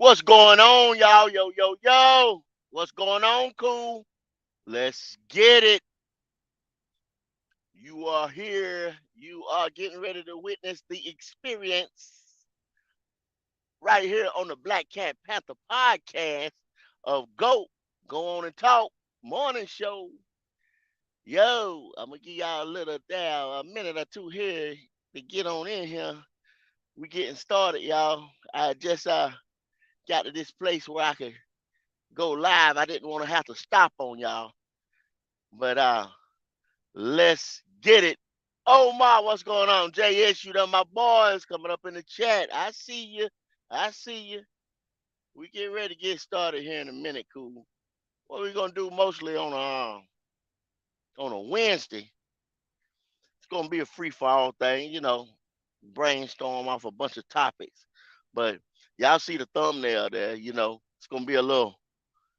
What's going on, y'all? Yo, yo, yo. What's going on, cool? Let's get it. You are here. You are getting ready to witness the experience right here on the Black Cat Panther podcast of GO.A.T. Go on and talk morning show. Yo, I'm gonna give y'all a little down a minute or two here to get on in here. We getting started, y'all. I just got to this place where I could go live. I didn't want to have to stop on y'all. But let's get it. Oh my, what's going on? 𝐥𝐢𝐤𝐞, my boys coming up in the chat. I see you. I see you. We get ready to get started here in a minute, cool. What we gonna do mostly on a Wednesday? It's gonna be a free for all thing, brainstorm off a bunch of topics. But y'all see the thumbnail there, it's gonna be a little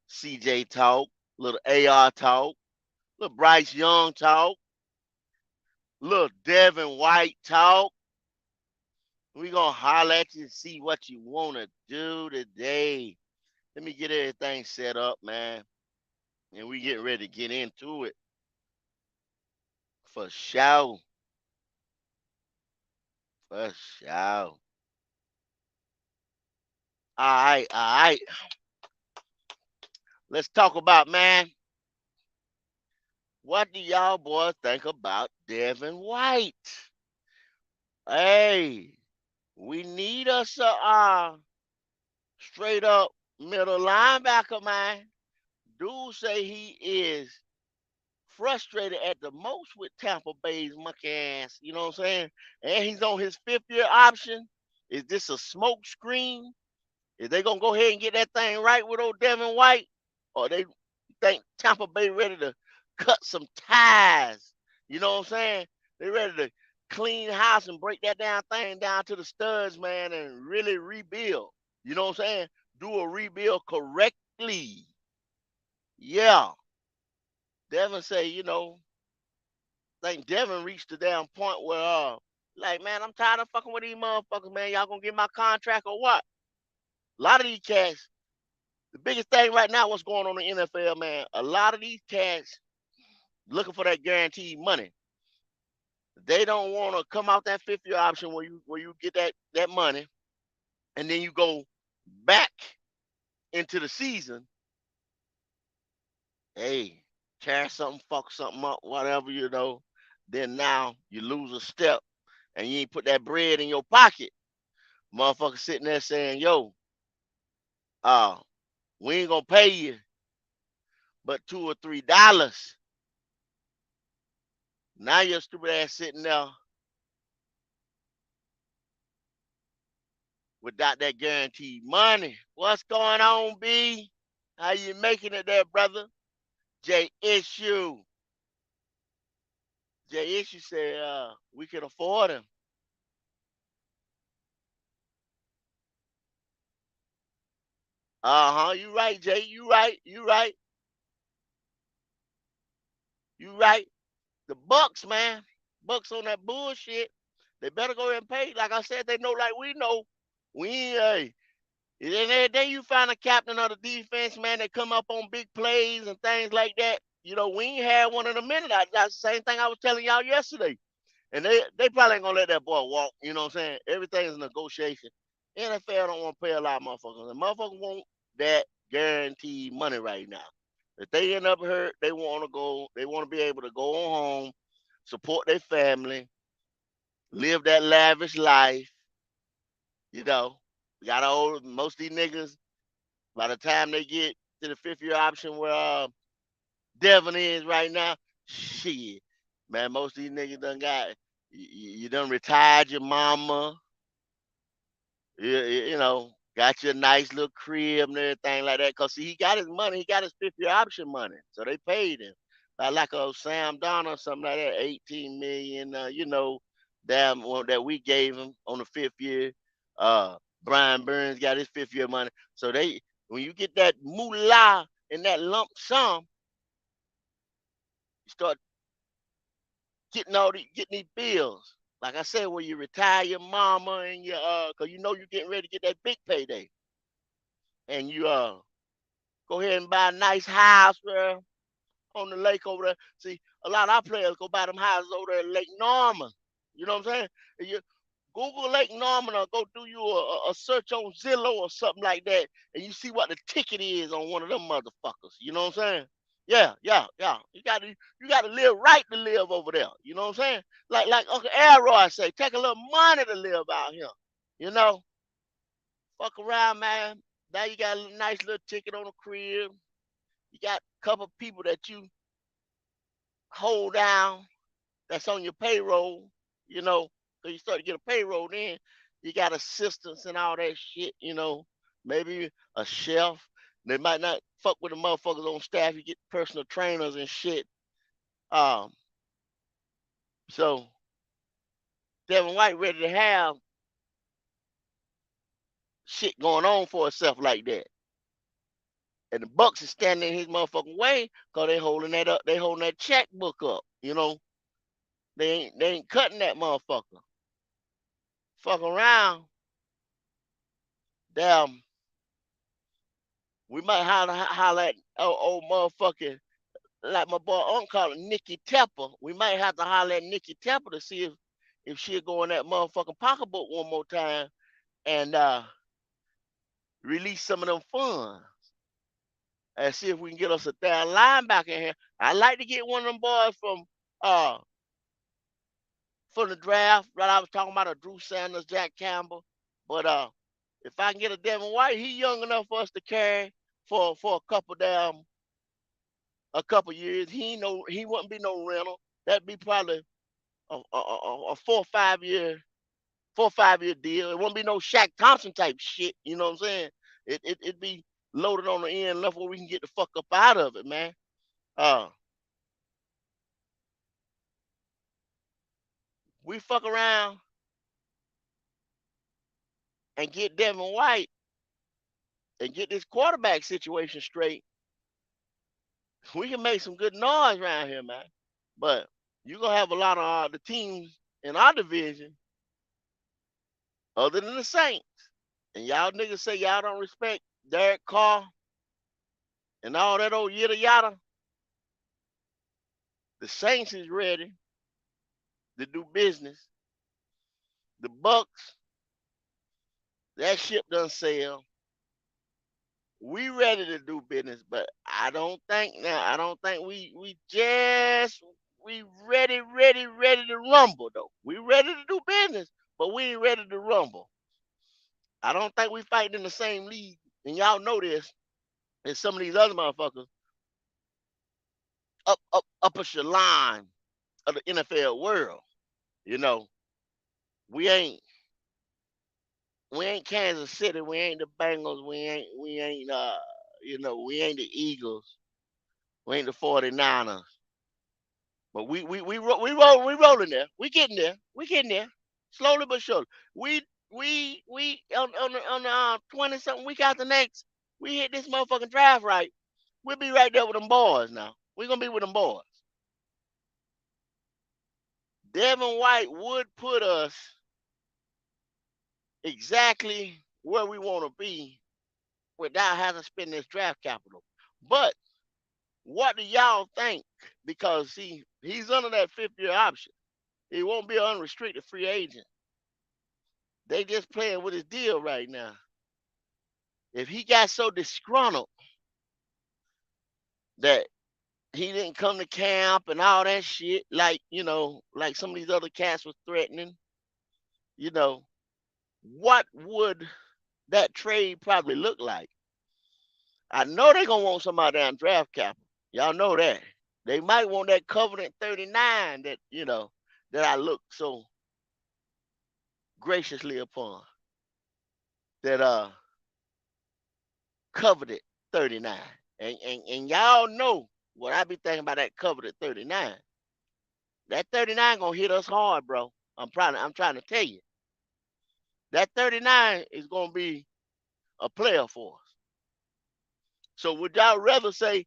CJ talk, little AR talk, little Bryce Young talk, little Devin White talk. We gonna holler at you and see what you wanna do today. Let me get everything set up, man. And we getting ready to get into it. For sure. For sure. Alright, alright. Let's talk about, man. What do y'all boys think about Devin White? Hey, we need us a straight up middle linebacker, man. Dude say he is frustrated at the most with Tampa Bay's monkey ass. You know what I'm saying? And he's on his 5th-year option. Is this a smoke screen? Is they gonna go ahead and get that thing right with old Devin White? Or they think Tampa Bay ready to cut some ties? You know what I'm saying? They ready to clean house and break that damn thing down to the studs, man, and really rebuild. You know what I'm saying? Do a rebuild correctly. Yeah. Devin say, think Devin reached the damn point where like, man, I'm tired of fucking with these motherfuckers, man. Y'all gonna get my contract or what? A lot of these cats, the biggest thing right now, what's going on in the NFL, man, a lot of these cats looking for that guaranteed money. They don't want to come out that 5th-year option where you get that money and then you go back into the season. Hey, tear something, fuck something up, whatever, then now you lose a step and you ain't put that bread in your pocket. Motherfucker sitting there saying, yo, uh, we ain't gonna pay you but $2 or $3. Now your stupid ass sitting there without that guaranteed money. What's going on, B? How you making it there, brother? 𝐥𝐢𝐤𝐞. 𝐥𝐢𝐤𝐞 said we can afford him. Uh-huh. You right, Jay. You right. You right. You right. The Bucks, man. Bucks on that bullshit. They better go ahead and pay. Like I said, they know like we know. We ain't and then every day you find a captain of the defense, man, that come up on big plays and things like that. We ain't had one in a minute. That's the same thing I was telling y'all yesterday. And they probably ain't gonna let that boy walk. You know what I'm saying? Everything is negotiation. NFL don't want to pay a lot of motherfuckers. The motherfuckers want that guaranteed money right now. If they end up hurt, they want to go. They want to be able to go home, support their family, live that lavish life. You know, got old. Most of these niggas, by the time they get to the 5th-year option where Devin is right now, shit, man, most of these niggas done got you done retired your mama, got your nice little crib and everything like that. Cause see, he got his money, he got his 5th-year option money, so they paid him. Like a Sam Donald or something like that, 18 million, damn one that we gave him on the 5th year. Brian Burns got his 5th-year money. So when you get that moolah and that lump sum, you start getting these bills. Like I said, when you retire your mama and your cause you're getting ready to get that big payday. and you go ahead and buy a nice house where on the lake over there. See, a lot of our players go buy them houses over there at Lake Norman. You know what I'm saying? And you Google Lake Norman or go do you a search on Zillow or something like that, and you see what the ticket is on one of them motherfuckers. You know what I'm saying? Yeah, yeah, yeah. You gotta live right to live over there. You know what I'm saying? Like Uncle Elroy say, take a little money to live out here. You know, fuck around, man. Now you got a nice little ticket on the crib. You got a couple people that you hold down that's on your payroll, you know, so you start to get a payroll, then you got assistants and all that shit, you know, maybe a chef. They might not fuck with the motherfuckers on staff. You get personal trainers and shit. Um, so Devin White ready to have shit going on for itself like that. And the Bucks is standing in his motherfucking way because they holding that up, they holding that checkbook up, you know. They ain't cutting that motherfucker. Fuck around. Damn, we might holler at old motherfucking, like my boy Uncle called it Nikki Tepper. We might have to holler at Nikki Tepper to see if she'll go in that motherfucking pocketbook one more time and release some of them funds and see if we can get us a damn linebacker in here. I'd like to get one of them boys uh from the draft. Right, I was talking about a Drew Sanders, Jack Campbell, but if I can get a Devin White, he young enough for us to carry for a couple years. He wouldn't be no rental. That'd be probably a 4 or 5 year deal. It won't be no Shaq Thompson type shit. You know what I'm saying? It'd be loaded on the end enough where we can get the fuck up out of it, man. Uh, we fuck around and get Devin White and get this quarterback situation straight. We can make some good noise around here, man. But you're gonna have a lot of the teams in our division, other than the Saints. And y'all niggas say y'all don't respect Derek Carr and all that old yada yada. The Saints is ready to do business. The Bucks, that ship done sail. We ready to do business, but I don't think we ready to rumble though. We ready to do business, but we ain't ready to rumble. I don't think we fighting in the same league. And y'all know this. And some of these other motherfuckers up echelon of the NFL world. You know, we ain't we ain't Kansas City, we ain't the Bengals, we ain't we ain't the Eagles, we ain't the 49ers. But we rolling there. We getting there. We getting there. Slowly but surely. We on the 20 something week after next, we hit this motherfucking draft right. We'll be right there with them boys now. We're gonna be with them boys. Devin White would put us exactly where we want to be without having to spend this draft capital. But what do y'all think? Because see, he's under that 5th-year option. He won't be an unrestricted free agent. They just playing with his deal right now. If he got so disgruntled that he didn't come to camp and all that shit, like, like some of these other cats was threatening, you know, what would that trade probably look like? I know they're gonna want somebody on draft capital. Y'all know that. They might want that covenant 39 that I look so graciously upon. That coveted 39. And y'all know what I be thinking about that coveted 39. That 39 gonna hit us hard, bro. I'm trying to tell you. That 39 is gonna be a player for us. So would y'all rather say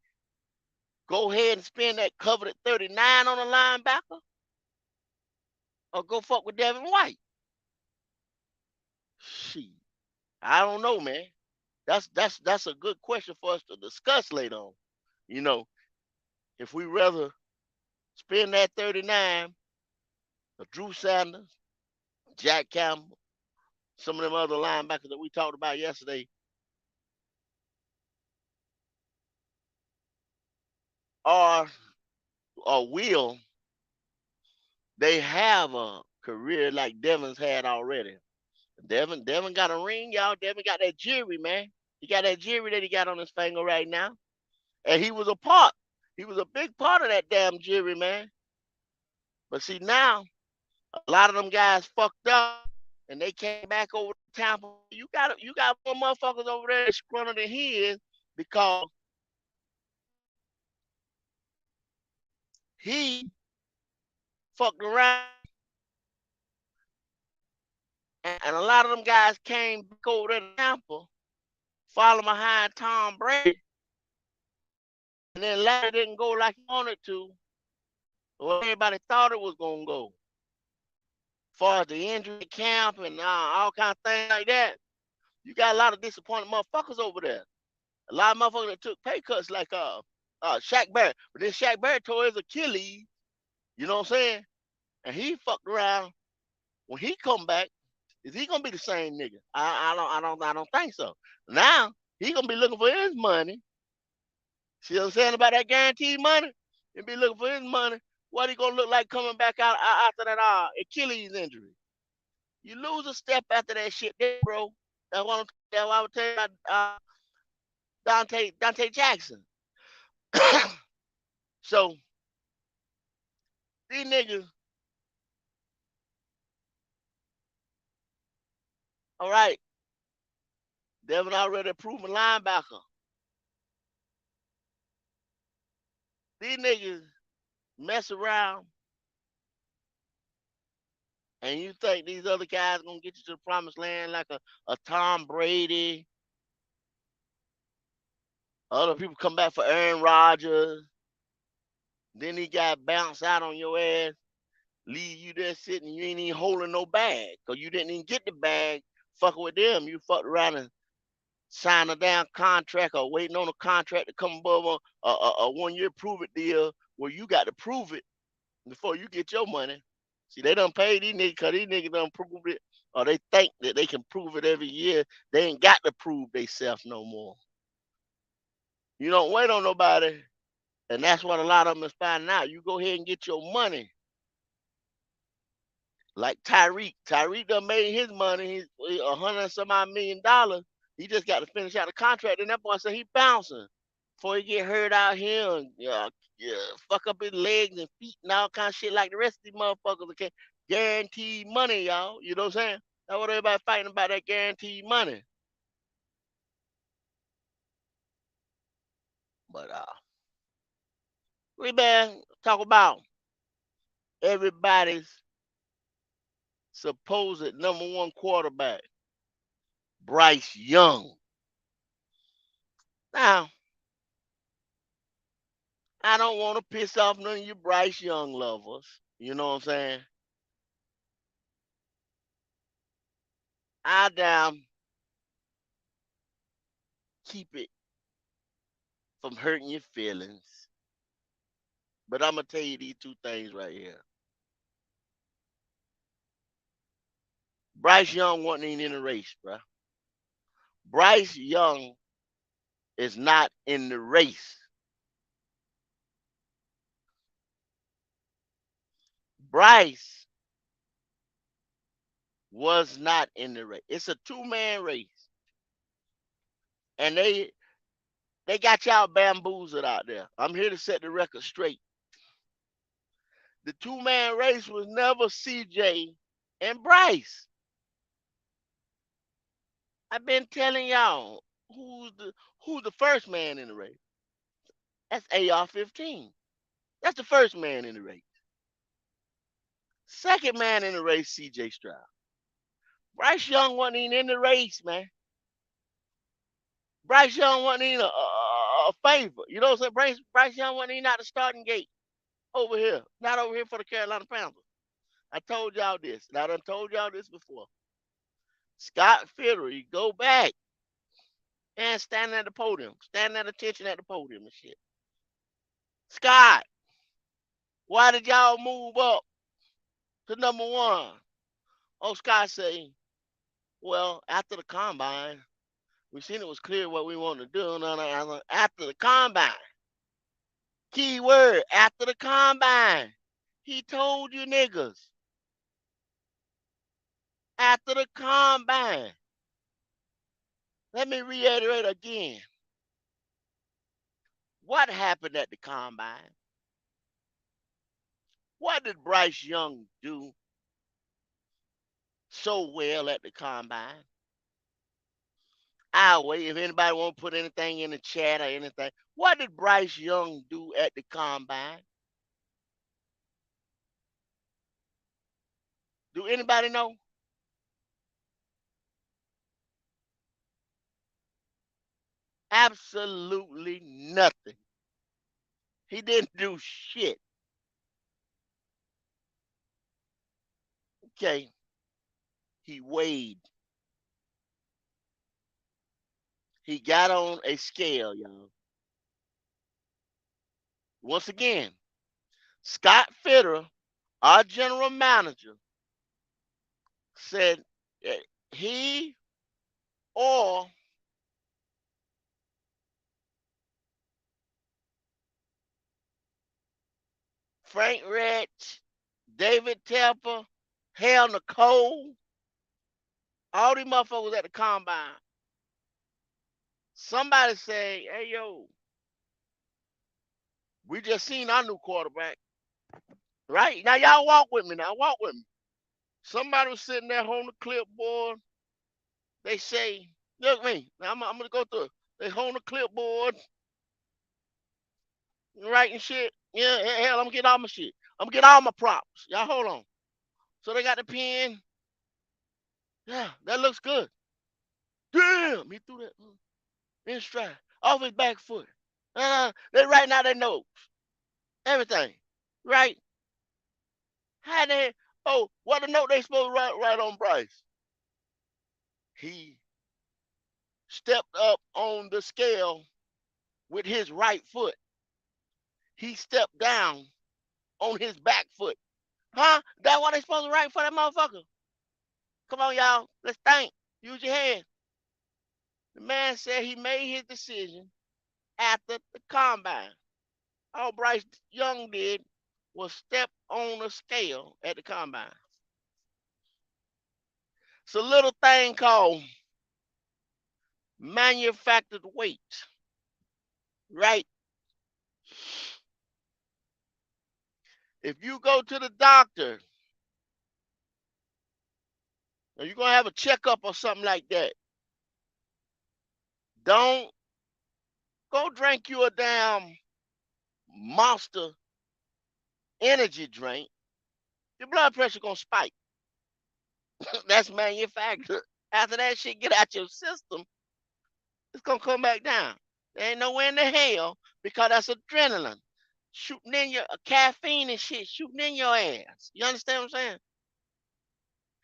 go ahead and spend that coveted 39 on a linebacker? Or go fuck with Devin White? Shit. I don't know, man. That's a good question for us to discuss later on. You know, if we rather spend that 39 or Drew Sanders, Jack Campbell, some of them other linebackers that we talked about yesterday, or will they have a career like Devin's had already? Devin got a ring, y'all. Devin got that jewelry, man. He got that jewelry that he got on his finger right now. And he was a part. He was a big part of that damn jewelry, man. But see now, a lot of them guys fucked up and they came back over to Tampa. You got more motherfuckers over there that's scrunner than he is because he fucked around and a lot of them guys came back over there to Tampa, following behind Tom Brady, and then Larry didn't go like he wanted to, or everybody thought it was gonna go. As far as the injury camp and all kind of things like that, you got a lot of disappointed motherfuckers over there. A lot of motherfuckers that took pay cuts like Shaq Barrett. But then Shaq Barrett tore his Achilles, you know what I'm saying? And he fucked around. When he come back, is he gonna be the same nigga? I don't think so. Now he gonna be looking for his money. See what I'm saying about that guaranteed money? He'll be looking for his money. What he gonna look like coming back out after that Achilles injury? You lose a step after that shit, bro. That's what I would tell you about Dante Jackson. So these niggas, all right, Devin already proven linebacker. These niggas mess around and you think these other guys gonna get you to the promised land like a Tom Brady. Other people come back for Aaron Rodgers. Then he got bounced out on your ass, leave you there sitting, you ain't even holding no bag. Cause you didn't even get the bag fucking with them. You fucked around and signed a damn contract or waiting on a contract to come above a 1 year prove it deal where you got to prove it before you get your money. See, they done paid these niggas because these niggas done prove it, or they think that they can prove it every year. They ain't got to prove themselves no more. You don't wait on nobody, and that's what a lot of them is finding out. You go ahead and get your money. Like Tyreek. Tyreek done made his money. He's $100-some-odd million. He just got to finish out the contract, and that boy said he bouncing before he get hurt out here and fuck up his legs and feet and all kind of shit like the rest of these motherfuckers. Okay, guaranteed money, y'all. You know what I'm saying? That's what everybody fighting about, that guaranteed money. But we better talk about everybody's supposed #1 quarterback, Bryce Young. Now, I don't want to piss off none of you Bryce Young lovers. You know what I'm saying? I damn keep it from hurting your feelings. But I'm going to tell you these two things right here. Bryce Young wasn't even in the race, bro. Bryce Young is not in the race. Bryce was not in the race. It's a two-man race. And they got y'all bamboozled out there. I'm here to set the record straight. The two-man race was never CJ and Bryce. I've been telling y'all who's the first man in the race. That's AR-15. That's the first man in the race. Second man in the race, CJ Stroud. Bryce Young wasn't even in the race, man. Bryce Young wasn't even a favor. You know what I'm saying? Bryce Young wasn't even out the starting gate over here. Not over here for the Carolina Panthers. I told y'all this. And I done told y'all this before. Scott Fitter, you go back and standing at the podium, standing at attention at the podium and shit. Scott, why did y'all move up to number one? Oh, Scott say, well, after the combine, we seen it was clear what we wanted to do. No, after the combine. Key word, after the combine. He told you niggas. After the combine. Let me reiterate again. What happened at the combine? What did Bryce Young do so well at the combine? I'll wait. If anybody want to put anything in the chat or anything, what did Bryce Young do at the combine? Do anybody know? Absolutely nothing. He didn't do shit. Okay. He weighed. He got on a scale, y'all. Once again, Scott Fitterer, our general manager, said that he or Frank Rich, David Tepper, Hell Nicole, all these motherfuckers at the combine. Somebody say, hey, yo, we just seen our new quarterback. Right? Now, y'all walk with me now. Walk with me. Somebody was sitting there holding the clipboard. They say, look at me. Now, I'm going to go through it. They hold the clipboard, writing shit. Yeah, hell, I'm going to get all my shit. I'm going to get all my props. Y'all hold on. So they got the pen. Yeah, that looks good. Damn, he threw that in stride. Off his back foot. They writing out their notes. Everything. Right? How they, oh, what a note they supposed to write on Bryce? He stepped up on the scale with his right foot. He stepped down on his back foot. Huh? That what they supposed to write for that motherfucker? Come on, y'all. Let's think. Use your head. The man said he made his decision after the combine. All Bryce Young did was step on a scale at the combine. It's a little thing called manufactured weight. Right? If you go to the doctor, or you're going to have a checkup or something like that, don't go drink you a damn Monster energy drink. Your blood pressure going to spike. That's manufactured. After that shit get out your system, it's going to come back down. There ain't nowhere in the hell because that's adrenaline. Shooting in your caffeine and shit, shooting in your ass. You understand what I'm saying?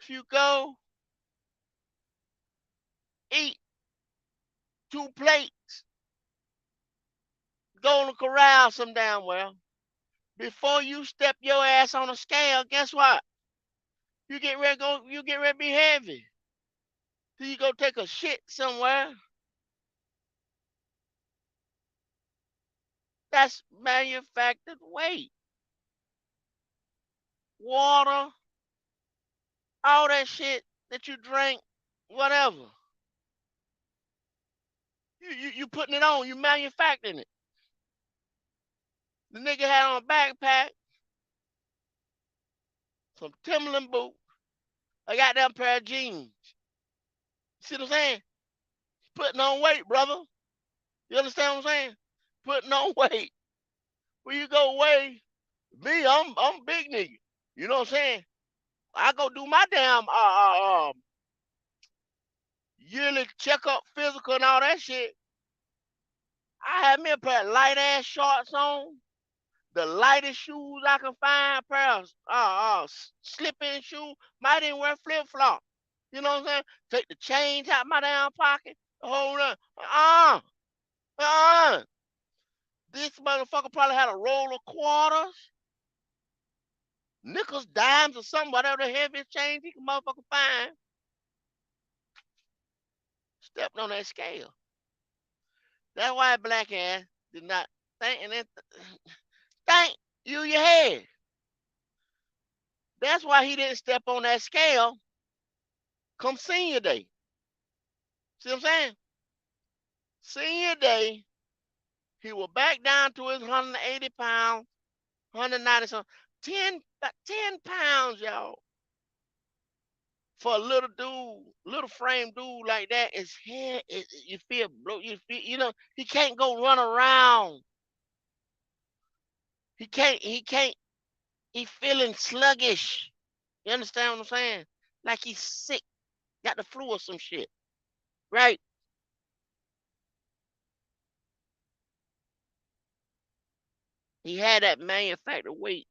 If you go eat 2 plates, go in the corral some damn well. Before you step your ass on a scale, guess what? You get ready to be heavy. So you go take a shit somewhere. That's manufactured weight. Water, all that shit that you drink, whatever. You putting it on, you manufacturing it. The nigga had on a backpack, some Timberland boots, a goddamn pair of jeans. See what I'm saying? Putting on weight, brother. You understand what I'm saying? Putting on weight. When you go weigh, me, I'm a big nigga. You know what I'm saying? I go do my damn yearly checkup, physical, and all that shit. I had me a pair of light ass shorts on, the lightest shoes I can find, pair of slip-in shoes. Might even wear flip flop. You know what I'm saying? Take the change out my damn pocket. Hold on. This motherfucker probably had a roll of quarters, nickels, dimes, or something, whatever the heaviest change he can motherfucker find. Stepped on that scale. That's why black ass did not think and then thank your head. That's why he didn't step on that scale come senior day. See what I'm saying? Senior day, he was back down to his 180 pounds, 190 something. 10 pounds, y'all. For a little dude, little frame dude like that, his head, you feel, bro, he can't go run around. He feeling sluggish. You understand what I'm saying? Like he's sick, got the flu or some shit, right? He had that manufactured weight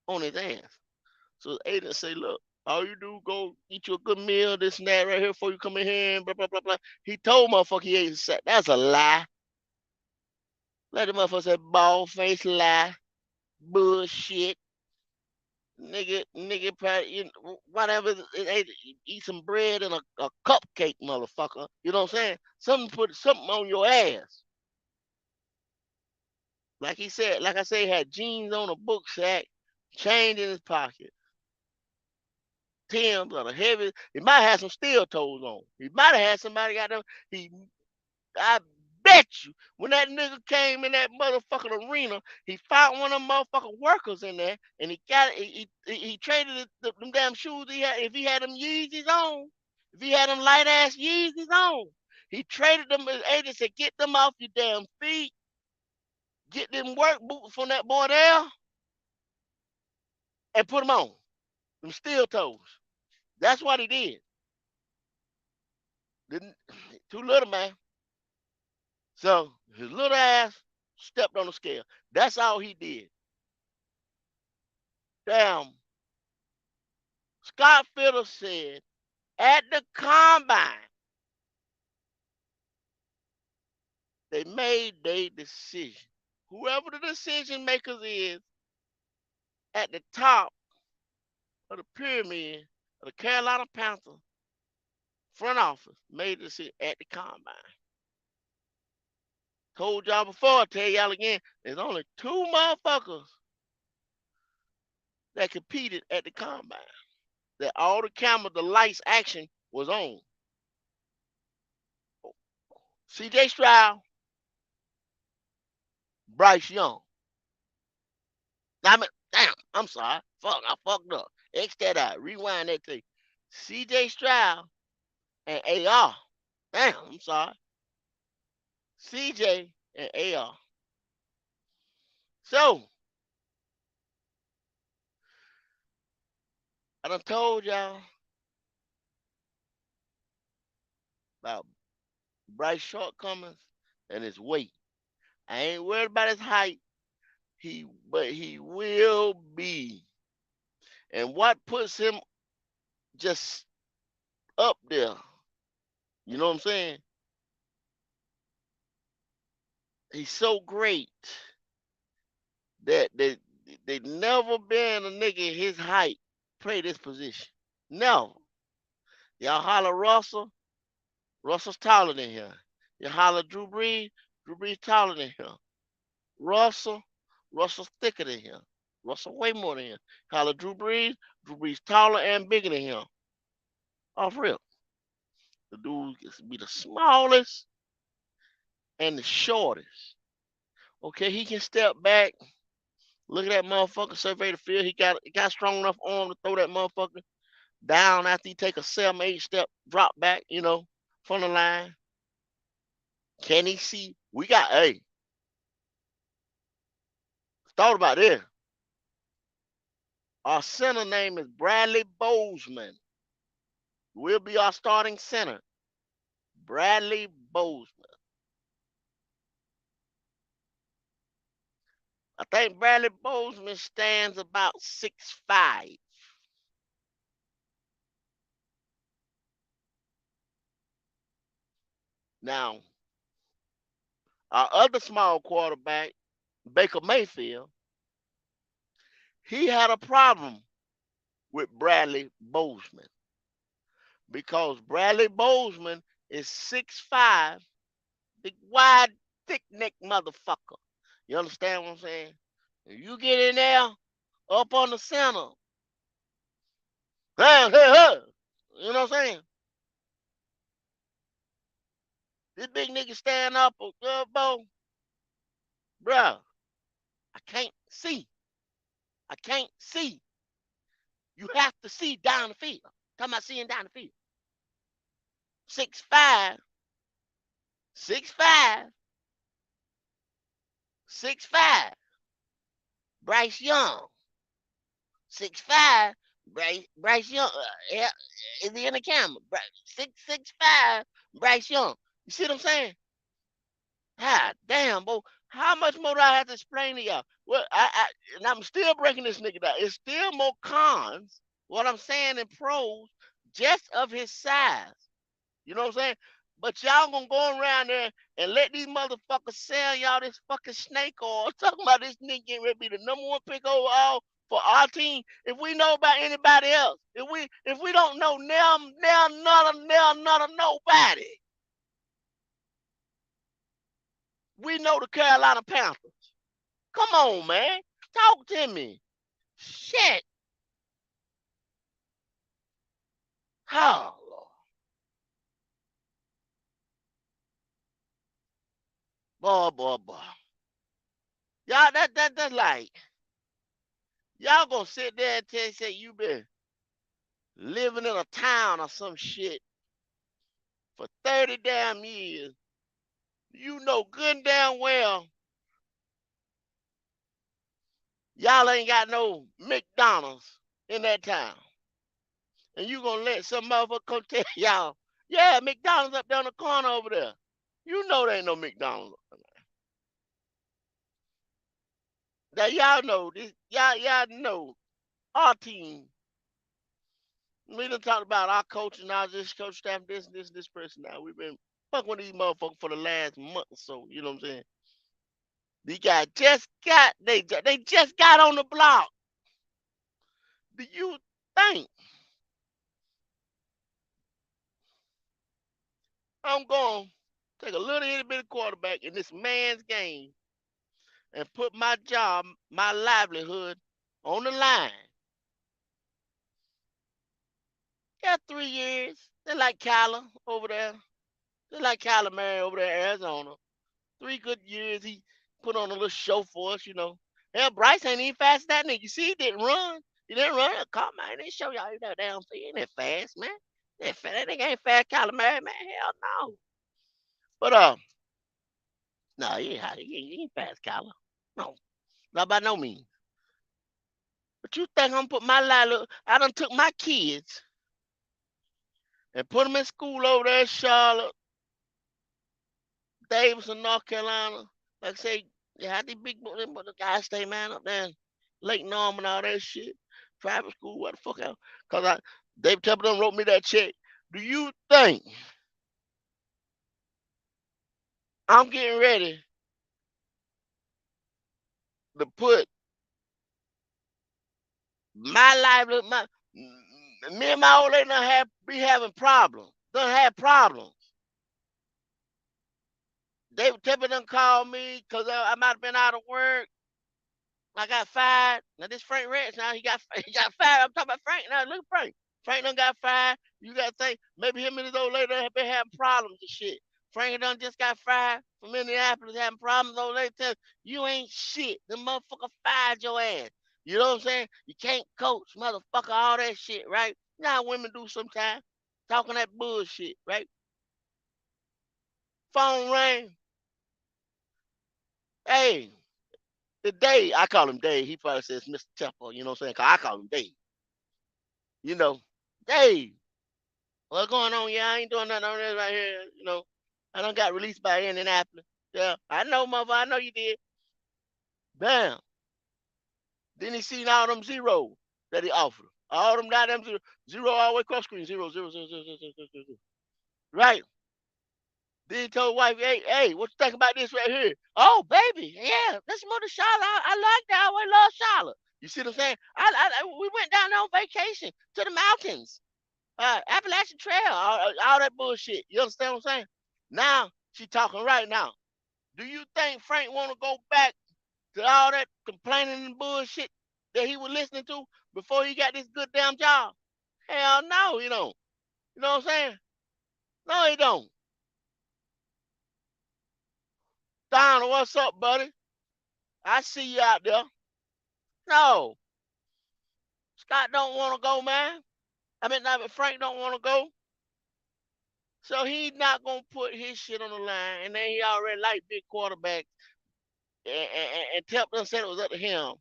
on his ass. So his agent say, look, all you do go eat you a good meal, this and that right here before you come in here and blah blah blah blah. He told motherfucker he ate set. That's a lie. Let the motherfucker say bald face lie. Bullshit. Nigga, probably, whatever. Eat some bread and a cupcake, motherfucker. You know what I'm saying? Put something on your ass. Like he said, like I say, he had jeans on a book sack, chain in his pocket. Tim's or the heavy. He might have some steel toes on. He might have had somebody got them. I bet you when that nigga came in that motherfucking arena, he found one of them motherfucking workers in there, and he traded them damn shoes he had. If he had them Yeezys on, if he had them light ass Yeezys on, he traded them. His agent said, "Get them off your damn feet. Get them work boots from that boy there, and put them on. Them steel toes." That's what he did. Didn't too little, man. So his little ass stepped on the scale. That's all he did. Damn. Scott Fiddle said at the combine, they made their decision. Whoever the decision makers is at the top of the pyramid of the Carolina Panthers front office made the decision at the combine. Told y'all before, I tell y'all again, there's only two motherfuckers that competed at the combine. That all the cameras, the lights, action was on. C.J. Stroud, Bryce Young. Damn, I'm sorry. Fuck, I fucked up. X that out. Rewind that tape. C.J. Stroud and AR. Damn, I'm sorry. C.J. and AR. So, I done told y'all about Bryce shortcomings and his weight. I ain't worried about his height. But he will be. And what puts him just up there? You know what I'm saying? He's so great that they never been a nigga his height play this position. No. Y'all holler Russell, Russell's taller than him. You holler Drew Brees taller than him. Russell, Russell's thicker than him. Russell way more than him. Holler Drew Brees taller and bigger than him. Off rip. The dude gets to be the smallest and the shortest. Okay, he can step back. Look at that motherfucker, survey the field. He got strong enough arm to throw that motherfucker down after he take a 7-8 step drop back, from the line. Can he see? Thought about this. Our center name is Bradley Bozeman. Will be our starting center. Bradley Bozeman. I think Bradley Bozeman stands about 6'5". Now, our other small quarterback, Baker Mayfield, he had a problem with Bradley Bozeman because Bradley Bozeman is 6'5", big, wide, thick neck motherfucker. You understand what I'm saying? If you get in there up on the center, hey, hey, hey, you know what I'm saying? This big nigga stand up, boy, bruh, I can't see. I can't see. You have to see down the field. Talking about seeing down the field. 6'5", 6'5", 6'5", Bryce Young. 6'5", Bryce Young. Yeah, is he in the camera? 6'5", Bryce Young. You see what I'm saying? God damn, boy. How much more do I have to explain to y'all? Well, and I'm still breaking this nigga down. It's still more cons, what I'm saying in pros, just of his size. You know what I'm saying? But y'all gonna go around there and let these motherfuckers sell y'all this fucking snake oil. Talking about this nigga getting ready to be the #1 pick overall for our team. If we know about anybody else, if we don't know now none of nobody, we know the Carolina Panthers. Come on, man. Talk to me. Shit. Oh, Lord. Boy. Y'all, that's like, y'all gonna sit there and say you been living in a town or some shit for 30 damn years. You know good and damn well y'all ain't got no McDonald's in that town. And you gonna let some motherfucker come tell y'all, yeah, McDonald's up down the corner over there. You know there ain't no McDonald's. Now y'all know this, y'all know our team. We done talked about our coach and our this coach staff, this person now. We've been fucking with these motherfuckers for the last month or so, you know what I'm saying? These guys they just got on the block. Do you think I'm going to take a little itty bitty quarterback in this man's game and put my job, my livelihood on the line? Got 3 years. They like Kyler over there. They like Kyler Murray over there in Arizona. 3 good years. He put on a little show for us, you know. Hell, Bryce ain't even fast as that nigga. You see, he didn't run. He didn't run. Come on, man. They show y'all that damn thing. He ain't that fast, man. That nigga ain't fast, Kyler Murray, man. Hell no. But no, he ain't fast, Kyler. No, not by no means. But you think I'm put my life? I done took my kids and put them in school over there in Charlotte, Davidson, North Carolina. Like I say, yeah, these big boys, the guys stay man up there in Lake Norman, all that shit. Private school, what the fuck else? Cause Dave Templeton wrote me that check. Do you think I'm getting ready to put my livelihood, me and my old lady be having problems. Done have problems. David Templeton called me because I might have been out of work. I got fired. Now this Frank Rance now he got fired. I'm talking about Frank now. Look at Frank. Frank done got fired. You got to think maybe him and his old lady have been having problems and shit. Frank done just got fired from Minneapolis having problems. Old lady tell you ain't shit. The motherfucker fired your ass. You know what I'm saying? You can't coach, motherfucker, all that shit, right? You know how women do sometimes. Talking that bullshit, right? Phone rang. Hey, the Dave, I call him Dave. He probably says Mr. Temple, you know what I'm saying? Cause I call him Dave. You know, Dave, what's going on? Yeah, I ain't doing nothing on this right here. You know, I done got released by Indianapolis. Yeah, I know, mother. I know you did. Bam. Then he seen all them zeros that he offered. All them goddamn zero all the way across screen. Zero, zero, zero, zero, zero, zero, zero, zero. Right. Then he told wife, hey, what you think about this right here? Oh, baby, yeah, let's move to Charlotte. I like that. I always love Charlotte. You see what I'm saying? We went down there on vacation to the mountains, Appalachian Trail, all that bullshit. You understand what I'm saying? Now she talking right now. Do you think Frank want to go back to all that complaining and bullshit that he was listening to before he got this good damn job? Hell no, he don't. You know what I'm saying? No, he don't. Donald, what's up, buddy? I see you out there. No, Scott don't want to go, man. Frank don't want to go. So he's not gonna put his shit on the line, and then he already like big quarterbacks, and Tempton said it was up to him.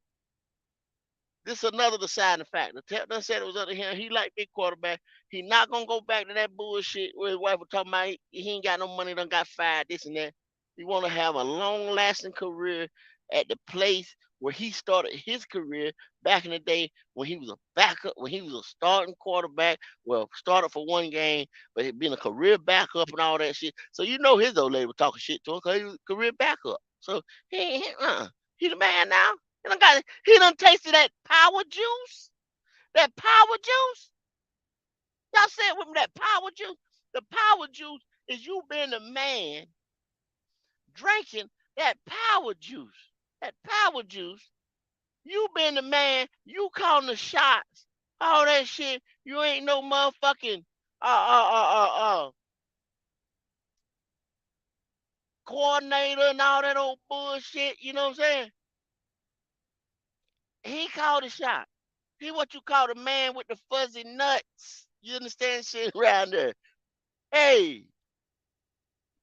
This is another deciding factor. Tempton said it was up to him. He like big quarterback. He not gonna go back to that bullshit where his wife was talking about he ain't got no money, done got fired, this and that. He want to have a long lasting career at the place where he started his career back in the day when he was a backup, when he was a starting quarterback. Well, started for one game, but he'd been a career backup and all that shit. So you know his old lady was talking shit to him because he was a career backup. So he the man now. He done tasted that power juice. That power juice. Y'all say it with me, that power juice. The power juice is you being the man drinking that power juice. That power juice. You being the man, you calling the shots. All that shit. You ain't no motherfucking coordinator and all that old bullshit. You know what I'm saying? He called the shot. He what you call the man with the fuzzy nuts. You understand shit around there. Hey,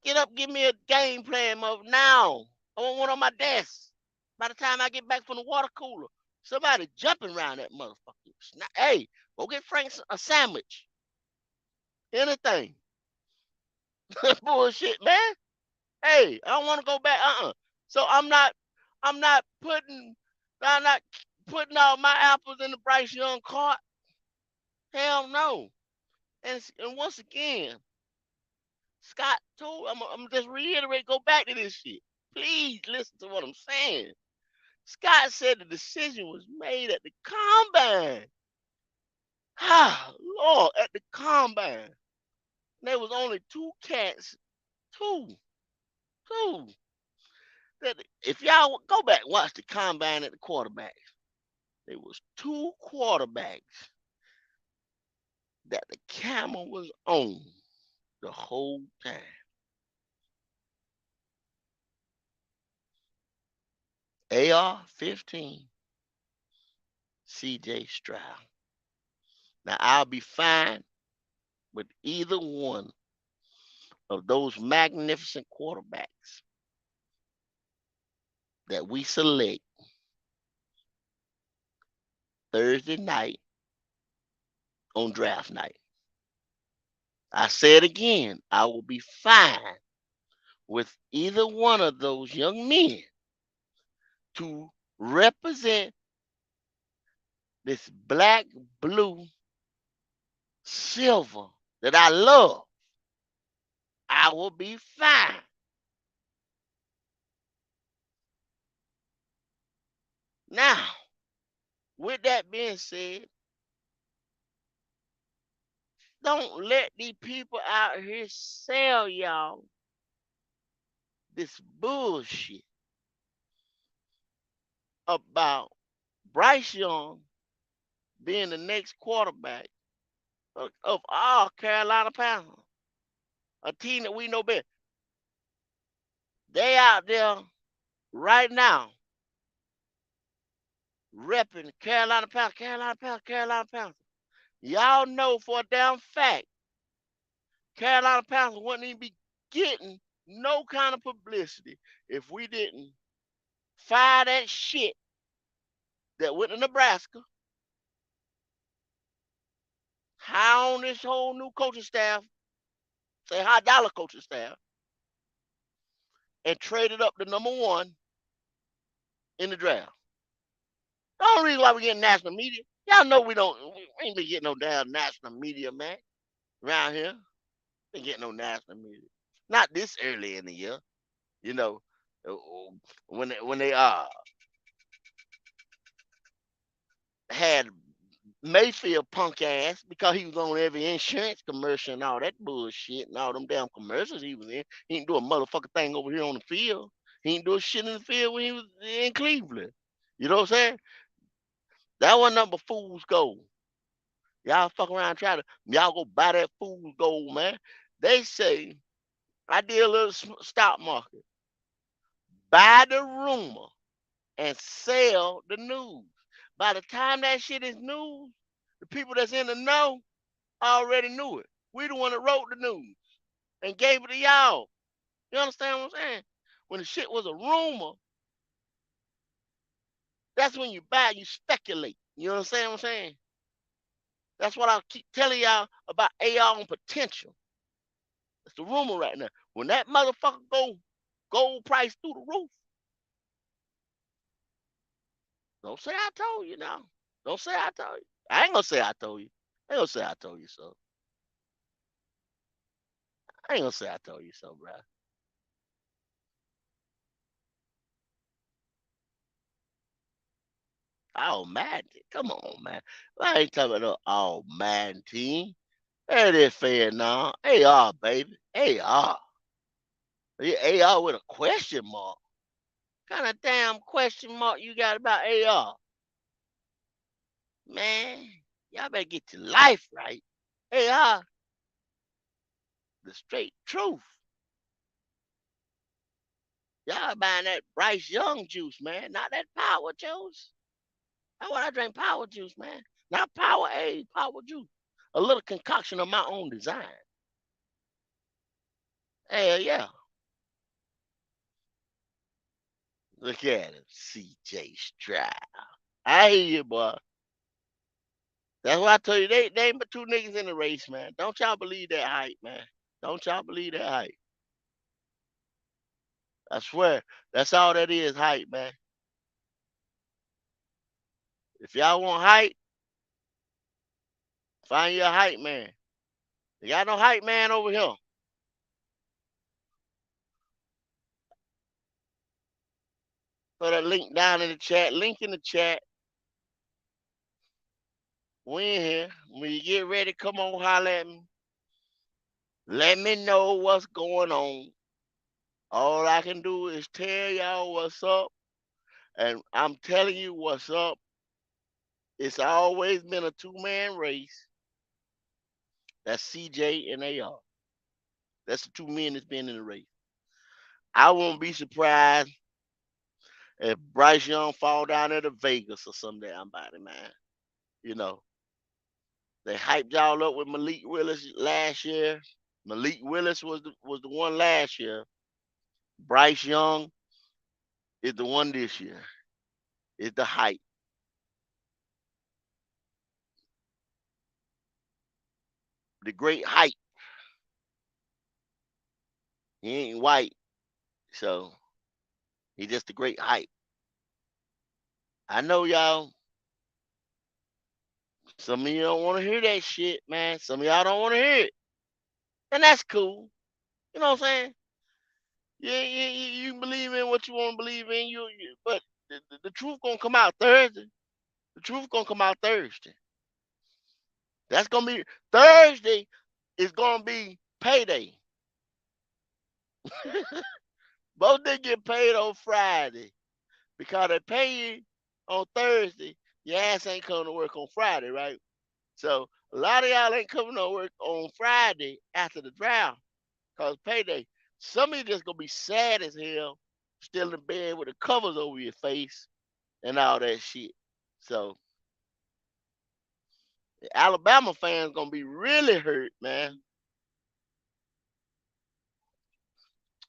get up, give me a game plan of now. I want one on my desk. By the time I get back from the water cooler, somebody jumping around that motherfucker. Hey, go get Frank a sandwich. Anything. Bullshit, man. Hey, I don't want to go back. So I'm not putting all my apples in the Bryce Young cart. Hell no. And once again, Scott told I'm just reiterate, go back to this shit. Please listen to what I'm saying. Scott said the decision was made at the combine. Ah, Lord, at the combine. There was only two cats, two, that if y'all go back and watch the combine at the quarterbacks, there was two quarterbacks that the camera was on the whole time. AR-15, C.J. Stroud. Now I'll be fine with either one of those magnificent quarterbacks that we select Thursday night on draft night. I say it again, I will be fine with either one of those young men to represent this black, blue, silver that I love. I will be fine. Now, with that being said, don't let these people out here sell y'all this bullshit about Bryce Young being the next quarterback of all Carolina Panthers, a team that we know better. They out there right now repping Carolina Panthers. Y'all know for a damn fact Carolina Panthers wouldn't even be getting no kind of publicity if we didn't fire that shit that went to Nebraska, hire on this whole new coaching staff, say high dollar coaching staff, and traded up to number one in the draft. The only reason why we getting national media, y'all know we ain't been getting no damn national media, man, around here. Ain't getting no national media. Not this early in the year. You know, uh, when they had Mayfield punk ass because he was on every insurance commercial and all that bullshit and all them damn commercials he was in. He didn't do a motherfucking thing over here on the field. He didn't do a shit in the field when he was in Cleveland. You know what I'm saying? That one number fool's gold. Y'all fuck around try to y'all go buy that fool's gold, man. They say I did a little stock market. Buy the rumor and sell the news. By the time that shit is news, the people that's in the know already knew it. We the one that wrote the news and gave it to y'all. You understand what I'm saying? When the shit was a rumor, that's when you buy, you speculate. You understand what I'm saying? That's what I keep telling y'all about AR on potential. It's the rumor right now. When that motherfucker go gold price through the roof, don't say I told you now. Don't say I told you. I ain't gonna say I told you. I ain't gonna say I told you so. I ain't gonna say I told you so, bro. Oh man, come on, man. I ain't talking about no all man team. That is fair now. AR, baby. AR. Yeah, AR with a question mark. Kind of damn question mark you got about AR? Man, y'all better get your life right. AR, the straight truth. Y'all buying that Bryce Young juice, man. Not that power juice. That's what I drink, power juice, man. Not power A, power juice. A little concoction of my own design. Hell yeah. Look at him, CJ Stroud. I hear you, boy. That's why I tell you, they ain't but two niggas in the race, man. Don't y'all believe that hype, man. Don't y'all believe that hype. I swear, that's all that is, hype, man. If y'all want hype, find your hype man. You got no hype man over here. Put that link down in the chat. Link in the chat. We in here. When you get ready, come on, holler at me. Let me know what's going on. All I can do is tell y'all what's up. And I'm telling you what's up. It's always been a two-man race. That's CJ and AR. That's the two men that's been in the race. I won't be surprised if Bryce Young fall down there to Vegas or some damn body, man. You know, they hyped y'all up with Malik Willis last year. Malik Willis was the one last year. Bryce Young is the one this year. It's the hype. The great hype. He ain't white, so he just the great hype. I know y'all. Some of you don't want to hear that shit, man. Some of y'all don't want to hear it, and that's cool. You know what I'm saying? Yeah, you believe in what you want to believe in. But the truth gonna come out Thursday. The truth gonna come out Thursday. That's gonna be Thursday. Is gonna be payday. Both they get paid on Friday because they pay you on Thursday. Your ass ain't coming to work on Friday, right? So a lot of y'all ain't coming to work on Friday after the draft because payday. Some of you just gonna be sad as hell, still in bed with the covers over your face and all that shit. So the Alabama fans gonna be really hurt, man,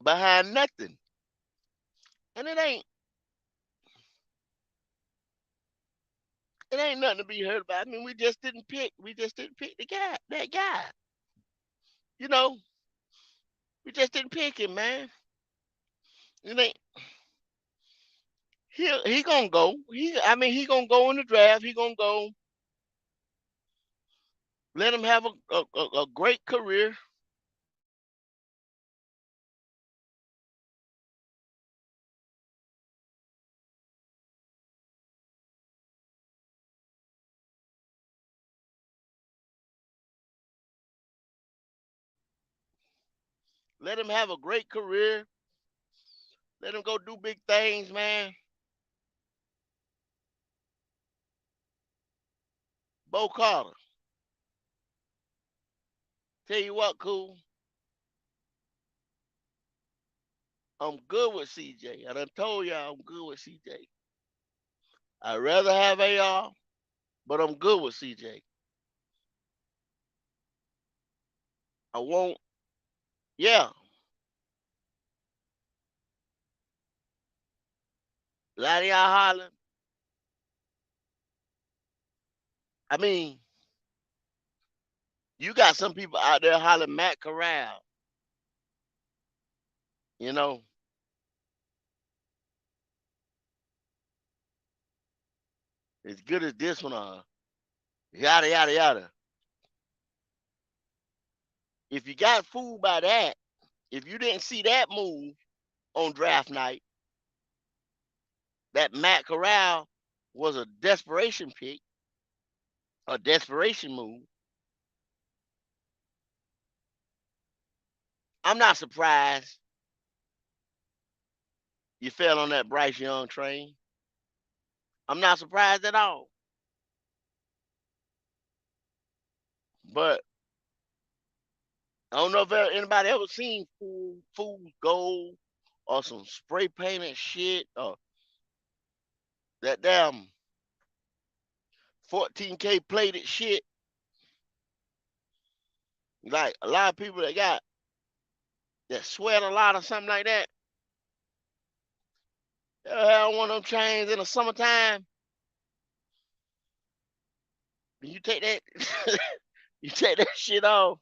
behind nothing. And it ain't nothing to be hurt about. I mean, we just didn't pick that guy. You know, we just didn't pick him, man. It ain't he gonna go. I mean he gonna go in the draft. He gonna go. Let him have a great career. Let him have a great career. Let him go do big things, man. Bo Carter. Tell you what, cool. I'm good with CJ. I done told y'all I'm good with CJ. I'd rather have AR, but I'm good with CJ. I won't, yeah. A lot of y'all hollering. I mean, you got some people out there hollering Matt Corral. You know, as good as this one are. Yada, yada, yada. If you got fooled by that, if you didn't see that move on draft night, that Matt Corral was a desperation pick, a desperation move. I'm not surprised you fell on that Bryce Young train. I'm not surprised at all. But I don't know if anybody ever seen Fool's Gold or some spray painted shit or that damn 14K plated shit. Like a lot of people that sweat a lot or something like that. They have one of them chains in the summertime. You take that you take that shit off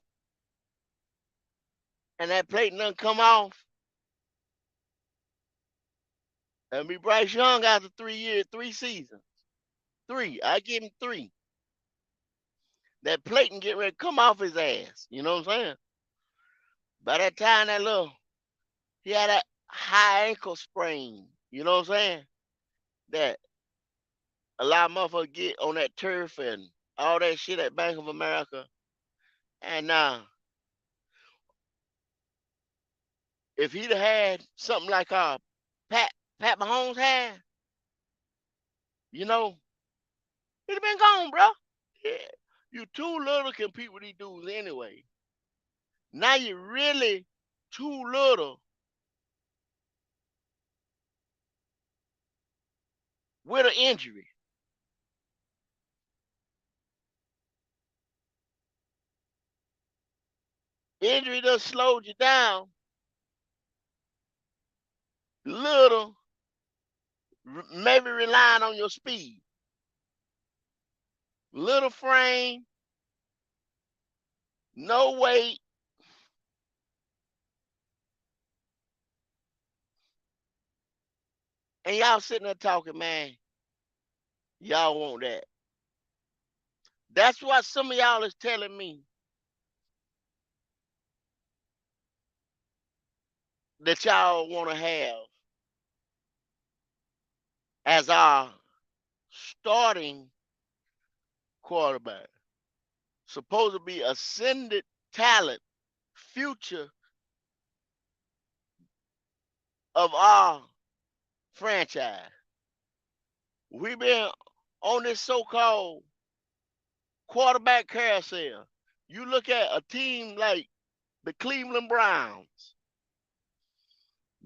and that plate doesn't come off. And be Bryce Young after 3 years, 3 seasons. Three. I give him three. That plate can get ready to come off his ass. You know what I'm saying? By that time, he had that high ankle sprain. You know what I'm saying? That a lot of motherfuckers get on that turf and all that shit at Bank of America. And if he'd have had something like Pat Pat Mahomes had, you know, he'd have been gone, bro. Yeah. You too little to compete with these dudes anyway. Now you really too little with an injury. Injury just slowed you down little, maybe relying on your speed. Little frame, no weight. And y'all sitting there talking, man, y'all want that. That's what some of y'all is telling me that y'all want to have as our starting quarterback. Supposed to be ascended talent, future of our franchise. We've been on this so-called quarterback carousel. You look at a team like the Cleveland Browns,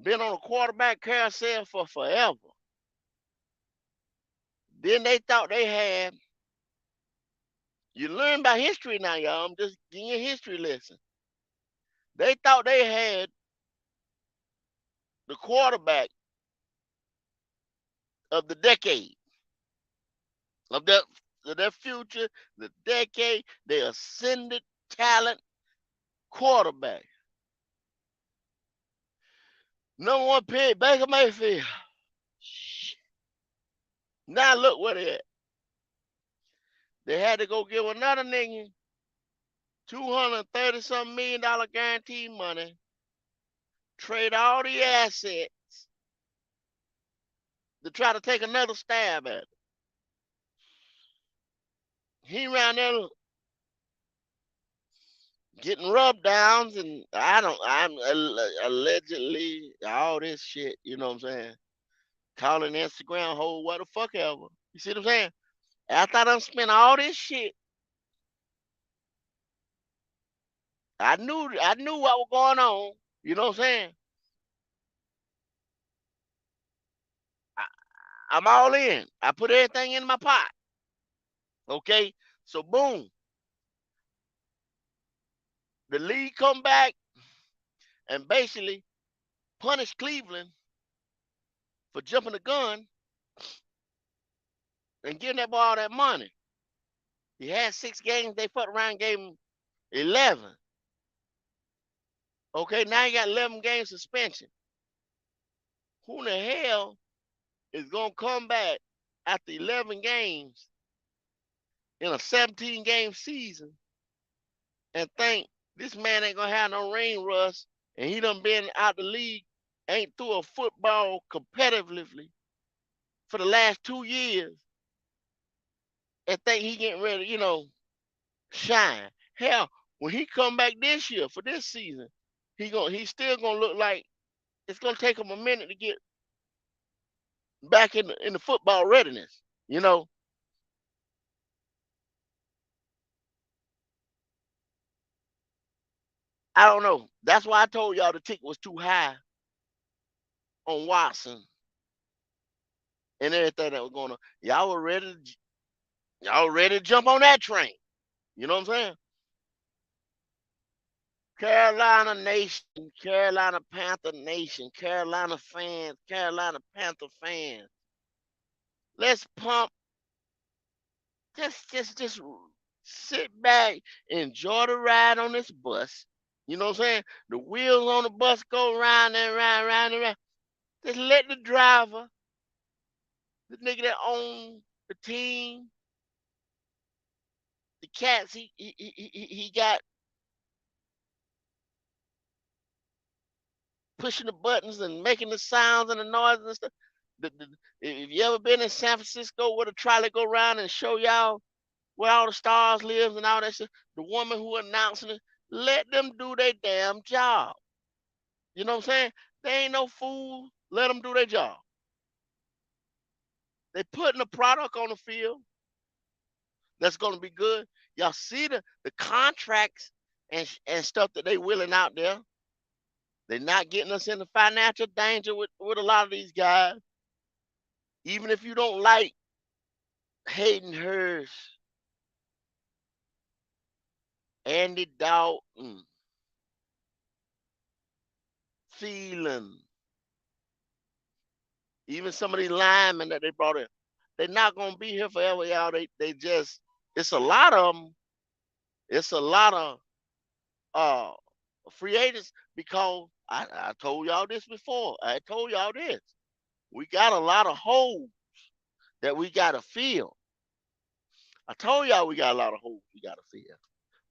been on a quarterback carousel for forever. Then they thought they had, you learn by history now, y'all. I'm just giving you a history lesson. They thought they had the quarterback of the decade, of their future, the decade, they ascended talent quarterback. Number one pick, Baker Mayfield. Now look where they at. They had to go give another nigga $230-something million guaranteed money, trade all the assets to try to take another stab at it. He ran there getting rub downs, and I'm allegedly all this shit. You know what I'm saying? Calling Instagram hoe, what the fuck ever. You see what I'm saying? After I done spent all this shit, I knew what was going on. You know what I'm saying? I, I'm all in. I put everything in my pot. Okay, so boom, the league come back and basically punish Cleveland for jumping the gun and giving that boy all that money. He had 6 games. They fucked around, gave him 11. Okay, now you got 11 game suspension. Who in the hell is gonna come back after 11 games in a 17 game season and think this man ain't gonna have no ring rust and he done been out the league, ain't threw a football competitively for the last 2 years and think he getting ready, shine. Hell, when he come back this year for this season, he's still gonna look like it's gonna take him a minute to get back in the football readiness. You know, I don't know. That's why I told y'all the ticket was too high on Watson and everything that was going on. Y'all were ready to jump on that train. You know what I'm saying? Carolina Nation, Carolina Panther Nation, Carolina fans, Carolina Panther fans. Let's pump. Just sit back, enjoy the ride on this bus. You know what I'm saying? The wheels on the bus go round and round, round and round. Just let the driver, the nigga that owns the team, the cats he got pushing the buttons and making the sounds and the noises and stuff. If you ever been in San Francisco where the trolley go around and show y'all where all the stars lives and all that shit, the woman who announcing it, let them do their damn job. You know what I'm saying? They ain't no fool. Let them do their job. They putting a product on the field that's going to be good. Y'all see the contracts and stuff that they willing out there. They're not getting us into financial danger with a lot of these guys. Even if you don't like Hayden Hurst, Andy Dalton, Thielen, even some of these linemen that they brought in, they're not gonna be here forever, y'all. They just it's a lot of them. It's a lot of uh free agents because I told y'all this before. I told y'all this. We got a lot of holes that we gotta fill. I told y'all we got a lot of holes we gotta fill.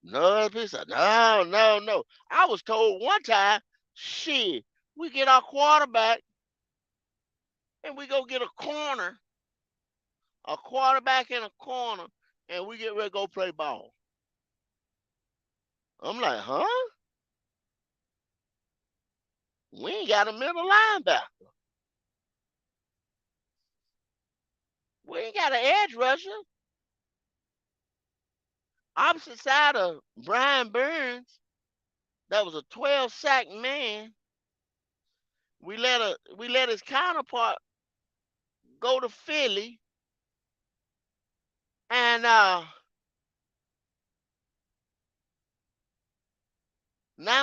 No, no, no, no. I was told one time, shit, we get our quarterback and we go get a quarterback in a corner, and we get ready to go play ball. I'm like, huh? We ain't got a middle linebacker. We ain't got an edge rusher. Opposite side of Brian Burns, that was a 12 sack man. We let his counterpart go to Philly, and now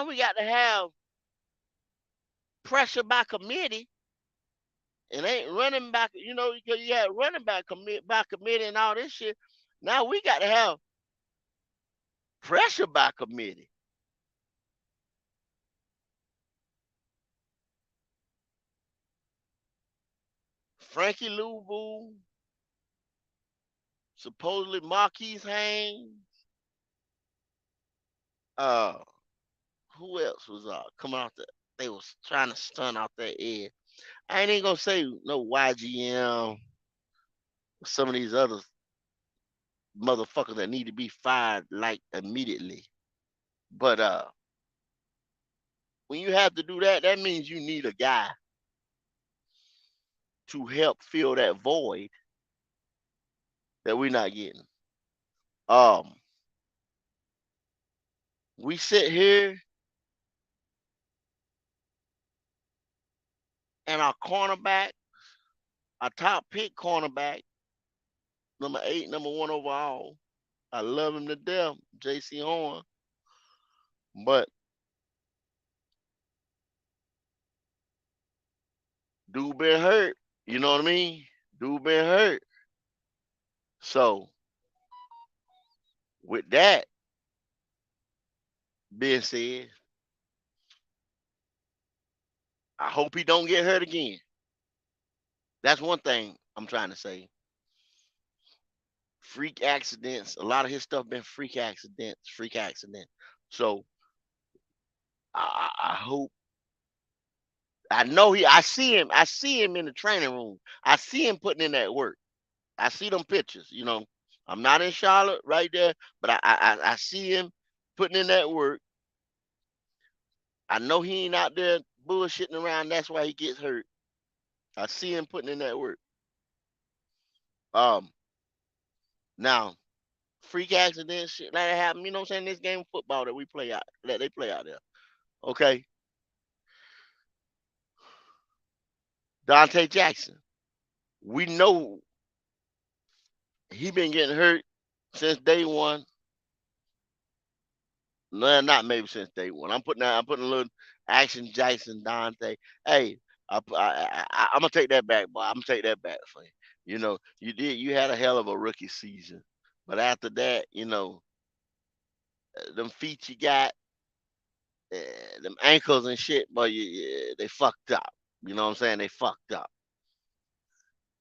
we got to have pressure by committee. It ain't running back, because you had running back by committee and all this shit. Now we got to have pressure by committee. Frankie Louvu, supposedly Marquise Haynes. Uh, who else was coming out there? They was trying to stun out that edge. I ain't even gonna say no YGM. Some of these other motherfuckers that need to be fired like immediately. But when you have to do that, that means you need a guy to help fill that void that we're not getting. Um, we sit here and our cornerback, our top pick cornerback, number 8, number 1 overall. I love him to death, J.C. Horn. But dude been hurt. You know what I mean? Dude been hurt. So with that being said, I hope he don't get hurt again. That's one thing I'm trying to say. Freak accidents. A lot of his stuff been freak accidents. Freak accident. So I hope. I know he. I see him. I see him in the training room. I see him putting in that work. I see them pictures. You know, I'm not in Charlotte right there, but I see him putting in that work. I know he ain't out there bullshitting around. That's why he gets hurt. I see him putting in that work. Um, Now freak accidents, shit like that happen. You know what I'm saying? This game of football that we play out, that they play out there. Okay, Dante Jackson. We know he been getting hurt since day one. No, not maybe since day one. I'm putting a little action Jackson Dante. Hey, I'm gonna take that back, boy. I'm gonna take that back for you. You had a hell of a rookie season, but after that, them feet you got, them ankles and shit, boy, they fucked up. You know what I'm saying? They fucked up.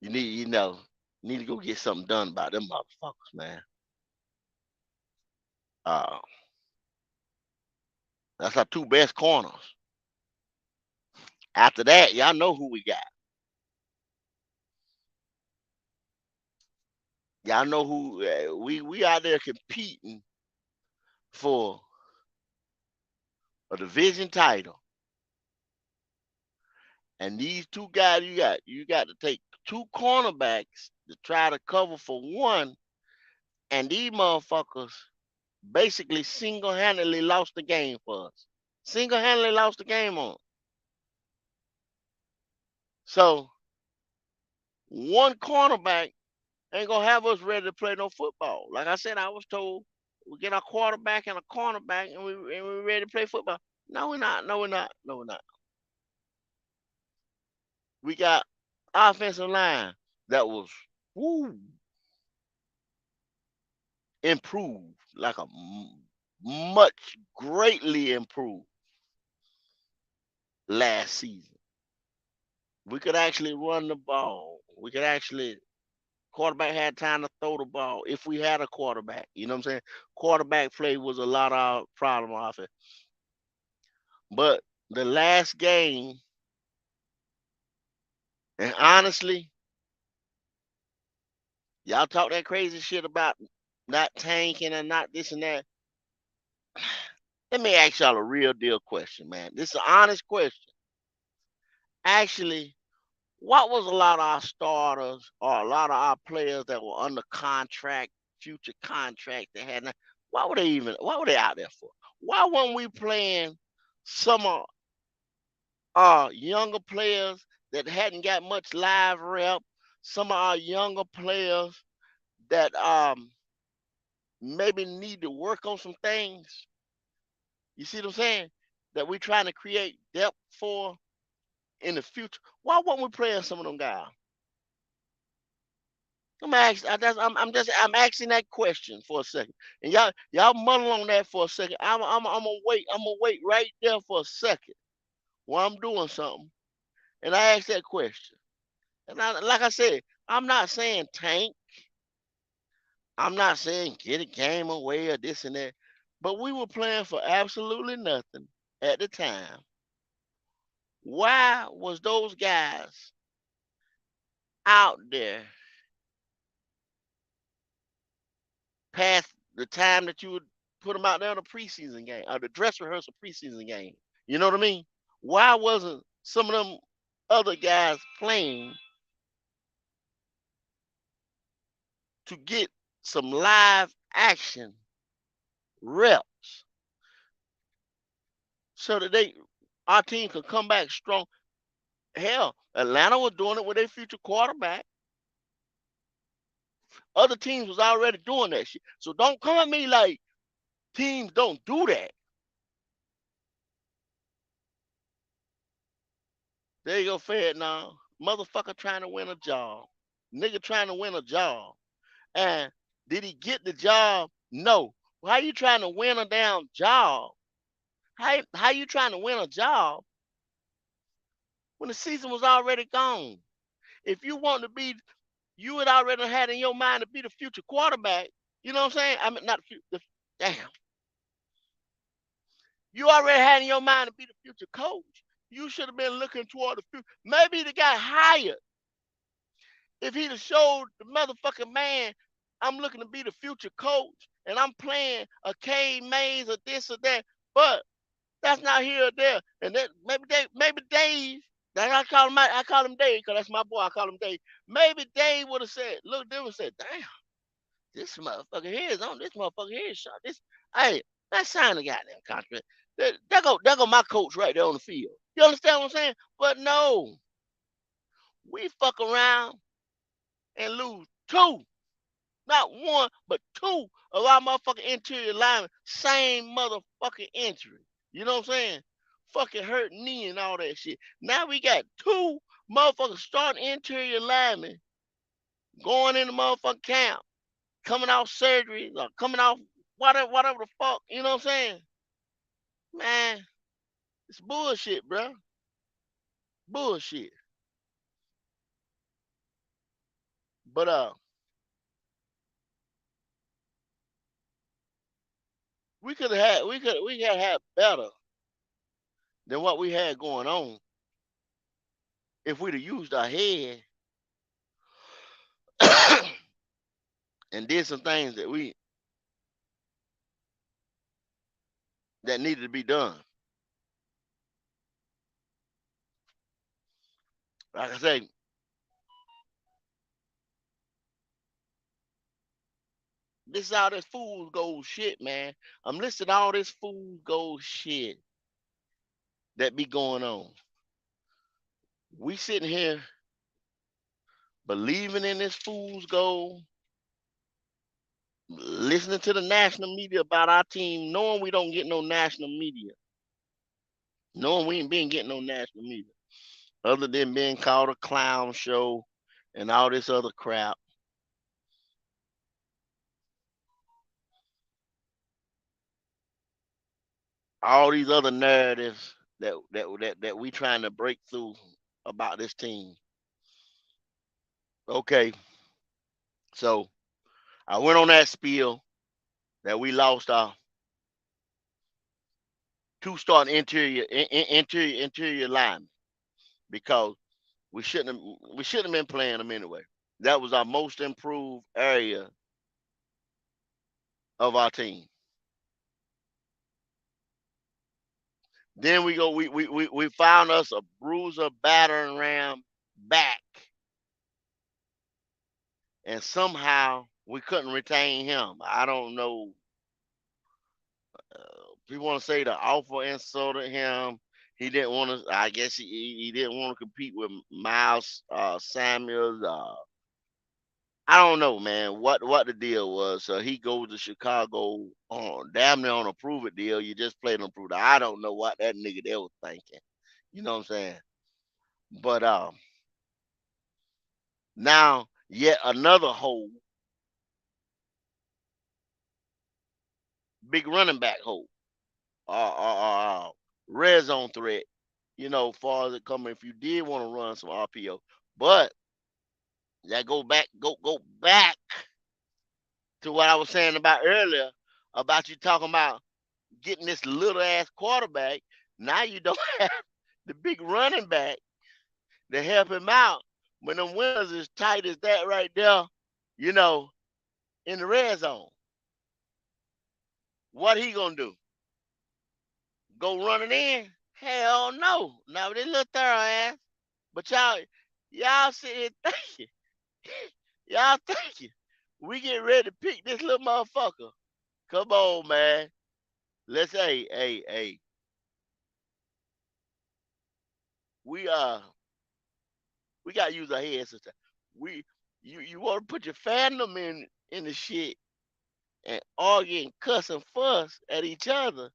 You need, need to go get something done about them motherfuckers, man. Uh, that's our two best corners. After that, y'all know who we got. Y'all know who we out there competing for a division title, and these two guys you got to take two cornerbacks to try to cover for one, and these motherfuckers basically single-handedly lost the game for us. Single-handedly lost the game on. So one cornerback ain't gonna have us ready to play no football. Like I said, I was told we get our quarterback and a cornerback, and we're ready to play football. No, we're not. No, we're not. No, we're not. We got offensive line that was woo, improved, like a much greatly improved last season. We could actually run the ball. We could actually quarterback had time to throw the ball if we had a quarterback. You know what I'm saying? Quarterback play was a lot of our problem off it. But the last game, and honestly, y'all talk that crazy shit about not tanking and not this and that. Let me ask y'all a real deal question, man. This is an honest question. Actually, what was a lot of our starters or a lot of our players that were under contract, future contract that had what were they out there for? Why weren't we playing some of our younger players that hadn't got much live rep, some of our younger players that maybe need to work on some things? You see what I'm saying? That we're trying to create depth for in the future. Why weren't we playing some of them guys? I'm asking that question for a second, and y'all muddle on that for a second. I'm gonna wait right there for a second while I'm doing something, and I ask that question. And like I said, I'm not saying tank. I'm not saying get a game away or this and that, but we were playing for absolutely nothing at the time. Why was those guys out there past the time that you would put them out there on a preseason game or the dress rehearsal preseason game. You know what I mean? Why wasn't some of them other guys playing to get some live action reps so that our team could come back strong? Hell, Atlanta was doing it with their future quarterback. Other teams was already doing that shit. So don't come at me like teams don't do that. There you go, Fed now. Motherfucker trying to win a job. Nigga trying to win a job. And did he get the job? No. How you trying to win a damn job? How you trying to win a job when the season was already gone? If you want to be, you had already had in your mind to be the future quarterback. You know what I'm saying? I mean, not the damn. You already had in your mind to be the future coach. You should have been looking toward the future. Maybe the guy hired. If he'd have showed the motherfucking man, I'm looking to be the future coach, and I'm playing a 𝐥𝐸𝐬𝐬 or this or that, but that's not here or there. And then maybe Dave, that I call him Dave because that's my boy. I call him Dave. Maybe Dave would have said, look, they would have said, damn, this motherfucker here is on. This motherfucker here is shot. This, hey, let's sign the goddamn contract. There go my coach right there on the field. You understand what I'm saying? But no, we fuck around and lose two, not one, but two of our motherfucking interior linemen. Same motherfucking injury. You know what I'm saying? Fucking hurt knee and all that shit. Now we got two motherfucking starting interior linemen going in the motherfucking camp, coming off surgery, or coming off whatever the fuck. You know what I'm saying? Man, it's bullshit, bro. Bullshit. But we could have had we had had better than what we had going on if we'd have used our head and did some things that needed to be done. Like I say, this is all this fool's gold shit, man. I'm listing all this fool's gold shit that be going on. We sitting here believing in this fool's gold, listening to the national media about our team, knowing we don't get no national media, knowing we ain't been getting no national media, other than being called a clown show and all this other crap. All these other narratives that we trying to break through about this team. Okay, so I went on that spiel that we lost our two starting interior linemen because we shouldn't have been playing them anyway. That was our most improved area of our team. Then we found us a bruiser, battering ram back, and somehow we couldn't retain him. I don't know. People want to say the offer insulted him. He didn't want to. I guess he didn't want to compete with Miles Samuels. I don't know, man, what the deal was. He goes to Chicago on damn near on a prove it deal. You just played on prove it. I don't know what that nigga there was thinking. You know what I'm saying? But now yet another hole, big running back hole, red zone threat. You know, far as it coming, if you did want to run some RPO, but that go back to what I was saying about earlier about you talking about getting this little ass quarterback. Now you don't have the big running back to help him out when them winters as tight as that right there, you know, in the red zone. What he gonna do? Go running in? Hell no. Not with this little thorough ass. But y'all sit here thinking, y'all thinking, we get ready to pick this little motherfucker. Come on, man. Let's hey. We we gotta use our heads sometimes. We you wanna put your fandom in the shit and argue and cuss and fuss at each other,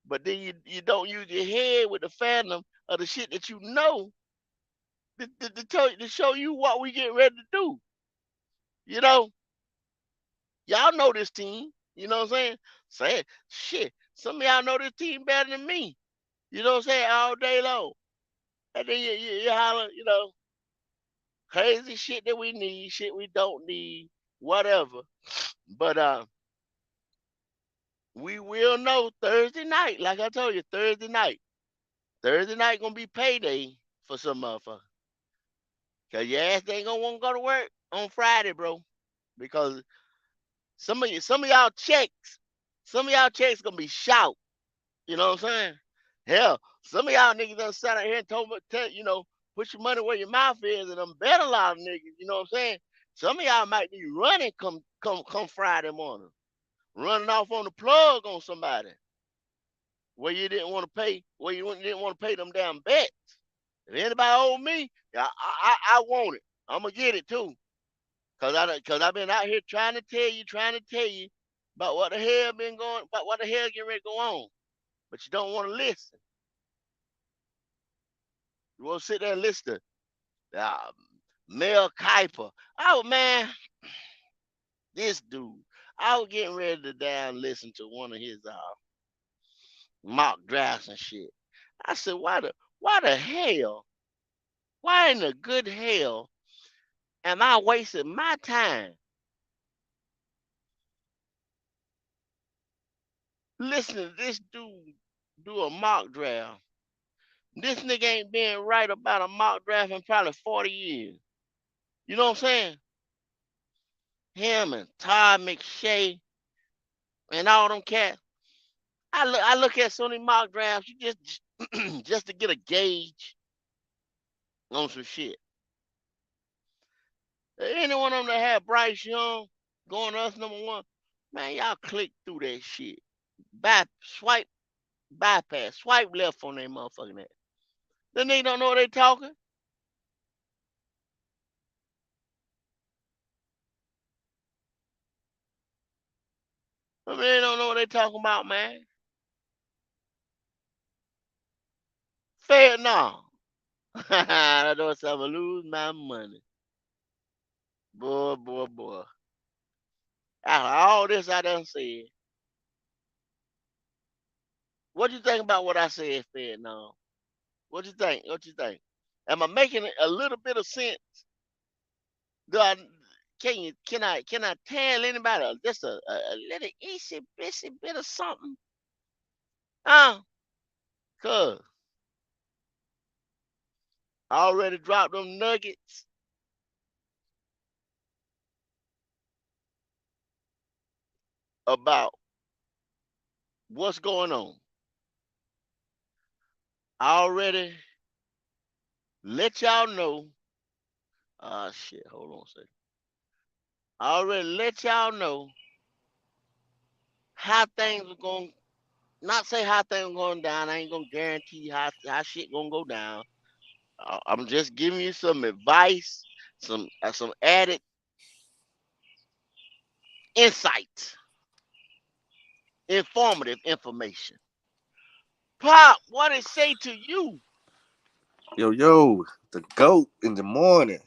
but then you don't use your head with the fandom of the shit that you know to show you what we get ready to do. You know, y'all know this team. You know what I'm saying? Say shit. Some of y'all know this team better than me. You know what I'm saying? All day long. And then you holler, crazy shit that we need, shit we don't need, whatever. But we will know Thursday night. Like I told you, Thursday night. Thursday night gonna be payday for some motherfucker. Cause your ass ain't gonna want to go to work on Friday, bro. Because some of y'all checks gonna be shout. You know what I'm saying? Hell, some of y'all niggas done sat out here and put your money where your mouth is, and them bet a lot of niggas. You know what I'm saying? Some of y'all might be running come Friday morning, running off on the plug on somebody where you didn't want to pay, where you didn't want to pay them damn bets. If anybody owe me, I want it. I'm gonna get it too. Cause I've been out here trying to tell you about what the hell about what the hell getting ready to go on. But you don't want to listen. You want to sit there and listen to Mel Kiper. Oh man, this dude. I was getting ready to down listen to one of his mock drafts and shit. I said, why the hell? Why in the good hell am I wasting my time listening to this dude do a mock draft? This nigga ain't been right about a mock draft in probably 40 years. You know what I'm saying? Him and Todd McShay and all them cats. I look at some of these mock drafts, you just to get a gauge on some shit. Any one of them that had Bryce Young going to us #1, man, y'all click through that shit. Swipe, bypass, swipe left on that motherfucking ass. The nigga don't know what they talking. I mean, they don't know what they talking about, man. Fair no. I know I'm gonna lose my money. Boy. After all this I done said, what you think about what I said, fair no? What you think? What you think? Am I making a little bit of sense? Do I can I tell anybody just a little easy bitty bit of something? Huh? Cuz I already dropped them nuggets about what's going on. I already let y'all know. Ah shit, hold on a second. I already let y'all know how things are going. Not say how things are going down. I ain't gonna guarantee how shit gonna go down. I'm just giving you some advice, some added insight, informative information. Pop, what it say to you? Yo, the goat in the morning.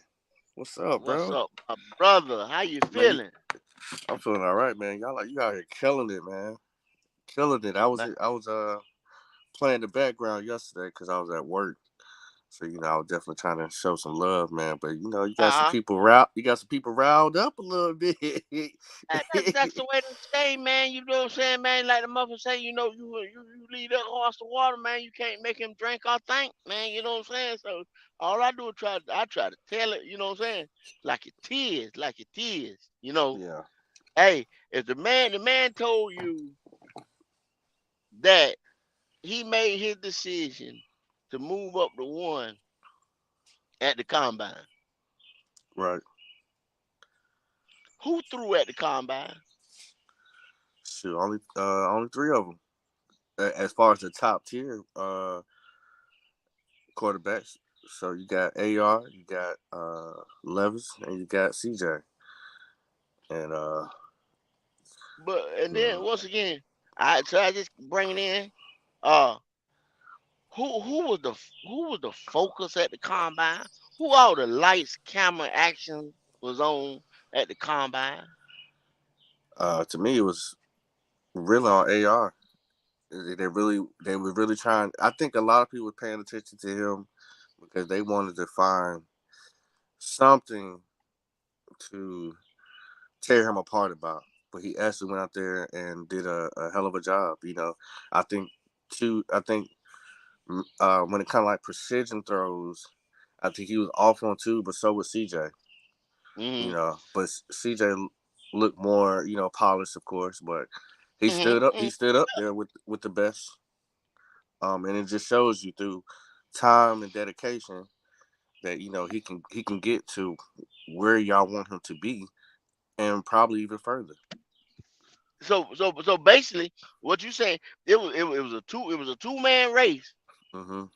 What's up, What's bro? up, my brother? How you Man, feeling? I'm feeling all right, man. You out here killing it, man. Killing it. I was playing the background yesterday because I was at work. So I was definitely trying to show some love, man. But you got some Uh-huh. people riled. You got some people riled up a little bit. That's the way to say, man. You know what I'm saying, man? Like the mother say, you leave that horse to water, man. You can't make him drink or think, man. You know what I'm saying? So all I do is try to tell it. You know what I'm saying? Like it is, like it is. Yeah. Hey, if the man told you that he made his decision to move up to one at the combine. Right. Who threw at the combine? Shoot, only three of them. As far as the top tier quarterbacks, so you got AR, you got Levis, and you got CJ. And But and then mm, once again, I just bring it in. Uh, who was the focus at the combine? Who all the lights, camera, action was on at the combine? to me, it was really on AR. They were really trying. I think a lot of people were paying attention to him because they wanted to find something to tear him apart about. But he actually went out there and did a hell of a job. I think I think when it kind of like precision throws, I think he was off on two, but so was CJ. Mm-hmm. But CJ looked more polished, of course, but he stood up. Mm-hmm. He stood up there with the best. And it just shows you through time and dedication that he can get to where y'all want him to be, and probably even further. So basically, what you saying? It was a two-man race Mhm.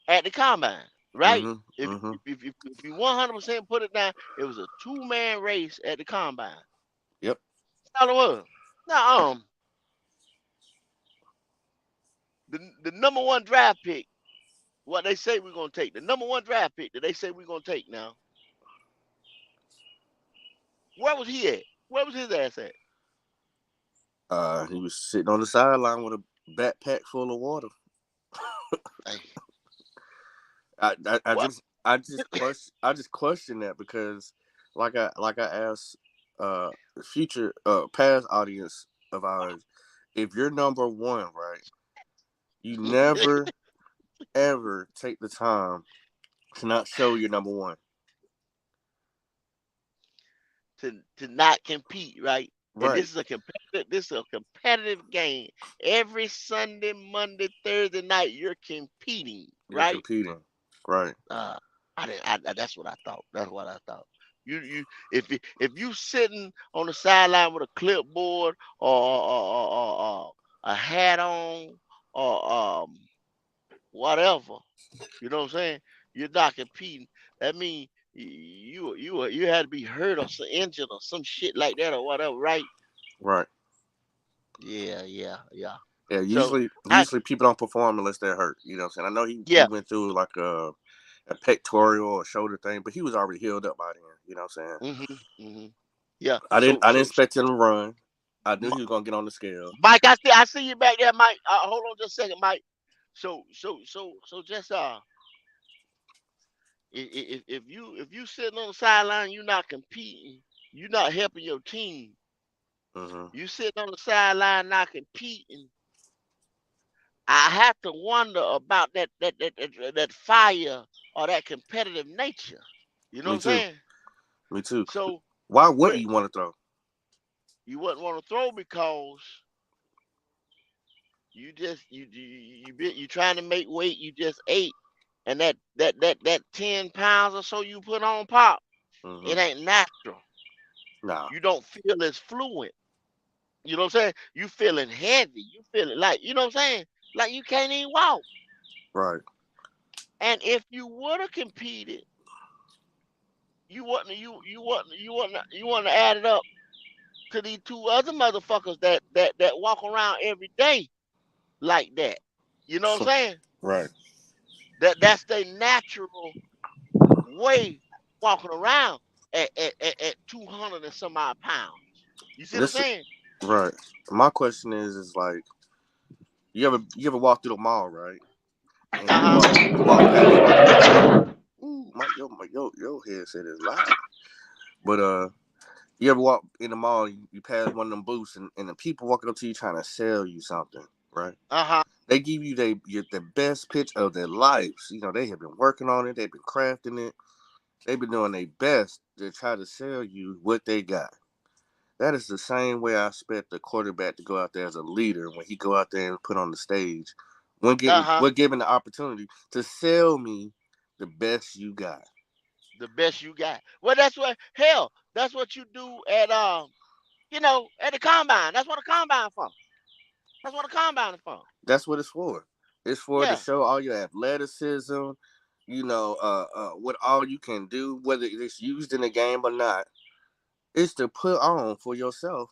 at the combine, right? Mhm. If Mhm. if if, if if you 100% put it down, it was a two-man race at the combine. Yep. That's all it was. Now, the number one draft pick, what they say we're gonna take, the number one draft pick that they say we're gonna take now. Where was he at? Where was his ass at? He was sitting on the sideline with a backpack full of water. Hey, I what? just question that because like I asked future past audience of ours, if you're number one, right, you never ever take the time to not show you're number one. to not compete, right? And Right. this is a competitive game. Every Sunday, Monday, Thursday night, you're competing, You're right? competing. Right. Uh, I didn't. That's what I thought. That's what I thought. If you sitting on the sideline with a clipboard or a hat on or whatever, you know what I'm saying? You're not competing. That means you had to be hurt or some injured or some shit like that or whatever, right? Right. Yeah, yeah, yeah. Yeah, So I usually people don't perform unless they're hurt. You know what I'm saying? I know he yeah. went through like a pectoral or shoulder thing, but he was already healed up by then. You know what I'm saying? Hmm. Yeah. I didn't So I didn't so expect him to run. I knew Mi- he was gonna get on the scale. Mike, I see you back there, Mike. Hold on just a second, Mike. So just if you sitting on the sideline, you're not competing, you're not helping your team. Hmm. You sitting on the sideline not competing. I have to wonder about that fire or that competitive nature. You know what Me I'm too. saying? Me too. So Why wouldn't where you want to throw? you wouldn't want to throw because you just you trying to make weight. You just ate, and that 10 pounds or so you put on pop, Hmm. it ain't natural. Nah. You don't feel as fluent. You know what I'm saying? You feeling heavy. You feeling like you know what I'm saying? Like you can't even walk. Right. And if you would have competed, you want to add it up to these two other motherfuckers that walk around every day like that. You know what I'm saying? Right. That's their natural way walking around at 200 and some odd pounds. You see what I'm This saying? right. My question is like you ever walk through the mall, right? And Uh huh. you walk past. Ooh, your headset is loud. But you ever walk in the mall, you pass one of them booths, and the people walking up to you trying to sell you something, right? Uh huh. They give you the best pitch of their lives. They have been working on it, they've been crafting it, they've been doing their best to try to sell you what they got. That is the same way I expect the quarterback to go out there as a leader when he go out there and put on the stage. Uh-huh. When given the opportunity to sell me the best you got. The best you got. Well, that's what hell. That's what you do at at the combine. That's what a combine for. That's what a combine is for. That's what it's for. It's for to Yeah. show all your athleticism, what all you can do, whether it's used in the game or not. It's to put on for yourself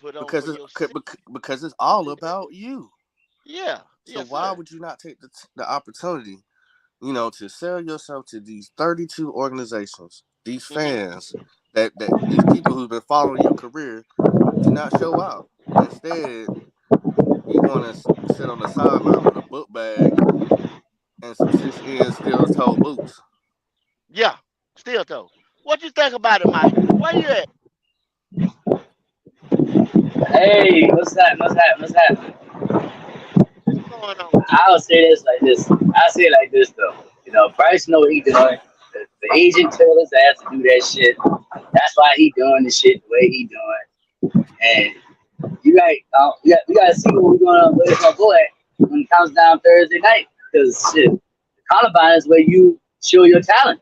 Put on for because yourself. because it's all about you. Yeah. So Yes, why sir. would you not take the opportunity, to sell yourself to these 32 organizations, these Hmm. fans, that these people who've been following your career to not show out. Instead, you want to sit on the sideline with a book bag and some 6 inch steel toe boots. Yeah. Still though. What you think about it, Mike? Where you at? Hey, what's that? What's that? What's happening? What's going on? I'll say this like this. I'll say it like this though. Bryce know what he doing. The agent told us I have to do that shit. That's why he doing the shit the way he doing. And we gotta see where it's gonna go at when it comes down Thursday night. Because shit, the Columbine is where you show your talent.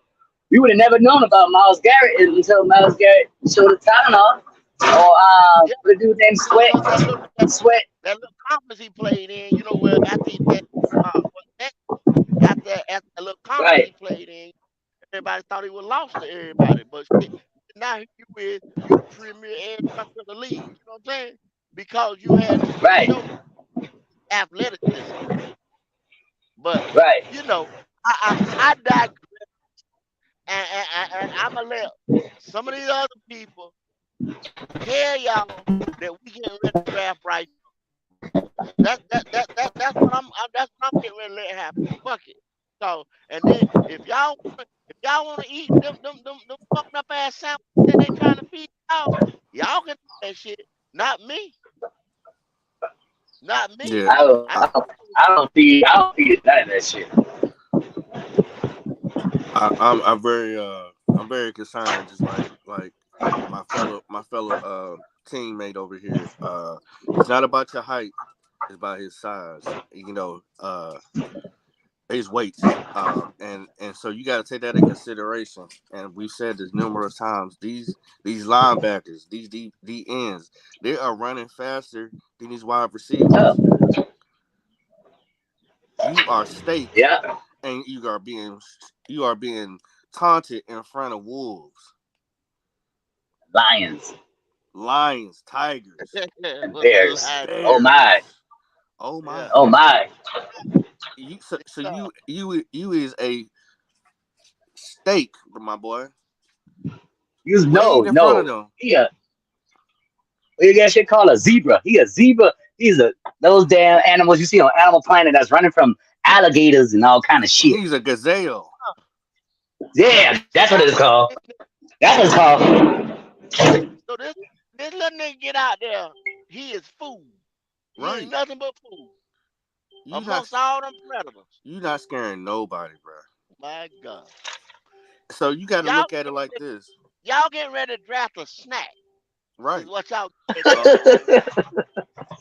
We would have never known about Miles Garrett until Miles Garrett showed the talent off. Or Yeah. what a dude named I know that Sweat. little that, Sweat. that little conference he played in. Where after that what that after that little conference Right, he played in, everybody thought he was lost to everybody. But shit, now here you the premier edge rusher of the league. You know what I'm saying? Because you had to right, show athleticism. But right. you know, I digress, and I'm gonna let some of these other people tell y'all that we getting ready to draft right. That's what I'm getting ready to let happen. Fuck it. So and then if y'all wanna eat them fucked up ass sandwiches that they trying to feed y'all can do that shit. Not me. Not me. Yeah, I I don't feed none of that shit. I'm very concerned, just like my fellow teammate over here. It's not about your height; it's about his size. His weight. And so you got to take that in consideration. And we've said this numerous times. These linebackers, these D ends, they are running faster than these wide Yeah, receivers. You are steak, yeah. and you are being taunted in front of wolves, Lions, lions, tigers, bears. Oh my, bears. Oh my! yeah. oh my. So So, you is a steak, my boy, No, laid in front of no. them. What you got shit called a zebra. He a zebra. He's a those damn animals you see on Animal Planet that's running from alligators and all kind of shit. He's a gazelle, Yeah, that's what it's called. That's what it's called. so this little nigga get out there, he is food. He ain't right? nothing but food You not amongst all them predators. you not scaring nobody, bro. My God. So you got to Y'all look at it like this, y'all getting ready to draft a snack is right? what y'all getting ready A, to draft.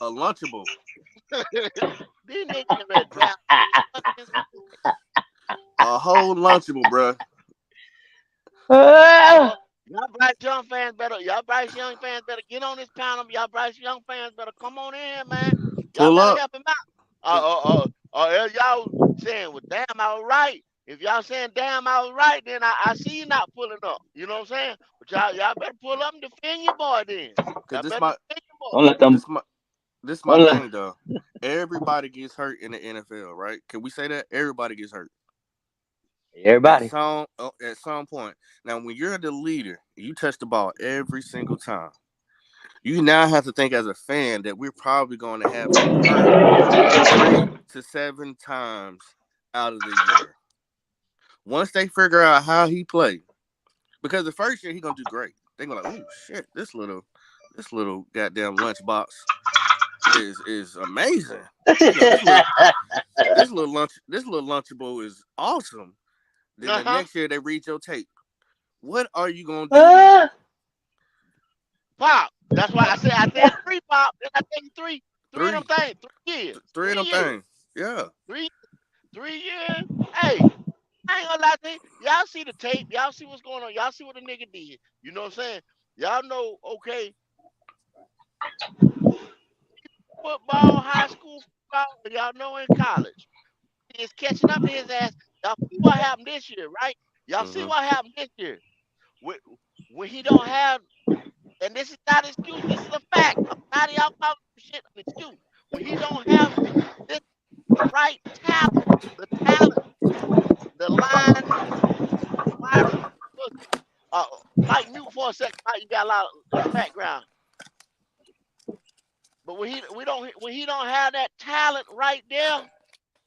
a lunchable, These niggas getting ready to draft fucking a whole lunchable, bro. boy. Y'all Bryce Young fans better get on this panel. Y'all Bryce Young fans better come on in, man. Y'all Pull better up, help him out. cause If y'all saying, well, damn, I was right. If y'all saying, damn, I was right, then I see you not pulling up. You know what I'm saying? But y'all better pull up and defend your boy then. cause Y'all this better my defend your boy. don't let them. this my this my Don't let. thing though. Everybody gets hurt in the NFL, right? Can we say that everybody gets hurt Everybody. at some point? Now, when you're the leader, you touch the ball every single time. You now have to think as a fan that we're probably going to have him hurt 3 to 7 times out of the year. Once they figure out how he play, because the first year he gonna do great. They gonna like, oh shit, this little goddamn lunchbox is amazing. You know, this little lunchable is awesome. Then the Uh-huh. next year they read your tape. What are you gonna do then? Pop. That's why I said 3 pop. Then I tell you three. Three of them Three, things. 3 years. three of Three them years. things. Yeah. 3 3 years. Hey, I ain't gonna lie to you. Y'all see the tape. Y'all see what's going on. Y'all see what the nigga did. You know what I'm saying? Y'all know, okay, football, high school football, and y'all know in college. He is catching up to his ass. Y'all see what happened this year, right? Y'all see Mhm. what happened this year. When, when he don't have, and this is not an excuse, this is a fact. I'm tired of y'all calling shit an excuse. When he don't have this right talent, the talent, the line, wide receivers, uh, Mike, mute for a second. Mike, you got a lot of background. But when he don't have that talent right there,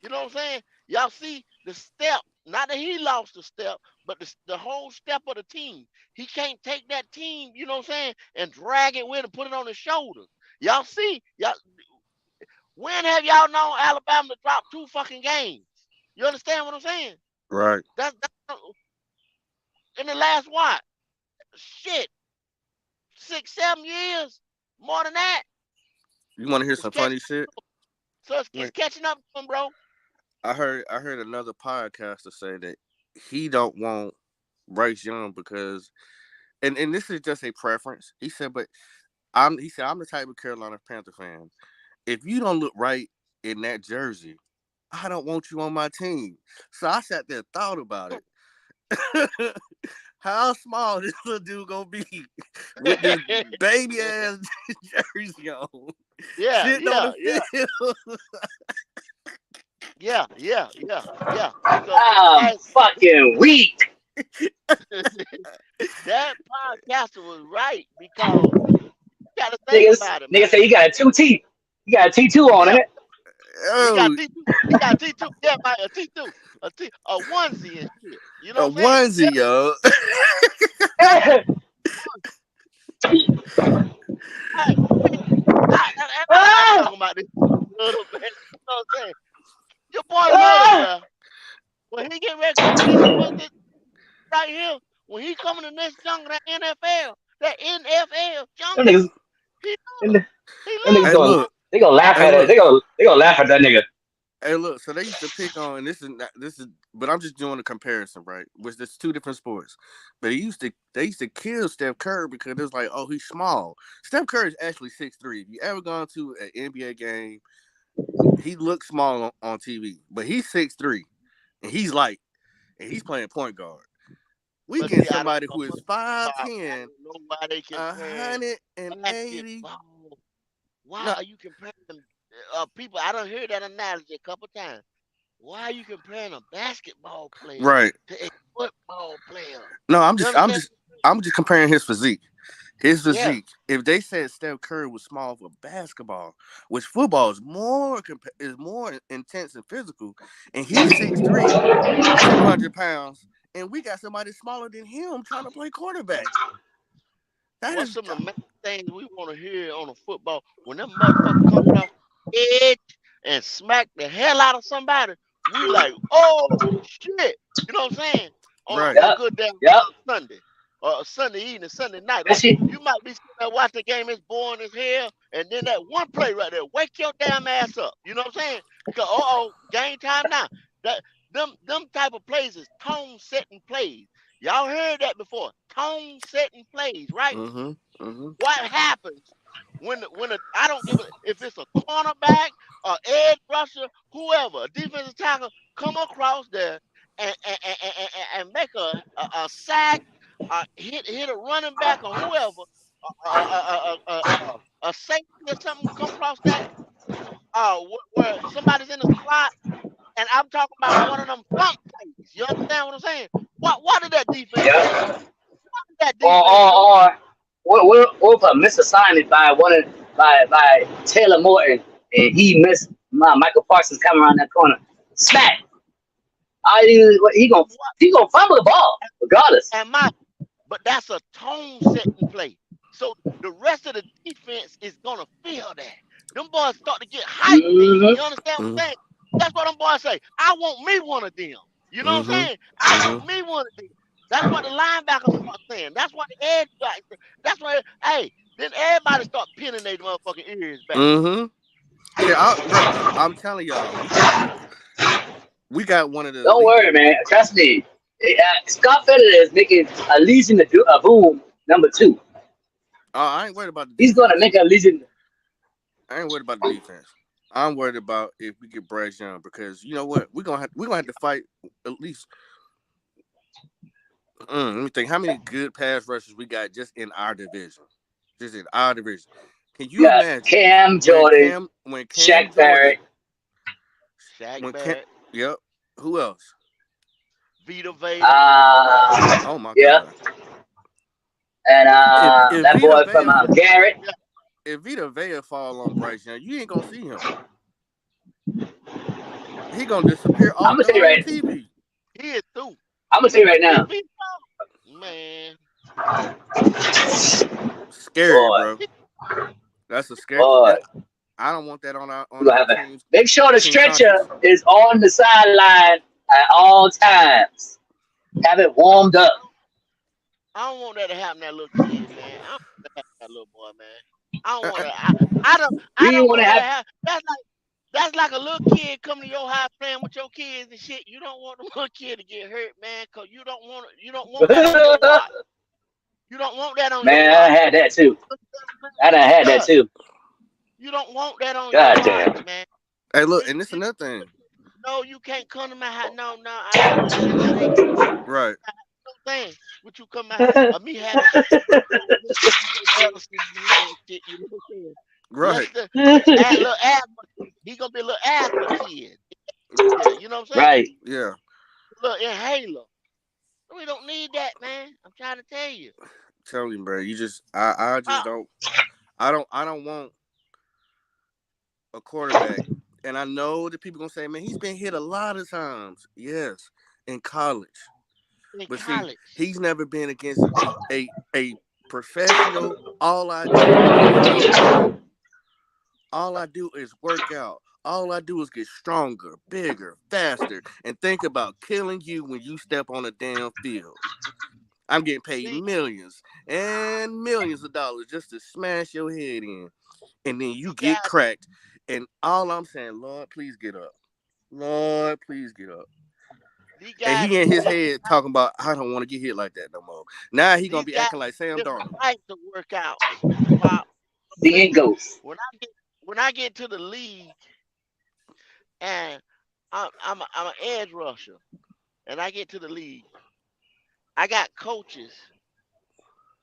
you know what I'm saying? Y'all see the step. Not that he lost the step, but the whole step of the team. He can't take that team, you know what I'm saying, and drag it with and put it on his shoulders. Y'all see? Y'all, when have y'all known Alabama to drop 2 fucking games? You understand what I'm saying? Right. That's in the last what? Shit, 6, 7 years, more than that. You want to hear It's some catching funny shit? up. So it's Like, catching up to him, bro. I heard another podcaster say that he don't want Bryce Young because, and this is just a preference. He said, but I'm the type of Carolina Panther fan. If you don't look right in that jersey, I don't want you on my team. So I sat there and thought about it. How small this little dude gonna be with this baby ass jersey on, Yeah, sitting on yeah, the yeah, field? yeah, yeah, yeah, yeah. So I'm as fucking weak. that podcaster was right because you got to think Niggas, about it, niggas man. say you got a two T. You got a T2 on, Yeah, innit? he got Oh, T2. He got T2. Yeah, man, a T2, a onesie and shit. You know a what I'm saying? Yeah, onesie, yo. hey, and I like Ah! talking about this little man. You know what I'm saying? Your boy little, Ah! bro. When he get ready to come to this right here, when he coming to this jungle, that NFL Them jungle, niggas, he them, little. them He niggas Hey, little. gonna, look. they gonna laugh Hey, at it. look. They gonna laugh at that nigga. Hey, look. So they used to pick on, and this is, but I'm just doing a comparison, right? Which there's two different sports. But they used to kill Steph Curry because it was like, oh, he's small. Steph Curry is actually 6'3". If you ever gone to an NBA game, he looks small on TV, but he's 6'3", and he's light, and he's playing point guard. We But getting see, I don't somebody know who is about. I 5'10", don't know why they comparing 180. basketball. Why No, are you comparing people? I don't hear that analogy a couple times. Why are you comparing a basketball player right. to a football player? No, You understand? I'm just comparing his physique. His Yeah. physique. If they said Steph Curry was small for basketball, which football is is more intense and physical, and he's 6'3", 200 pounds, and we got somebody smaller than him trying to play quarterback. That What's is some of the main things we want to hear on a football when them motherfuckers come across the edge and smack the hell out of somebody? We like, oh shit. You know what I'm saying? On right. a Yup, good damn yup. Sunday. Or a Sunday evening, Sunday night. That Like shit. you might be sitting there watching the game, it's boring as hell, and then that one play right there, wake your damn ass up. You know what I'm saying? Because game time now. That them type of plays is tone setting plays. Y'all heard that before. Tone setting plays, right? Mm-hmm. Mm-hmm. What happens when I don't give a if it's a cornerback, a edge rusher, whoever, a defensive tackle come across there and make a sack, hit a running back or whoever, a safety or something come across that, where somebody's in the slot, and I'm talking about one of them funk plays. You understand what I'm saying? What did that defense do? Yup. What did that Or defense do? what if a misassignment by by Taylor Morton and he missed Michael Parsons coming around that corner. Smack. He gonna fumble the ball regardless. And my but that's a tone setting play. So the rest of the defense is gonna feel that. Them boys start to get hyped then. Mm-hmm. You understand what I'm saying? That's what them boys say. I want me one of them. You know what I'm Mm-hmm. saying? I Mm-hmm. want me one of them. That's what the linebackers start saying. That's what the edge guys say. That's what hey, Then everybody start pinning their motherfucking ears back. Mm-hmm. Yeah, bro, I'm telling y'all, we got one of the Don't elite. worry, man. Trust me. Scott Federer is making a Legion a boom #2. I ain't worried about the He's gonna defense. make a Legion. I ain't worried about the defense. I'm worried about if we get Bryce Young because you know what we're gonna have to fight at least. Let me think. How many good pass rushers we got just in our division? Just in our division. Can You you got imagine Cam when Jordan, Cam Shaq Barrett. Jordan Shaq when Cam Barrett, yep, who else? Vita Vea. Oh my Yeah, God! and If that Vita boy from Vea Garrett. if Vita Vea fall on Bryce Young, you ain't gonna see him. He gonna disappear I'm off gonna the tell you whole right. TV. He is through. I'm gonna tell you right If now, he man, Scary, boy, bro. That's a scary. boy. I don't want that We on gonna our have a team's make sure the team stretcher conscience. is on the sideline at all times. Have it warmed up. I don't want that to happen to that little kid, man. I don't want that to happen to that little boy, man. I don't Uh, want uh, to. I Do you don't want to want that to have? happen. That's like a little kid coming to your house playing with your kids and shit. You don't want the little kid to get hurt, man, cause you don't want that on your watch. You don't want that on your Man, I watch. had that too. I done had that Yeah, too. you don't want that on your God watch, damn. man. hey, look, It, and this it, another thing, no, you can't come to my house. No, that ain't right? no thing. What you come to my house? Me having medicine, man, and shit. You know what I'm saying? Right, Lester, little asthma. He gonna be a little asthma kid. Yeah, you know what I'm saying? Right. yeah. Little inhaler. We don't need that, man. I'm trying to tell you. Tell him, bro. I just Uh, don't. I don't want a quarterback. And I know that people gonna say, man, he's been hit a lot of times. Yes, in college. in But see, college. he's never been against a professional. All I do is football. All I do is work out. All I do is get stronger, bigger, faster, and think about killing you when you step on a damn field. I'm getting paid See, millions and millions of dollars just to smash your head in. And then you these get guys, cracked. And all I'm saying, Lord, please get up. Lord, please get up. these And guys, he in his just head talking about, I don't want to get hit like that no more. Now he gonna these be guys acting like Sam different Darnold. types of workouts. Pop. Seeing Listen, ghosts. when I get to the league and I'm an edge rusher and I get to the league, I got coaches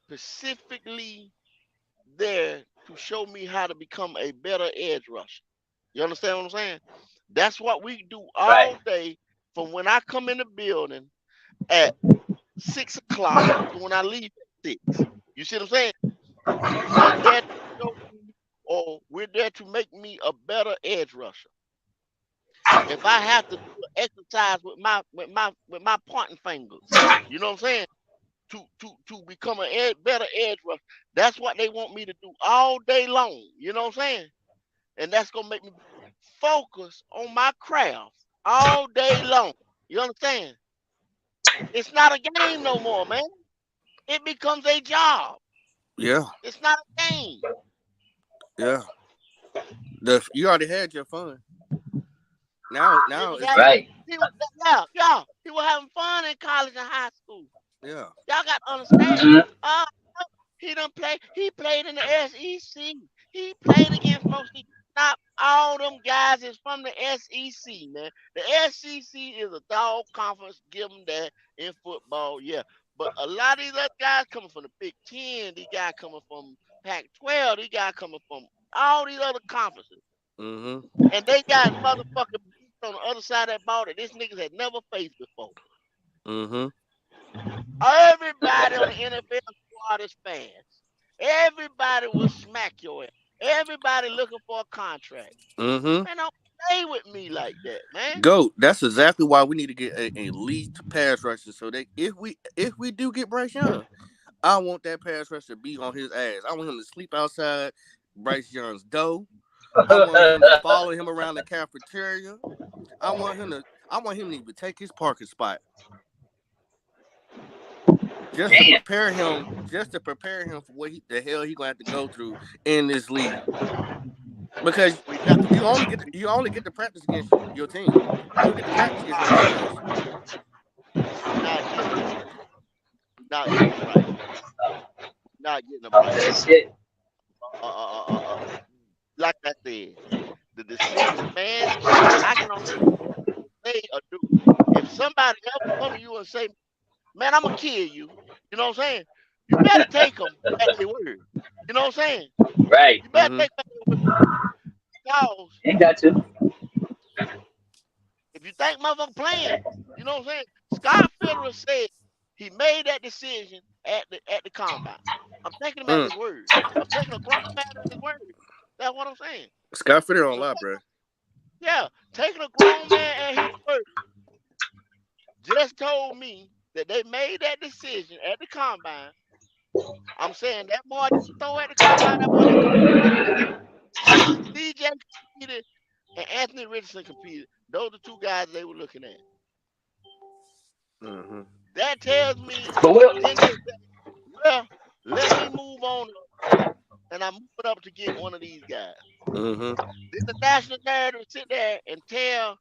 specifically there to show me how to become a better edge rusher. You understand what I'm saying? That's what we do Right. all day from when I come in the building at 6 o'clock to when I leave at 6. You see what I'm saying? They're there to show me, or we're there to make me a better edge rusher. If I have to do an exercise with my pointing fingers, you know what I'm saying? To become a better edge rusher, that's what they want me to do all day long. You know what I'm saying? And that's gonna make me focus on my craft all day long. You understand? It's not a game no more, man. It becomes a job. Yeah, It's not a game. yeah. You already had your fun. It Now was it's having, Right. time. he was, yeah. He was having fun in college and high school. Yeah. Y'all got to understand. Mm-hmm. Uh, he done play. He played in the SEC. He played against folks. Not all them guys is from the SEC, man. The SEC is a dog conference. Give them that in football, yeah. But a lot of these other guys coming from the Big Ten. These guys coming from Pac-12. These guys coming from all these other conferences, Mm-hmm. and they got motherfucking beats on the other side of that ball that this niggas had never faced before. Mm-hmm. Everybody on the NFL squad is fast. Everybody will smack your ass. Everybody looking for a contract. Mm-hmm. Man, don't play with me like that, man. Go. That's exactly why we need to get a elite pass rusher so that if we do get Bryce Young, I want that pass rusher to be on his ass. I want him to sleep outside Bryce Young's door. I want him to follow him around the cafeteria. I want him to I want him to even take his parking spot. Damn. just to prepare him for what the hell he gonna have to go through in this league. Because We not you only get to practice against your team. You don't get to practice against nobody else. we not getting them. We not getting them right. Not getting them Talk right. that shit. Like I said, the decision, man. I can only say or do. If somebody ever come to you and say, "Man, I'm gonna kill you," you know what I'm saying? You better take them at their word. You know what I'm saying? Right. You better Mm-hmm. take them at their word. Because Ain't got to. if you think motherfucker playing, you know what I'm saying? Scott Fitterer said he made that decision at the combine. I'm taking him at Mm. his word. I'm taking a grown man at his word. That's what I'm saying. Scott Fitter don't So lie, bro. yeah, taking a grown man at his word just told me that they made that decision at the combine. I'm saying that boy didn't throw at the combine. That boy didn't compete. CJ competed and Anthony Richardson competed. Those are the two guys they were looking at. Mm-hmm. That tells me. But what? Then they say, well, let me move on, and I move it up to get one of these guys. Mm-hmm. Then the national narrative sit there and tell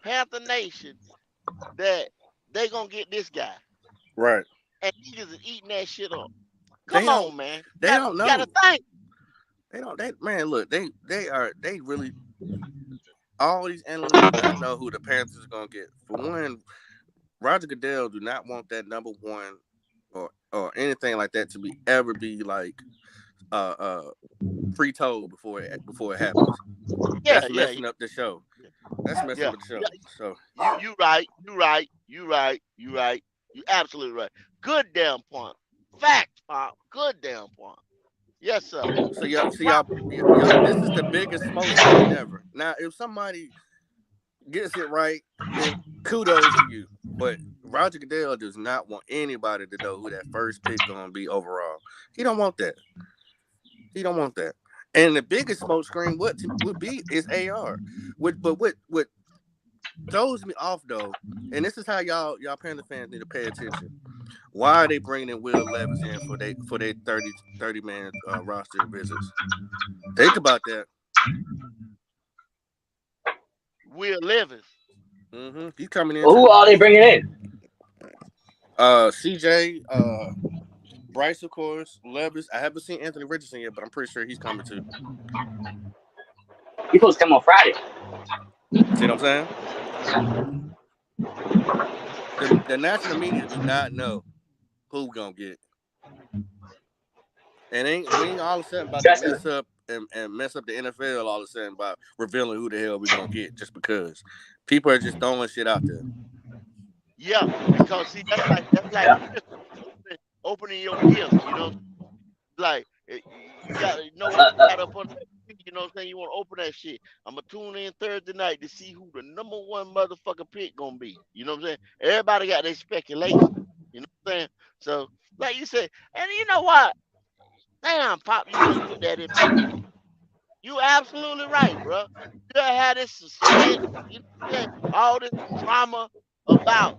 Panther Nation that they gonna get this guy, Right. and niggas is eating that shit up. They Come don't. on, man. They don't You gotta know. think. They don't. They man, look. They really. All these analysts do not know who the Panthers are gonna get. For one, Roger Goodell do not want that number one or anything like that to be ever be like uh uh pre-told before it happens. Yeah, That's yeah, messing up the show. That's messing yeah, with the yeah. show. So You right. You right. You right. You right. You absolutely right. Good damn point. Fact, Pop. Good damn point. Yes, sir. Pop. this is the biggest smoke screen ever. Now, if somebody gets it right, then kudos to you. But Roger Goodell does not want anybody to know who that first pick gonna be overall. He don't want that. He don't want that. And the biggest smoke screen would be is AR. What throws me off though, and this is how y'all Panther fans need to pay attention. Why are they bringing in Will Levis in for their 30 man roster visits? Think about that. Will Levis. He's coming Well, into who the are they bringing in? CJ, Bryce, of course, Levis. I haven't seen Anthony Richardson yet, but I'm pretty sure he's coming too. He supposed to come on Friday. See what I'm saying? The national media do not know who we gonna get. And we ain't all of a sudden about to Trust me. mess up and mess up the NFL all of a sudden by revealing who the hell we gonna get just because people are just throwing shit out there. Yeah, because see, that's like Yeah. Christmas, opening your gifts. You know, like you got to know what you got up on that tree. You know what I'm saying? You want to open that shit. I'm gonna tune in Thursday night to see who the number one motherfucker pick gonna be. You know what I'm saying? Everybody got their speculation. You know what I'm saying? So, like you said, and you know what? Damn, Pop, you just put that in perspective. You absolutely right, bro. You had this suspense, you know what I'm saying? All this drama about,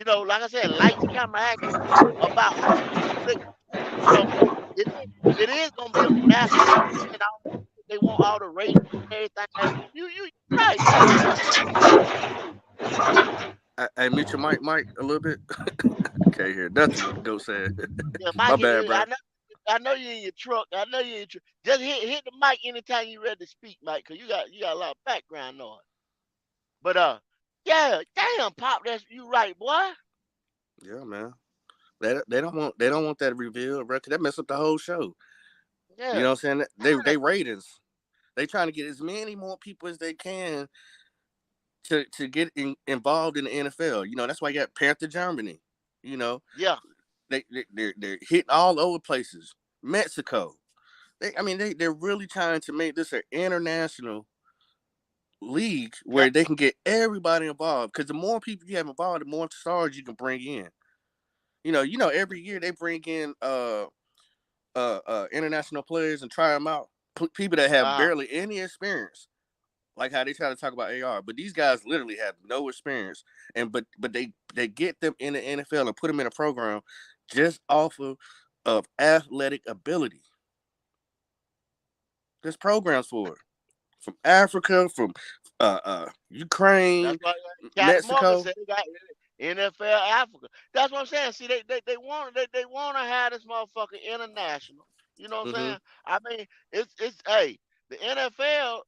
like I said, lights, camera, action, about who they, you know, it it is gonna be a national TV and all. They want all the ratings and everything. You right, man. You I mute your mic, a little bit. Can't hear nothing. Go say it. yeah, My Mike. bad, bro. I know you in your truck. I know you in your truck. Just hit the mic anytime you ready to speak, Mike, cause you got a lot of background noise. But yeah, damn, Pop, that's you right, boy. Yeah, man. They don't want that reveal, bro. Cause that mess up the whole show. You Yeah. know what I'm saying? They ratings. They trying to get as many more people as they can to get involved in the NFL. You know, that's why you got Panther Germany. You know, Yeah. they're hitting all over places. Mexico. They're really trying to make this an international league Yeah. where they can get everybody involved. Because the more people you have involved, the more stars you can bring in. Every year they bring in international players and try them out. People that have Uh-huh. barely any experience, like how they try to talk about AR, but these guys literally have no experience, and but they get them in the NFL and put them in a program just off of athletic ability. There's programs for it. From Africa, from That's Ukraine, why Captain Morgan Mexico. said they got NFL Africa. That's what I'm saying. See, they want to have this motherfucker international. You know what I'm Mm-hmm. saying? I mean, it's hey, the NFL,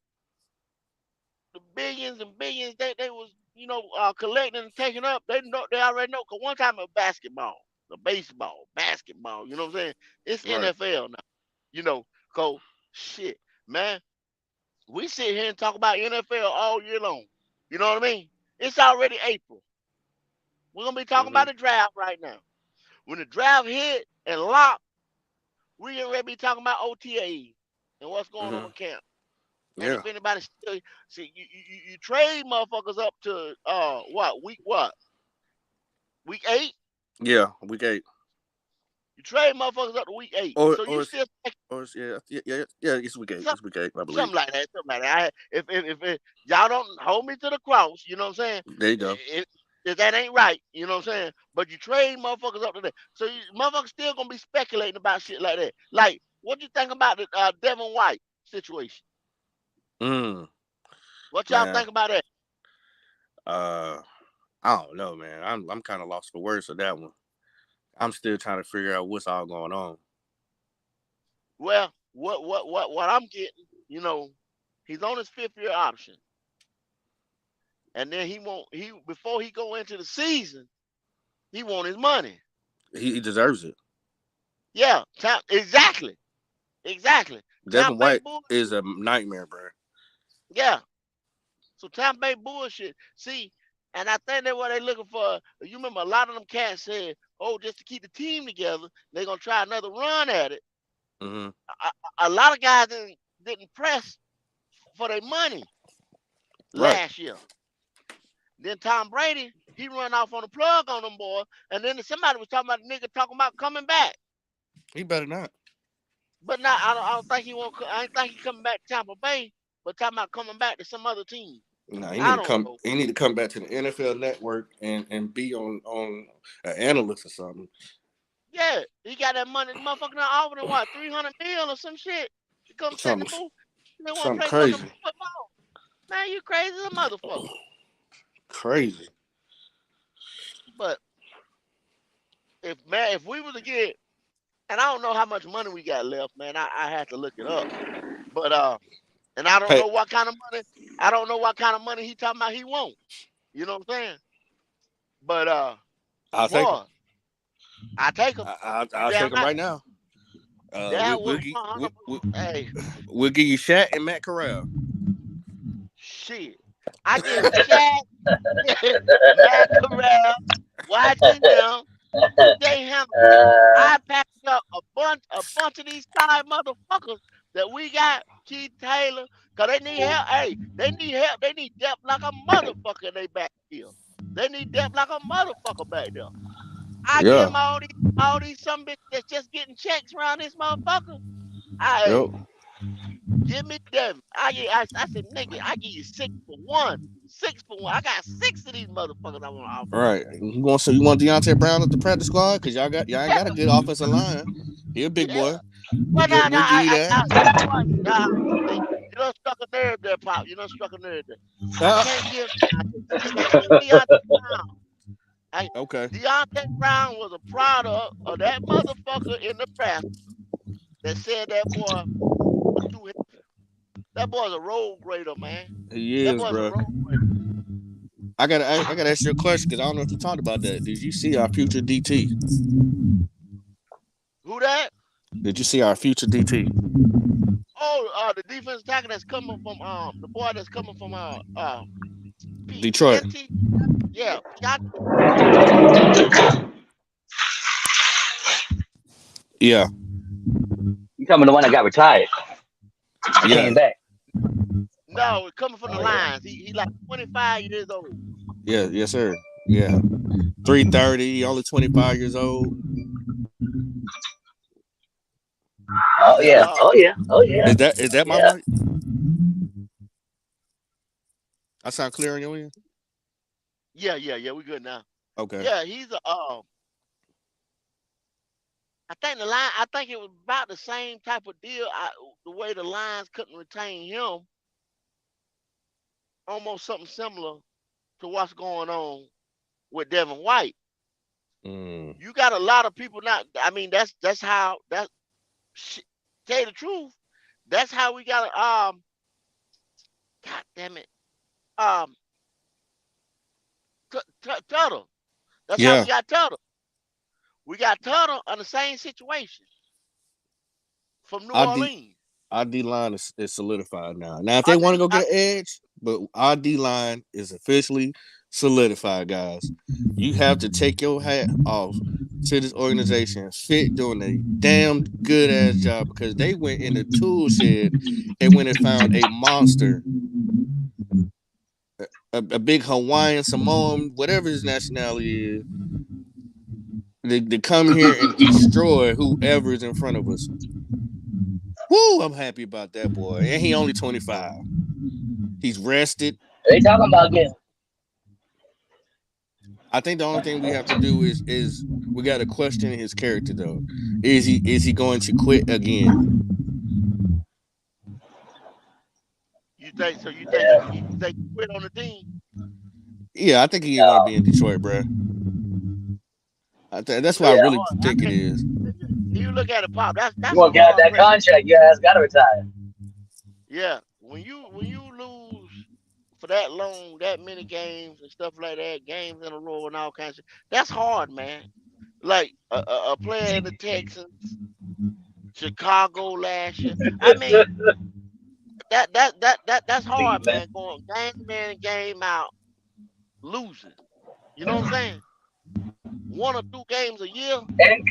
the billions and billions they was collecting and taking up. They already know. Cause one time it was basketball, the baseball, basketball. You know what I'm saying? It's Right. NFL now. You know, cause shit, man. We sit here and talk about NFL all year long. You know what I mean? It's already April. We're gonna be talking Mm-hmm. about the draft right now. When the draft hit and lock, we're getting ready to be talking about OTA and what's going on Mm-hmm. in camp. And Yeah. if anybody still see you trade motherfuckers up to week 8. Yeah. Week 8. You trade motherfuckers up to week 8. Or So or you it's, still yeah. It's week 8. some, It's week 8, I believe. something like that. Something like that. If y'all don't hold me to the cross, you know what I'm saying? There you go. If that ain't right, you know what I'm saying? But you trade motherfuckers up to that. So motherfuckers still gonna be speculating about shit like that. Like, what you think about the Devin White situation? Mm, What y'all man. think about that? Uh, I don't know, man. I'm kind of lost for words for that one. I'm still trying to figure out what's all going on. Well, what I'm getting, he's on his 5th year option. And then he before he go into the season, he want his money. He deserves it. Yeah, exactly. Exactly. Devin Tampa Bay White Bull. is a nightmare, bro. Yeah. So Tampa Bay bullshit. See, and I think that's what they looking for. You remember a lot of them cats said, "Oh, just to keep the team together, they're gonna try another run at it." Mm-hmm. A lot of guys didn't press for their money Right. last year. Then Tom Brady, he run off on the plug on them boys, and then somebody was talking about the nigga talking about coming back. He better not. But now I don't think he won't. I ain't think he coming back to Tampa Bay, but talking about coming back to some other team. No, he need I to don't come. know. He need to come back to the NFL Network and be on an analyst or something. Yeah, he got that money. The motherfucker not offering him what 300 million or some shit to come sit in the Something booth. They want to something play fucking crazy. football. Man, you crazy as a motherfucker. Crazy. But if we was to get, and I don't know how much money we got left, man. I had to look it up. But and I don't Hey, know what kind of money. I don't know what kind of money he talking about he won't. You know what I'm saying? But I'll take him. boy, I take him. You I'll take damn him right. right now. That was 100. Hey, We'll give you Shaq and Matt Corral. shit. I give him Shaq, Matt Corral, YGM, CJ Hamilton. Uh, I packed up a bunch of these side motherfuckers that we got, Keith Taylor, cause they need help. Hey, they need help. They need depth like a motherfucker in they backfield. They need depth like a motherfucker back there. I give Yeah. them all these some bitches that's just getting checks around this motherfucker. I Yep. give me them. I said, nigga, I give you 6 for 1. 6 for 1. I got 6 of these motherfuckers I want to offer you. Right. You want Deontay Brown at the practice squad? Cause y'all ain't got a good offensive line. He a big Yeah. boy. Well, now, We'll give you that. you know what? Now, see, you done struck a nerve there, Pop. You done struck a nerve there. I Uh, can't give I can't give Deontay Brown. I, okay. Deontay Brown was a product of that motherfucker in Nebraska that said that boy was too heavy. That boy's a road grader, man. He That is, boy's a bro. road grader. I gotta ask you a question because I don't know if you talked about that. Did you see our future DT? Who that? Did you see our future DT? Oh, the defense tackle that's coming from the boy that's coming from Detroit. PNT. Yeah, Piatti. Yeah. you talking about the one that got retired? Yeah. Came back. No, coming from the Oh yeah. lines. He like 25 years old. Yeah. Yes, sir. Yeah. 330. Only 25 years old. Oh He's Is, a yeah. is, Oh yeah. Oh yeah. is that my Yeah. mic? I sound clear on your end? yeah. We good now. Okay. Yeah, he's a I think the line. I think it was about the same type of deal. The way the Lions couldn't retain him, almost something similar to what's going on with Devin White. Mm. You got a lot of people not. I mean, that's how that. Tell you the truth, that's how we got. God damn it. Um, Tuttle. That's how we Yeah, got Tuttle. We got Tuttle on the same situation from New our D Orleans. our D line is solidified now. Now, if I they want to think. go get Edge, but our D line is officially solidified, guys. You have to take your hat off to this organization, fit doing a damn good ass job because they went in the tool shed and went and found a monster, a big Hawaiian Samoan, whatever his nationality is, to come here and destroy whoever is in front of us. Woo! I'm happy about that boy, and he only 25. He's rested. They talking about getting. I think the only thing we have to do is we got to question his character though. Is he going to quit again? You think so? Yeah, You think he quit on the team? Yeah, I think he want to be no, in Detroit, bro. That's what I That's yeah. really hard. think it is. You look at it, Pop. You That's a want to get out hard that place. contract? Your ass got to retire. Yeah, when you lose for that long, that many games and stuff like that, games in a row and all kinds of, that's hard, man. Like a player in the Texans, Chicago last year. I mean, that's hard, Cleveland man. Going game in, game out, losing. You know what I'm saying? One or two games a year. and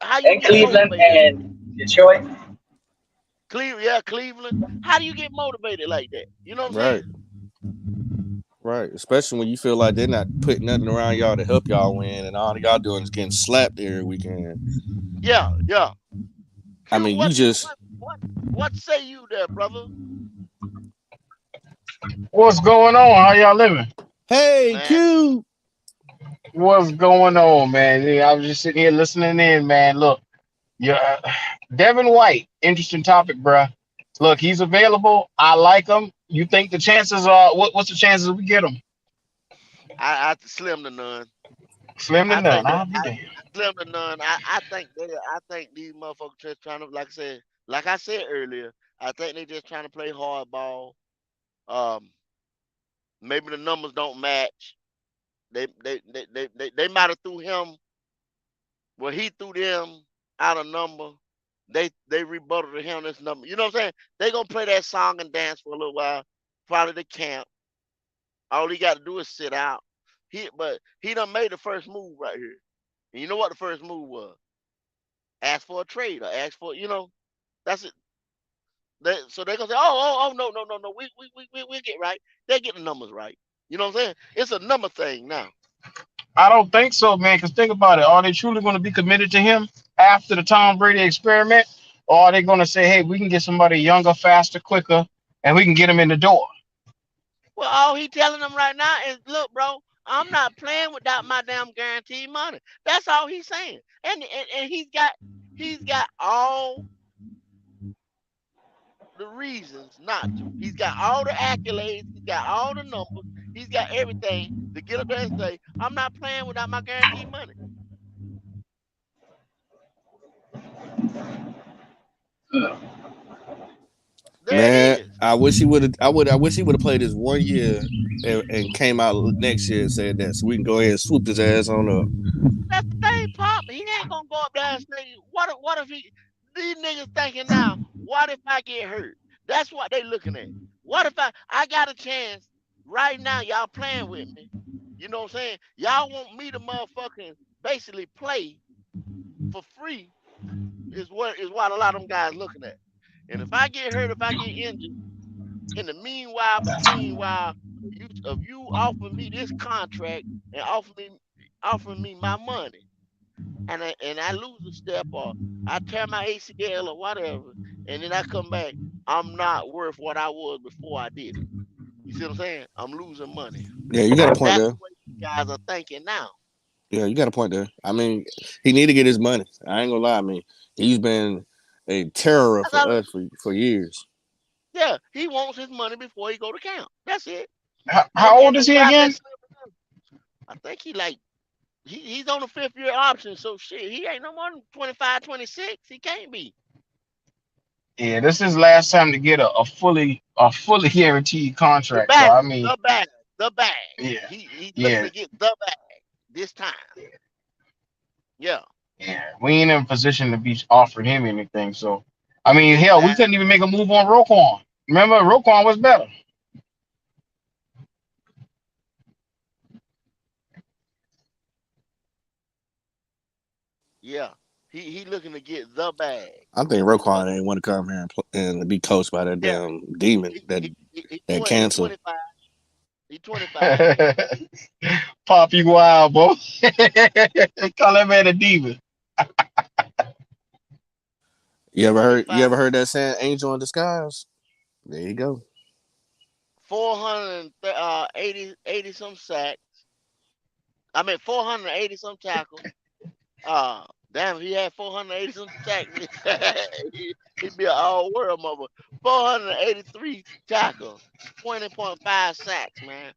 How you get Cleveland motivated like that? and Detroit. Cleveland, yeah, Cleveland. How do you get motivated like that? You know what I'm Right, saying? right. Especially when you feel like they're not putting nothing around y'all to help y'all win, and all y'all doing is getting slapped every weekend. Yeah, yeah. I Q, mean, you just what say you there, brother? What's going on? How y'all living? hey Man, Q. What's going on, man? Yeah, I was just sitting here listening in, man. Look, yeah, Devin White, interesting topic, bruh. Look, he's available. I like him. You think the chances are? What's the chances we get him? I slim to none. Slim to I none. think that I'll be damned. slim to none. I think these motherfuckers just trying to, like I said earlier, I think they just trying to play hardball. Um, maybe the numbers don't match. They might have threw him. Well, he threw them out a number. They rebutted to him this number. You know what I'm saying? They gonna play that song and dance for a little while. Probably the camp. All he got to do is sit out. He done made the first move right here. And you know what the first move was? Ask for a trade or ask for, that's it. So they gonna say, oh, no. We get right. They get the numbers right. You know what I'm saying? It's a number thing now. I don't think so, man. Because think about it. Are they truly going to be committed to him after the Tom Brady experiment, or are they going to say, "Hey, we can get somebody younger, faster, quicker, and we can get him in the door"? Well, all he telling them right now is, look, bro, I'm not playing without my damn guaranteed money. That's all he's saying. And he's got all the reasons not to. He's got all the accolades, he's got all the numbers, he's got everything to get up there and say, I'm not playing without my guaranteed money. There it Man, is. I wish he would have. I wish he would have played this 1 year and came out next year and said that, so we can go ahead and swoop his ass on up. That's the thing, Pop. He ain't gonna go up there and say, what if he these niggas thinking now, what if I get hurt? That's what they looking at. What if I got a chance right now, y'all playing with me. You know what I'm saying? Y'all want me to motherfucking basically play for free is what a lot of them guys looking at. And if I get hurt, if I get injured, in the meanwhile, between while you offering me this contract and offering me my money, and I lose a step or I tear my ACL or whatever, and then I come back, I'm not worth what I was before I did it. You see what I'm saying? I'm losing money. Yeah, you got a point That's there. the way you guys are thinking now. Yeah, you got a point there. I mean, he need to get his money. I ain't gonna lie. I mean, he's been a terror That's for all. us for years. Yeah, he wants his money before he go to camp. That's it. How And old is them he guys that again? slip with him, I think he's on the 5th year option. So shit, he ain't no more than 25, 26. He can't be. Yeah, this is last time to get a fully guaranteed The contract. So bag, I mean, the bag, the bag. yeah, He's looking yeah, to get the bag this time. Yeah, yeah. We ain't in a position to be offering him anything. So I mean, hell, we couldn't exactly. even make a move on Roquan. Remember, Roquan was better. Yeah, he looking to get the bag. I think Is what. Roquan ain't want to come here and be coached by that Yeah, damn demon that he cancer. 25. He 25. Pop, you wild, boy. Call that man a diva. He You 25. ever heard that saying angel in disguise? There you go. 480 some sacks. I mean 480 some tackles. Damn, if he had 480 some sacks, he'd be an all world mother. 483 tackles, 20.5 sacks, man.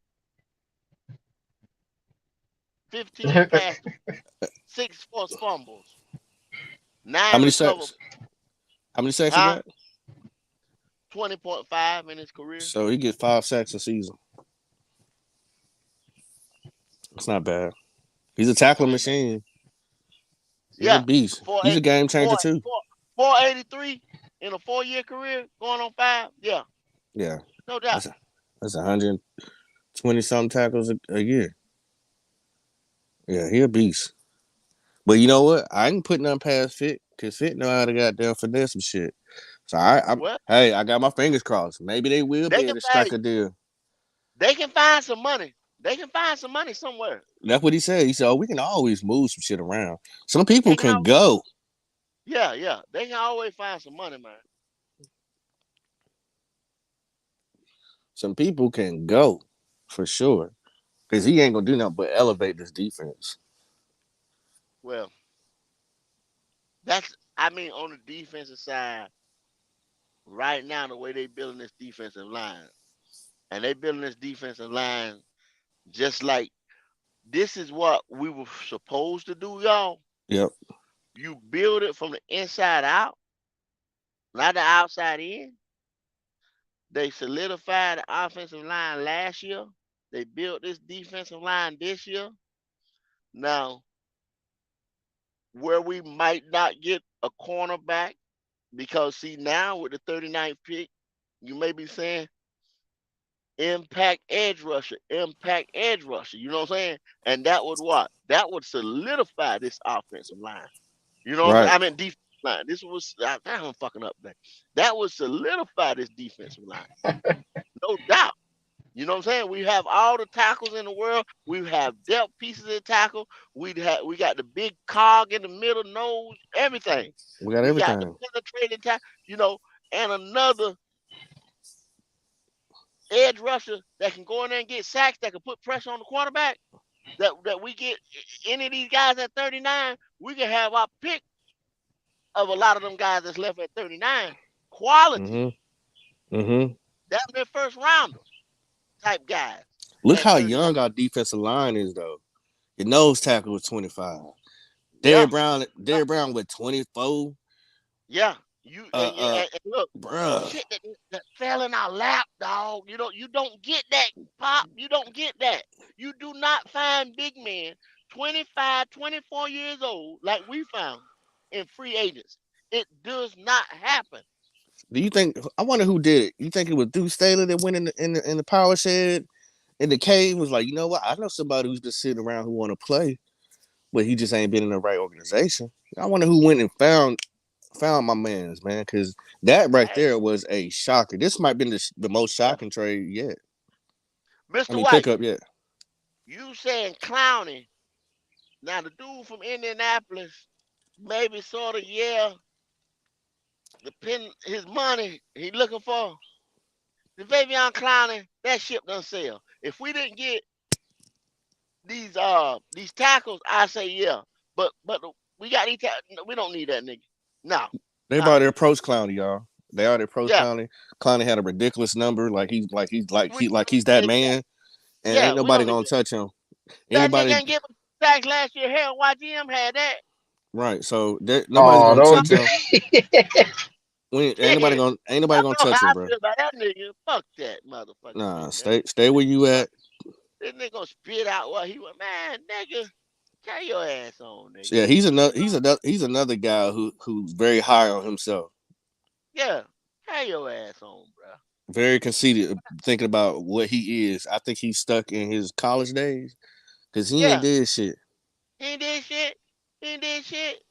15 pass, 6 forced fumbles, How 9 many recovered, sacks? How many sacks he huh? got? 20.5 in his career. So he gets 5 sacks a season. It's not bad. He's a tackling machine. He's a Yeah, beast. four He's a eight game four changer too. four 483 in a 4 year career, going on 5. Yeah, Yeah, no doubt. that's a, that's 120 something tackles a year. Yeah, he a beast. But you know what? I ain't putting nothing past Fit because Fit know how to goddamn finesse some shit. So I'm Well, hey, I got my fingers crossed. Maybe they will they be can able to strike find a deal. they can find some money. They can find some money somewhere. That's what he said. He said, "Oh, we can always move some shit around. Some people They can can always, go. yeah, yeah. They can always find some money, man. Some people can go for sure because he ain't gonna do nothing but elevate this defense." Well, that's I mean on the defensive side, right now the way they building this defensive line, and they building this defensive line just like this is what we were supposed to do, y'all. Yep. You build it from the inside out, not the outside in. They solidified the offensive line last year. They built this defensive line this year. Now, where we might not get a cornerback, because see now with the 39th pick, you may be saying impact edge rusher. You know what I'm saying? And that would what? That would solidify this offensive line. You know what I'm saying? Right. I mean defensive line. This was I'm fucking up there. That would solidify this defensive line. No doubt. You know what I'm saying? We have all the tackles in the world. We have depth pieces in tackle. We got the big cog in the middle, nose, everything. We got We got the everything. penetrating tackle, and another edge rusher that can go in there and get sacks, that can put pressure on the quarterback. That we get any of these guys at 39, we can have our pick of a lot of them guys that's left at 39. Quality, Mm-hmm. Mm-hmm. damn near first rounders type guys Look at how 39. young our defensive line is, though. Your nose tackle was 25. Yeah. Derrick Brown with 24. Yeah, you Uh, uh, and look, bruh. shit that fell in our lap, dog. You don't get that pop. You don't get that. You do not find big men 25, 24 years old like we found in free agents. It does not happen. Do you think? I wonder who did it. You think it was Duke Staley that went in the power shed in the cave? Was like, you know what? I know somebody who's been sitting around who want to play, but he just ain't been in the right organization. I wonder who went and found my man's man, because that right Hey, there was a shocker. This might have been the most yeah, shocking trade yet. I Mr. mean, White, pickup yet. you saying clowning? Now the dude from Indianapolis, maybe sort of yeah, depend his money he looking for. The Fabian Clowney, that ship done sail. If we didn't get these tackles, I say yeah, but we got we don't need that nigga. No, They've uh, already approached Clowney, y'all. They already approached yeah, Clowney. Clowney had a ridiculous number, we he's don't that need that. man, and Yeah, ain't we nobody don't need gonna that. touch him. That nigga Anybody ain't give a sacks last year. Hell, YGM had that. right? So nobody's Oh, gonna don't touch do him. Shit, Ain't nobody y'all gonna know touch how him, I bro. feel about that nigga. Fuck that motherfucking Nah, nigga, man. stay where you Fuck. at. This nigga gonna spit out what he want. Man, nigga, carry your ass on, nigga. Yeah, You know? he's another guy who's very high on himself, Yeah, carry your ass on, bro. very conceited, thinking about what he is. I think he's stuck in his college days because he ain't Yeah, did shit. he ain't did shit. He ain't did shit.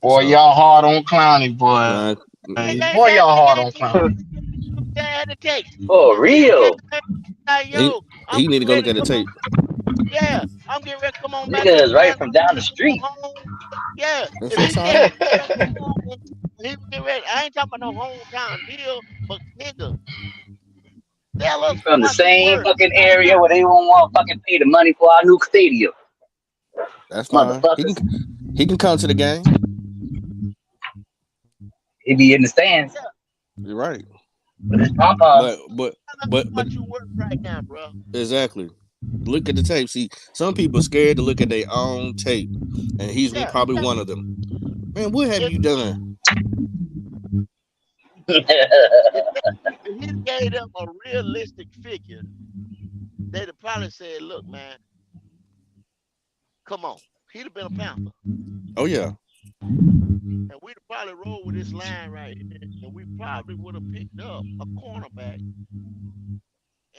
boy, So, y'all hard on Clowney, boy. nah, Nigga Boy, that y'all nigga hard ain't on did Clowney. that had to take. For Nigga real. came like, he yo, I'm he need to getting go ready look to at the come on. tape. Yeah, I'm getting ready to come on back to Nigga is right Atlanta. from I'm down getting the ready to come street. home. Yeah, if he That's all came right. back home, he was getting ready. I ain't talking about no hometown deal, but nigga, tell He us from the what you same worth. fucking area where they won't want to fucking pay the money for our new stadium. That's fine. Motherfuckers. He can come to the game. He be in the stands Yeah, You're right. with his pom poms. tell us But what you worth right now, bro. exactly. Look at the tape. See, some people scared to look at their own tape, and he's Yeah, probably one of them. Man, what have if you done? if, they, if he gave them a realistic figure, they'd have probably said, "Look, man, come on." He'd have been a Panther, Oh yeah, and we'd have probably rolled with this line right here, and we probably would have picked up a cornerback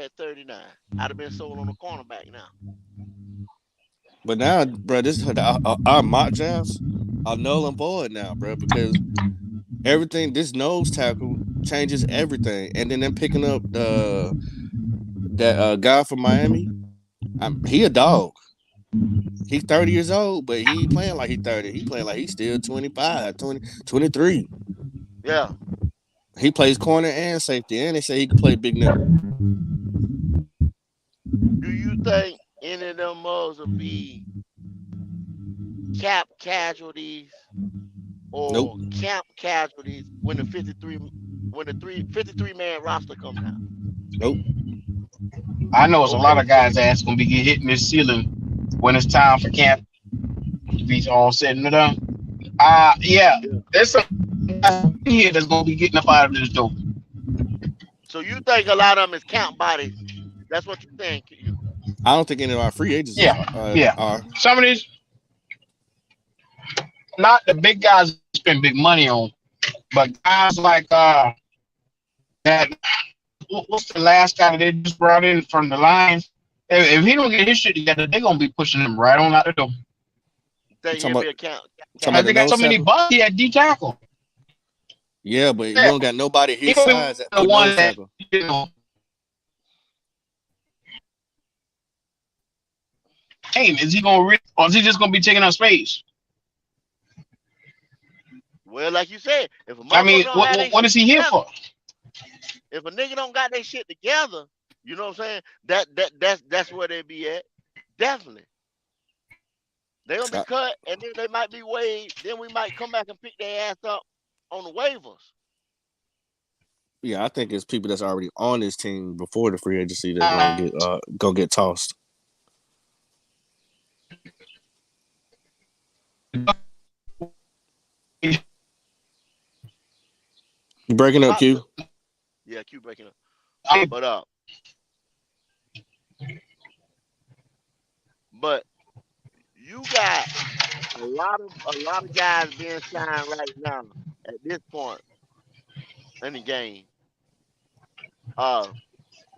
at 39. I'd have been sold on a cornerback now. but now, bro, our mock drafts are null and void now, bro, because everything this nose tackle changes everything, and then them picking up that guy from Miami. He a dog. He's 30 years old, but he ain't playing like he's 30. He playing like he's still 25, 20, 23. Yeah. He plays corner and safety, and they say he can play big nickel. Do you think any of them mugs will be cap casualties Nope, or camp casualties when the 53 when the 53-man roster come down? nope. I know it's a lot Okay. of guys that's gonna be hitting this ceiling when it's time for camp to be all said and done. Yeah, Yeah. there's some guys here that's gonna be getting up out of this door. So you think a lot of them is camp bodies? That's what you think? You I don't think any of our free agents Yeah, yeah. are. Some of these, not the big guys that spend big money on, but guys like that. What's the last guy that they just brought in from the Lions? If he don't get his shit together, they're gonna be pushing him right on out the door. You think talking he'll about be a camp talking about Because the they casualty? got so nose many tackle? busts at D tackle. Yeah, but we Yeah, don't got nobody he his gonna be size at the one nose that tackle. hey, is he gonna or is he just gonna be taking up space? Well, like you said, if a I motherfucker mean, don't what have what, their what shit is he here together, for? if a nigga don't got their shit together, you know what I'm saying? That's where they be at. Definitely. They gonna be I, cut, and then they might be waived. Then we might come back and pick their ass up on the waivers. yeah, I think it's people that's already on this team before the free agency that's Uh, gonna get tossed. You breaking up, Possibly. Q? Yeah, keep breaking up. I, But but you got a lot of guys being signed right now at this point in the game. Uh,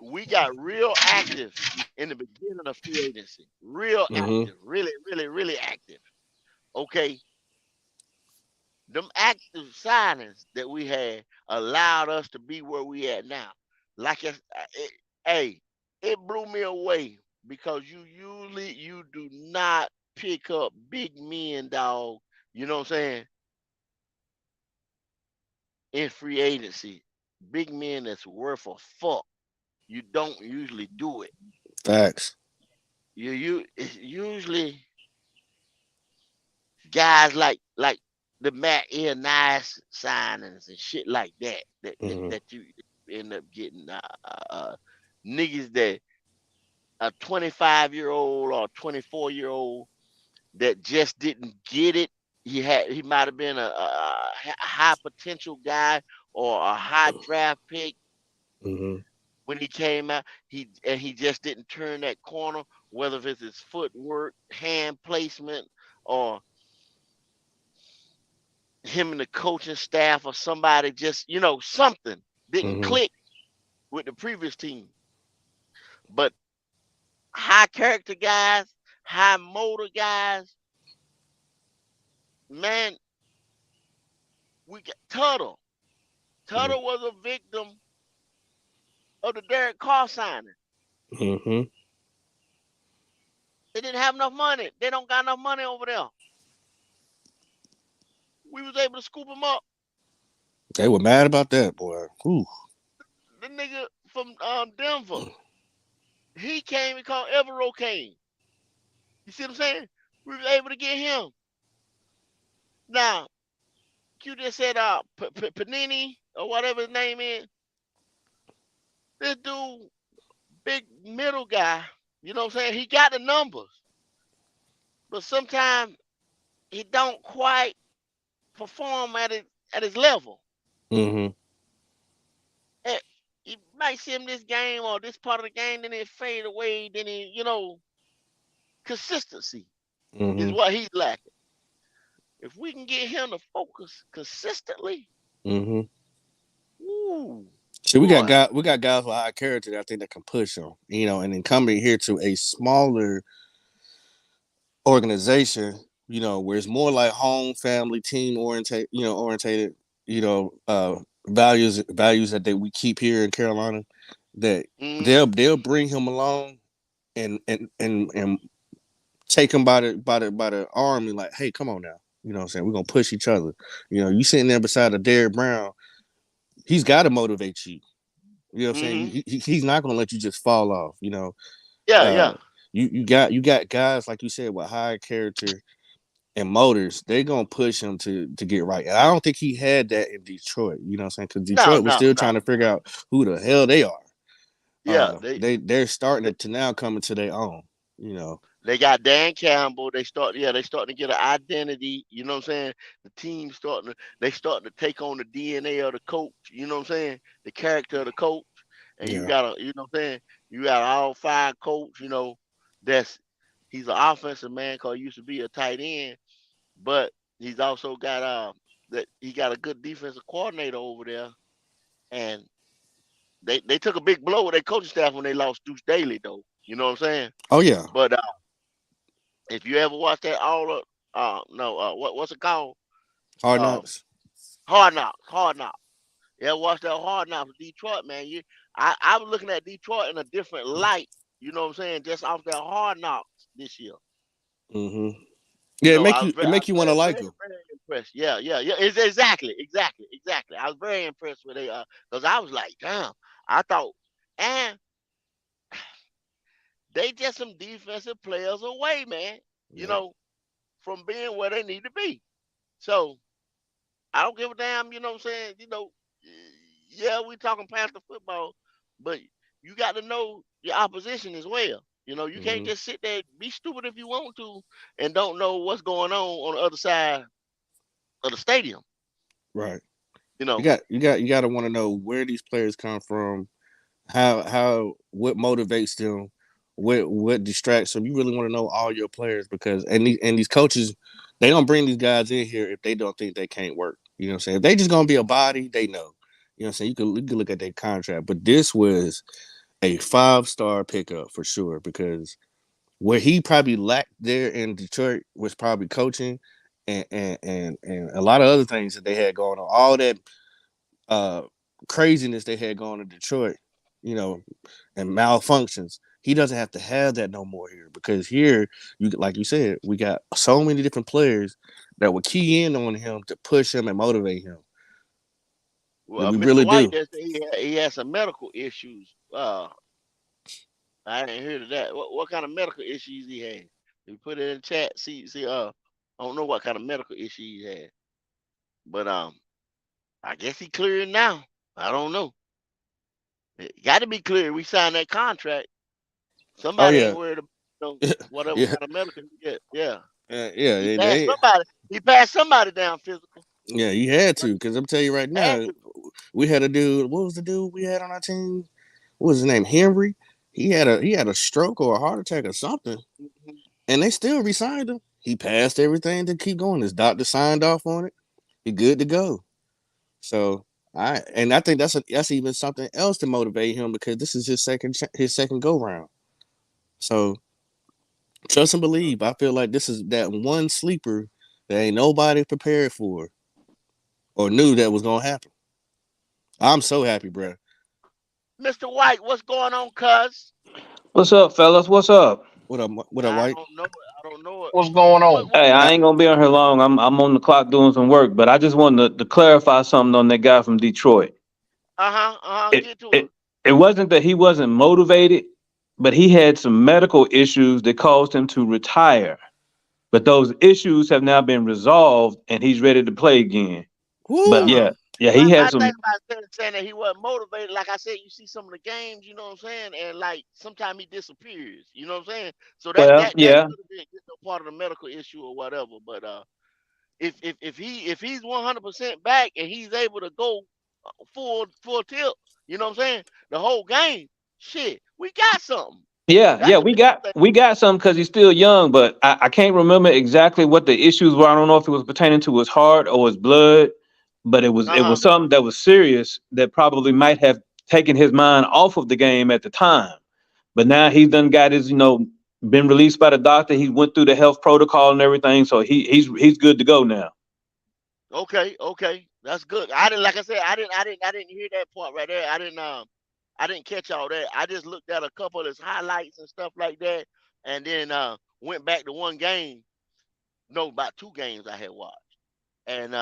we got real active in the beginning of free agency. Real Mm-hmm. active, really, really, really active. Okay, them active signings that we had allowed us to be where we at now. Like hey, it blew me away because you do not pick up big men, dog. You know what I'm saying? In free agency, big men that's worth a fuck. You don't usually do it. Facts. It's usually guys like the Matt Nice signings and shit like that Mm-hmm. that you end up getting niggas that a 25-year-old or 24-year-old that just didn't get it. He might have been a high potential guy or a high draft pick Mm-hmm. when he came out. He just didn't turn that corner, whether it's his footwork, hand placement, or him and the coaching staff or somebody just something didn't Mm-hmm. click with the previous team. But high character guys, high motor guys, man, we got Tuttle. Tuttle was a victim of the Derek Carr signing. Mm-hmm. They didn't have enough money. They don't got enough money over there. We was able to scoop him up. They were mad about that, boy. Ooh. The nigga from Denver, he came and called Evero came. You see what I'm saying? We was able to get him. Now, Q just said Panini or whatever his name is. This dude, big middle guy, you know what I'm saying? He got the numbers, but sometimes he don't quite perform at his level. Mm-hmm. Eh, You might see him this game or this part of the game, then it fade away. Then consistency is Mm-hmm. what he's lacking. If we can get him to focus consistently, Mm-hmm. ooh, See, boy, we got guys with high character that I think that can push them, and then coming here to a smaller organization, where it's more like home, family, team orientated, values that we keep here in Carolina, that mm, they'll bring him along and take him by the arm and like, hey, come on now, what I'm saying, we're gonna push each other. You sitting there beside a Derrick Brown, he's got to motivate you. You know what I'm saying? mm-hmm. He's not gonna let you just fall off. Yeah, Uh, yeah. you got guys like you said with high character and motors. They're gonna push him to get right. And I don't think he had that in Detroit. You know what I'm saying? Because No, Detroit was no, still no. trying to figure out who the hell they are. Yeah, they They're starting they, to now come into their own. You know. they got Dan Campbell. They starting to get an identity. You know what I'm saying? The team they starting to take on the DNA of the coach. You know what I'm saying? The character of the coach. And Yeah. you know what I'm saying? You got all five coach. That's he's an offensive man because he used to be a tight end, but he's also got that he got a good defensive coordinator over there, and they took a big blow with their coaching staff when they lost Deuce Daly though. You know what I'm saying? Oh yeah. But if you ever watch that all up, no, what's it called? Hard Um, knocks. Hard Knocks. Yeah, watch that Hard Knocks with Detroit, man. I was looking at Detroit in a different light. You know what I'm saying? Just off that Hard Knocks this year. Mm-hmm. Yeah, it make you it I make was you want to very, like very, him. very impressed. Yeah, yeah, yeah. It's exactly. I was very impressed with they because I was like, damn. I thought, and they just some defensive players away, man. You Yep. know, from being where they need to be. So I don't give a damn. You know what I'm saying? Yeah, we talking Panther football, but you got to know your opposition as well. You can't Mm-hmm. just sit there be stupid if you want to and don't know what's going on the other side of the stadium. Right. You You know, got you got you got to want to know where these players come from, how what motivates them, what distracts them. You really want to know all your players because and these coaches, they don't bring these guys in here if they don't think they can't work. You know what I'm saying? If they just gonna be a body, they know. You know what I'm saying? You can look at their contract, but this was a 5-star pickup for sure because where he probably lacked there in Detroit was probably coaching and a lot of other things that they had going on. All that uh craziness they had going in Detroit, you know, and malfunctions. He doesn't have to have that no more here because here, you like you said, we got so many different players that would key in on him to push him and motivate him. That well, we Mr. really White do. just he had some medical issues. I didn't hear to that. What kind of medical issues he had? You put it in chat. See. I don't know what kind of medical issues he had, but I guess he cleared now. I don't know. It got to be clear. We signed that contract. Oh Somebody yeah, ain't worried about whatever yeah, kind of medical he get. Yeah, yeah. he passed They somebody. He passed somebody down physical. yeah, you had to, because I'm telling you right Had now, to. we had a dude. What was the dude we had on our team? What was his name? Henry. He had a stroke or a heart attack or something, Mhm. and they still resigned him. He passed everything to keep going. His doctor signed off on it. He good to go. So I think that's even something else to motivate him, because this is his second go round. So trust and believe. I feel like this is that one sleeper that ain't nobody prepared for or knew that was gonna happen. I'm so happy, bro. Mr. White, what's going on, cuz? What's up, fellas? What's up? What up, I White? don't know it. I don't know it. What's going on? What Hey, I, I ain't gonna be on here long. I'm on the clock doing some work, but I just wanted to clarify something on that guy from Detroit. Get It to it. it it wasn't that he wasn't motivated, but he had some medical issues that caused him to retire. But those issues have now been resolved, and he's ready to play again. But Uh-huh. woo. yeah, he My had thing some. about saying that he wasn't motivated, like I said, you see some of the games, you know what I'm saying, and like sometimes he disappears, you know what I'm saying. So Well, that yeah, could have been part of the medical issue or whatever. But if he's 100% back and he's able to go full tilt, you know what I'm saying, the whole game, shit, we got something. yeah. That's the We thing. we got some because he's still young, but I can't remember exactly what the issues were. I don't know if it was pertaining to his heart or his blood, but it Uh-huh. was something that was serious that probably might have taken his mind off of the game at the time. But now he's done got his, been released by the doctor. He went through the health protocol and everything, so he's good to go now. Okay, that's good. I didn't, like I said, I didn't hear that part right there. I didn't catch all that. I just looked at a couple of his highlights and stuff like that, and then went back to one game. No, about two games I had watched, and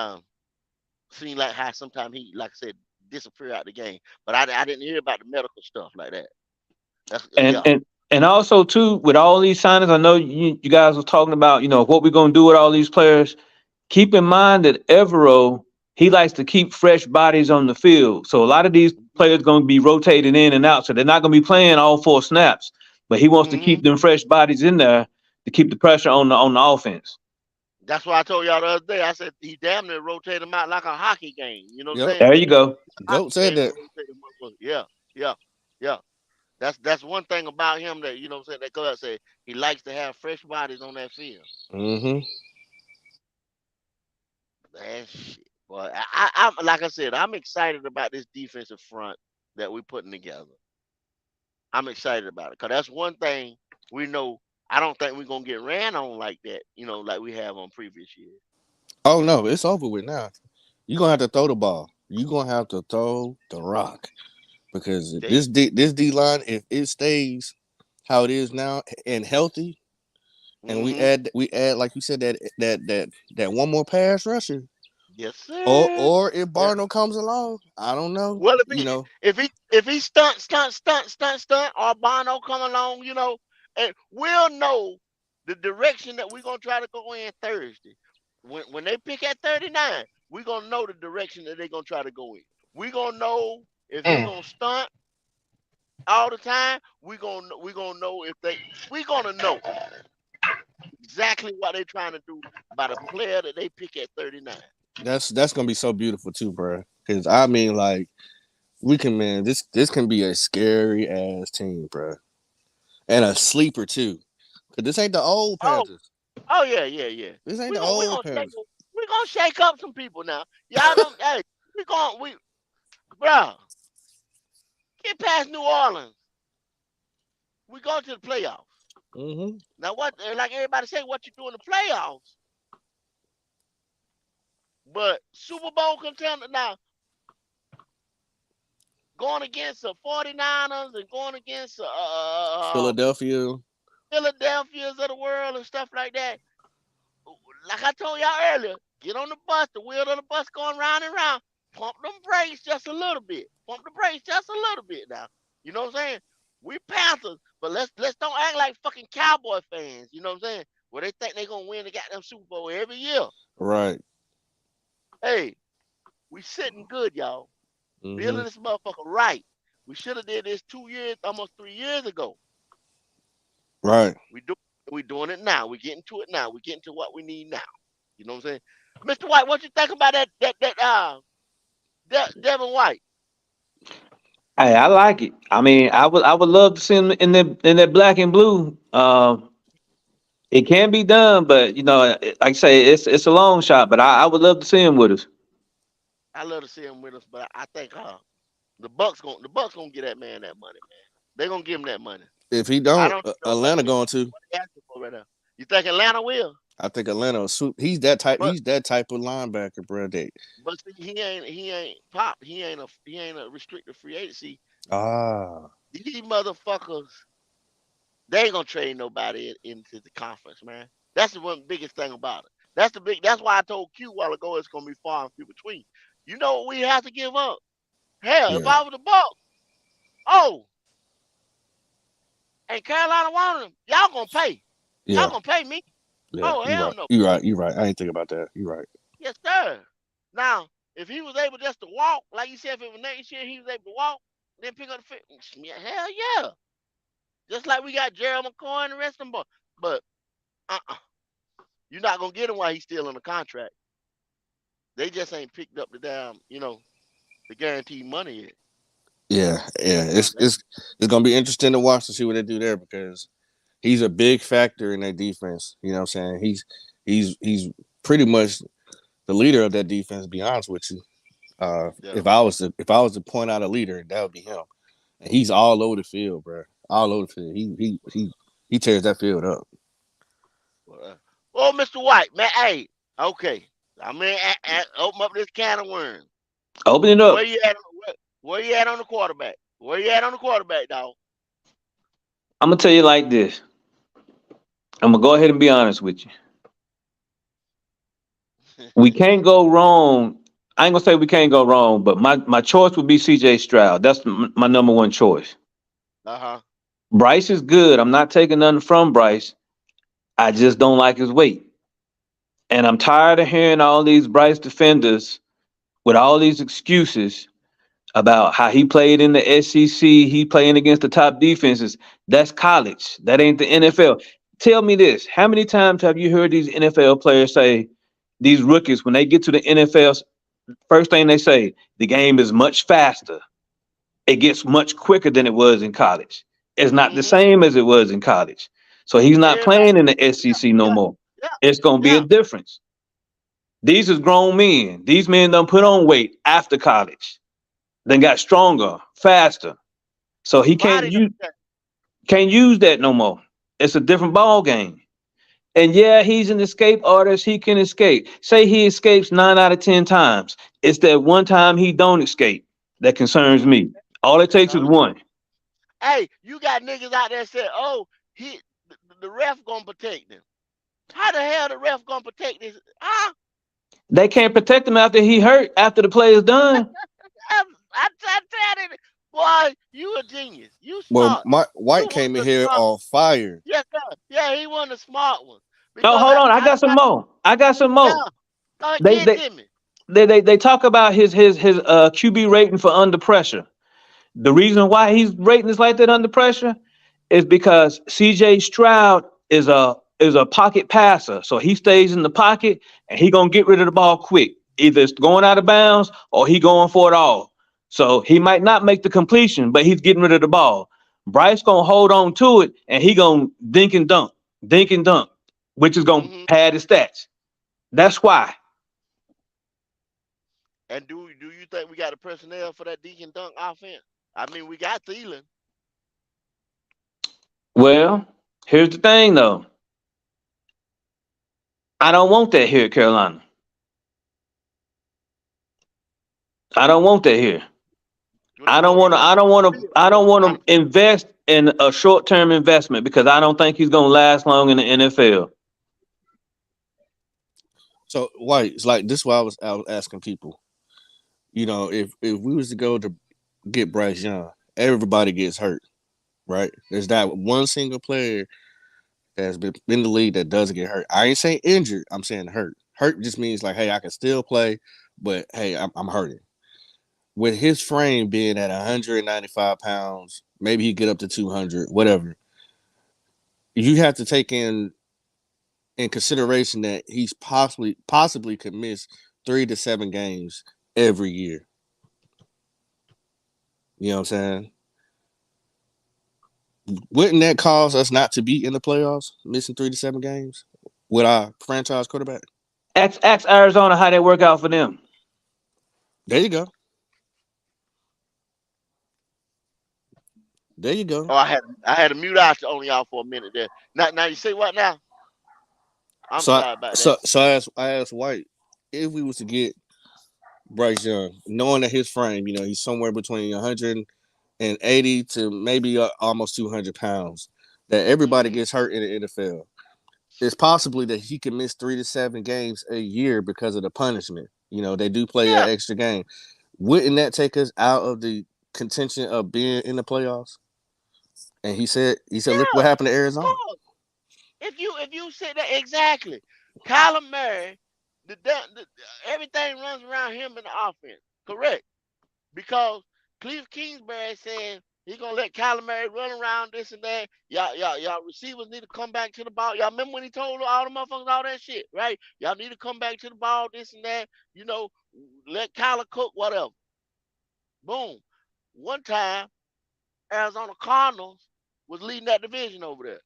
seen like how sometimes he, like I said, disappear out the game. But I didn't hear about the medical stuff like that. That's And yeah. and and also too, with all these signings, I know you guys was talking about, what we're gonna do with all these players. Keep in mind that Evero, he likes to keep fresh bodies on the field. So a lot of these players going to be rotated in and out. So they're not going to be playing all four snaps. But he wants to Hmm. keep them fresh bodies in there to keep the pressure on the offense. That's why I told y'all the other day. I said he damn near rotate him out like a hockey game. You know what I'm Yep. saying? There you go. Goat Hockey said game to that. rotate him up. Yeah, yeah, yeah. That's one thing about him that, you know what I'm saying, that Cuz said he likes to have fresh bodies on that field. Mm-hmm. That shit. Boy, I'm like I said, I'm excited about this defensive front that we're putting together. I'm excited about it. Cause that's one thing we know. I don't think we're gonna get ran on like that, like we have on previous years. Oh no, it's over with now. You're gonna have to throw the ball. You're gonna have to throw the rock, because They, this D line, if it stays how it is now and healthy, and mm-hmm. we add like you said, that one more pass rusher, Yes, sir. or if Yeah. Barno comes along, I don't know. Well, You know, if he stunt, or Bono come along, and we'll know the direction that we're gonna try to go in Thursday. When they pick at 39, we're gonna know the direction that they're gonna try to go in. We're gonna know if he Mm. gonna stunt all the time. We gonna know if they we gonna know exactly what they're trying to do by the player that they pick at 39. that's gonna be so beautiful too, bro. Because I mean, like, we can, man, this can be a scary ass team, bro, and a sleeper too. Cause this ain't the old Oh, Panthers. oh yeah. This ain't We the gonna we old gonna shake Panthers. we gonna shake up some people now. Y'all don't hey, we bruh, get past New Orleans. We go to the playoffs. Mm-hmm. Now what, like everybody say, what you do in the playoffs, but Super Bowl contender now, going against the 49ers and going against Philadelphia. Philadelphia's of the world and stuff like that. Like I told y'all earlier, get on the bus, the wheel of the bus going round and round. Pump them brakes just a little bit. Pump the brakes just a little bit now. You know what I'm saying? We Panthers, but let's don't act like fucking Cowboy fans. You know what I'm saying? Where they think they gonna win the goddamn Super Bowl every year. Right. Hey, we sitting good, y'all. Mm-hmm. Building this motherfucker right. We should have did this 2 years, almost 3 years ago. Right. We do we doing it now. We getting to it now. We getting to what we need now. You know what I'm saying? Mr. White, what you think about Devin White? Hey, I like it. I mean, I would love to see him in that black and blue. It can be done, but like I say, it's a long shot. But I would love to see him with us. I love to see him with us, but I think the Bucks gonna get that man that money, man. They gonna give him that money. If he I don't, don't know Atlanta going to. what they asking for right now. You think Atlanta will? I think Atlanta will swoop. He's that type. But He's that type of linebacker, bro. That but see, he ain't pop. He ain't a restricted free agency. ah These motherfuckers, they ain't gonna trade nobody into the conference, man. That's the one biggest thing about it. That's why I told Q a while ago it's gonna be far and few between. You know what we have to give up? Hell, if yeah I was the Bucks, oh, and Carolina wanted him, y'all gonna pay. Y'all yeah gonna pay me. yeah. Oh You hell right. no. You right. You right. I ain't think about that. You right. Yes, sir. Now, if he was able just to walk, like you said, if it was next year he was able to walk, then pick up the fit. Yeah, hell yeah. Just like we got Gerald McCoy and the rest of them. But uh-uh. You're not gonna get him while he's still on the contract. They just ain't picked up the damn, the guaranteed money yet. Yeah, yeah. You know what I'm It's gonna be interesting to watch to see what they do there because he's a big factor in their defense. You know what I'm saying? He's pretty much the leader of that defense. To be honest with you, saying? if I was to point out a leader, that would be him. And he's all over the field, bro. All over the field. He tears that field up. Oh, Mr. White, man, hey, okay. I mean, open up this can of worms. Open it Where up. you at? Where you at on the quarterback? Where you at on the quarterback, dog? I'm gonna tell you like this. I'm gonna go ahead and be honest with you. We can't go wrong. I ain't gonna say we can't go wrong, but my choice would be C.J. Stroud. That's my number one choice. Uh-huh. Bryce is good. I'm not taking nothing from Bryce. I just don't like his weight, and I'm tired of hearing all these Bryce defenders with all these excuses about how he played in the SEC. He playing against the top defenses. That's college. That ain't the NFL. Tell me this: how many times have you heard these NFL players say, these rookies, when they get to the NFL, first thing they say, the game is much faster. It gets much quicker than it was in college. It's not the Mm-hmm. same as it was in college. So he's not Everybody, playing in the yeah, SEC no yeah, more. yeah, It's gonna be a yeah, difference. These is grown men. These men done put yeah. on weight after college. Then got stronger, faster. So he Body don't check. can't use that no more. It's a different ball game. And yeah, he's an escape artist. He can escape. Say he escapes 9 out of 10 times. It's that one time he don't escape that concerns Mm-hmm. me. All it takes is Uh-huh. one. Hey, you got niggas out there saying, "Oh, the ref gonna protect him." How the hell the ref gonna protect this? Huh? They can't protect him after he hurt, after the play is done. I tell you, boy, you a genius. You Well, smart. White You one came in of the here smart on ones. fire. Yes, sir. Yeah, he one of the smart ones. Oh, Because hold on. I I got some got, more. I got some yeah. more. Go ahead, They get they to me. they talk about his QB rating for under pressure. The reason why he's rating is like that under pressure is because CJ Stroud is a pocket passer. So he stays in the pocket and he gonna get rid of the ball quick. Either it's going out of bounds or he going for it all. So he might not make the completion, but he's getting rid of the ball. Bryce gonna hold on to it and he gonna dink and dunk, which is gonna Hmm. pad his stats. That's why. And do you think we got the personnel for that Deacon Dunk offense? I mean, we got Thielen. Well, here's the thing though. I don't want that here at Carolina. I don't want that here. What you want? You want I don't Justin want to Fields. I You don't want want Jonathan. to invest in a short-term investment because I don't think he's going to last long in the NFL. So White, it's like this. Is why I was asking people. If we was to go to get Bryce Young, everybody gets hurt. right? There's that one single player that's been in the league that doesn't get hurt. I ain't saying injured. I'm saying hurt. Hurt just means like, hey, I can still play, but hey, I'm hurting. With his frame being at 195 pounds, maybe he get up to 200, whatever. You have to take in consideration that he's possibly could miss 3 to 7 games every year. You know what I'm saying? Wouldn't that cause us not to be in the playoffs, missing 3 to 7 games with our franchise quarterback? Ask Arizona how that work out for them. There you go. There you Oh, go. I had to mute out on y'all for a minute there. Now you say what now? I'm So I, sorry about that. so I asked White if we was to get Bryce Young, knowing that his frame, he's somewhere between 180 to maybe almost 200 pounds, that everybody Hmm. gets hurt in the NFL. It's possibly that he can miss 3 to 7 games a year because of the punishment. They do play that Yeah, extra game. Wouldn't that take us out of the contention of being in the playoffs? And he said, look yeah, what happened to of Arizona. course. If you said that exactly, Kyler Murray, the everything runs around him in the offense. Correct. Because Cliff Kingsbury said he gonna let Kyler Murray run around this and that. Y'all receivers need to come back to the ball. Y'all remember when he told all the motherfuckers all that shit, right? Y'all need to come back to the ball, this and that. Let Kyler cook, whatever. Boom. One time, Arizona Cardinals was leading that division over there.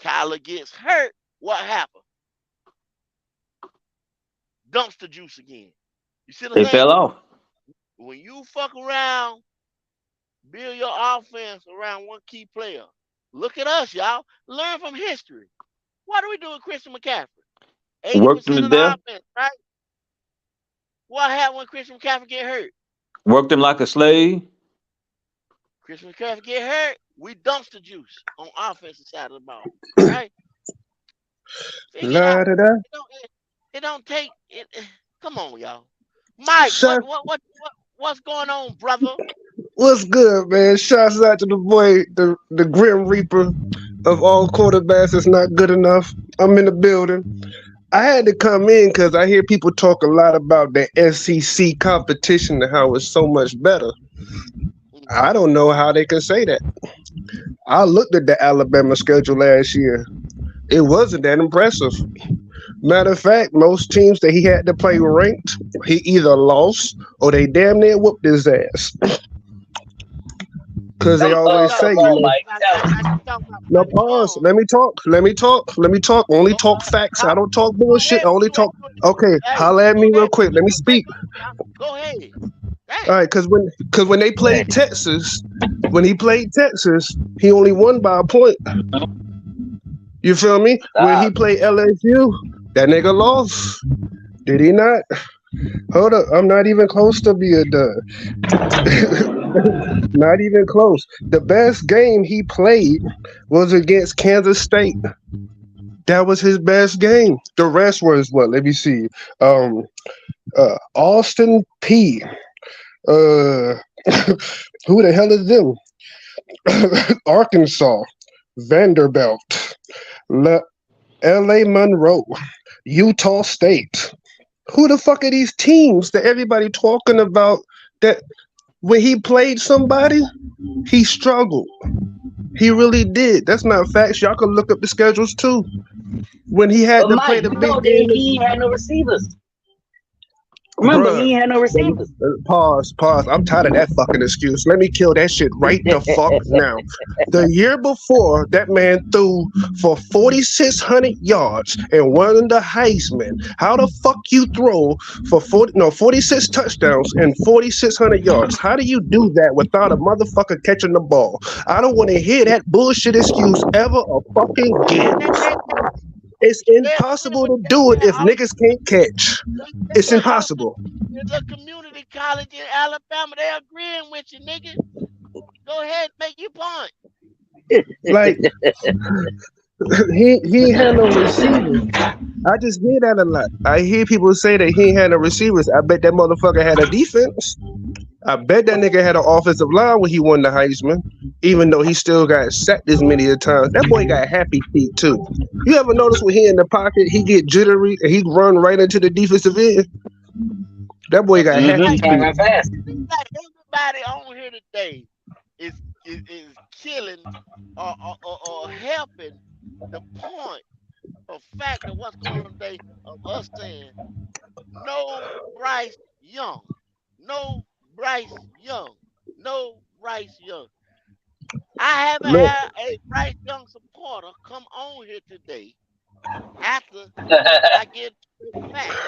Kyler gets hurt. What happened? Dumpster juice again. You see what I'm They saying? fell off. When you fuck around, build your offense around one key player. Look at us, y'all. Learn from history. What do we do with Christian McCaffrey? Worked them 80% to of the death. offense, right? What happened when Christian McCaffrey get hurt? Worked them like a slave. Christian McCaffrey get hurt. We dumpster juice on offensive side of the ball, right? Figure it La out. da da. It don't take it. Come on, y'all. Mike, Shut. what's going on, brother? What's good, man? Shouts out to the boy, the Grim Reaper of all quarterbacks that's not good enough. I'm in the building. I had to come in because I hear people talk a lot about the SEC competition and how it's so much better. Mhm. I don't know how they can say that. I looked at the Alabama schedule last year. It wasn't that impressive. Matter of fact, most teams that he had to play ranked, he either lost or they damn near whooped his ass. Because they See, always say, Come you on, know, Mike. Tell us. now you talking about no, Bryce pause. Young. Let me talk. Let me talk. Let me talk. Only Go talk ahead. facts. I Huh? don't talk Go bullshit. I ahead. only Do it. talk. Okay, Hey, holla at do me real that. quick. Let me Take speak. over now. Go ahead. All Damn. right, because when they Go ahead. played Texas, when he played Texas, he only won by a point. You feel me? When he Stop. played LSU, that nigga lost. Did he not? Hold up, I'm not even close to being done. Not even close. The best game he played was against Kansas State. That was his best game. The rest was what? Let me see. Um, Austin P. Uh, who the hell is them? Arkansas, Vanderbilt, L.A. Monroe, Utah State. Who the fuck are these teams that everybody talking about? That when he played somebody, he struggled. He really did. That's not facts. Y'all can look up the schedules too. When he had But to play Mike, the you big know game, he ain't had no receivers. Remember, bruh. he ain't had no receivers. Pause. I'm tired of that fucking excuse. Let me kill that shit right the fuck now. The year before, that man threw for 4,600 yards and won the Heisman. How the fuck you throw for 46 touchdowns and 4,600 yards? How do you do that without a motherfucker catching the ball? I don't want to hear that bullshit excuse ever fucking again. It's They agree impossible with to that. do it Man. if niggas can't catch. It's Alabama impossible. is a community college in Alabama. They agreeing with you, nigga. Go ahead, make your point. Like he ain't had no receivers. I just hear that a lot. I hear people say that he ain't had no receivers. I bet that motherfucker had a defense. I bet that nigga had an offensive line when he won the Heisman, even though he still got sacked as many a times. That boy got happy feet too. You ever notice when he in the pocket, he get jittery and he run right into the defensive end? That boy But got seems Mm-hmm. happy like Trying to feet. run fast. seems like everybody on here today is is killing or helping the point of fact of what's going on today of us saying no Bryce Young, no Bryce Young, no Bryce Young. I haven't Look, had a Bryce Young supporter come on here today after I get the fact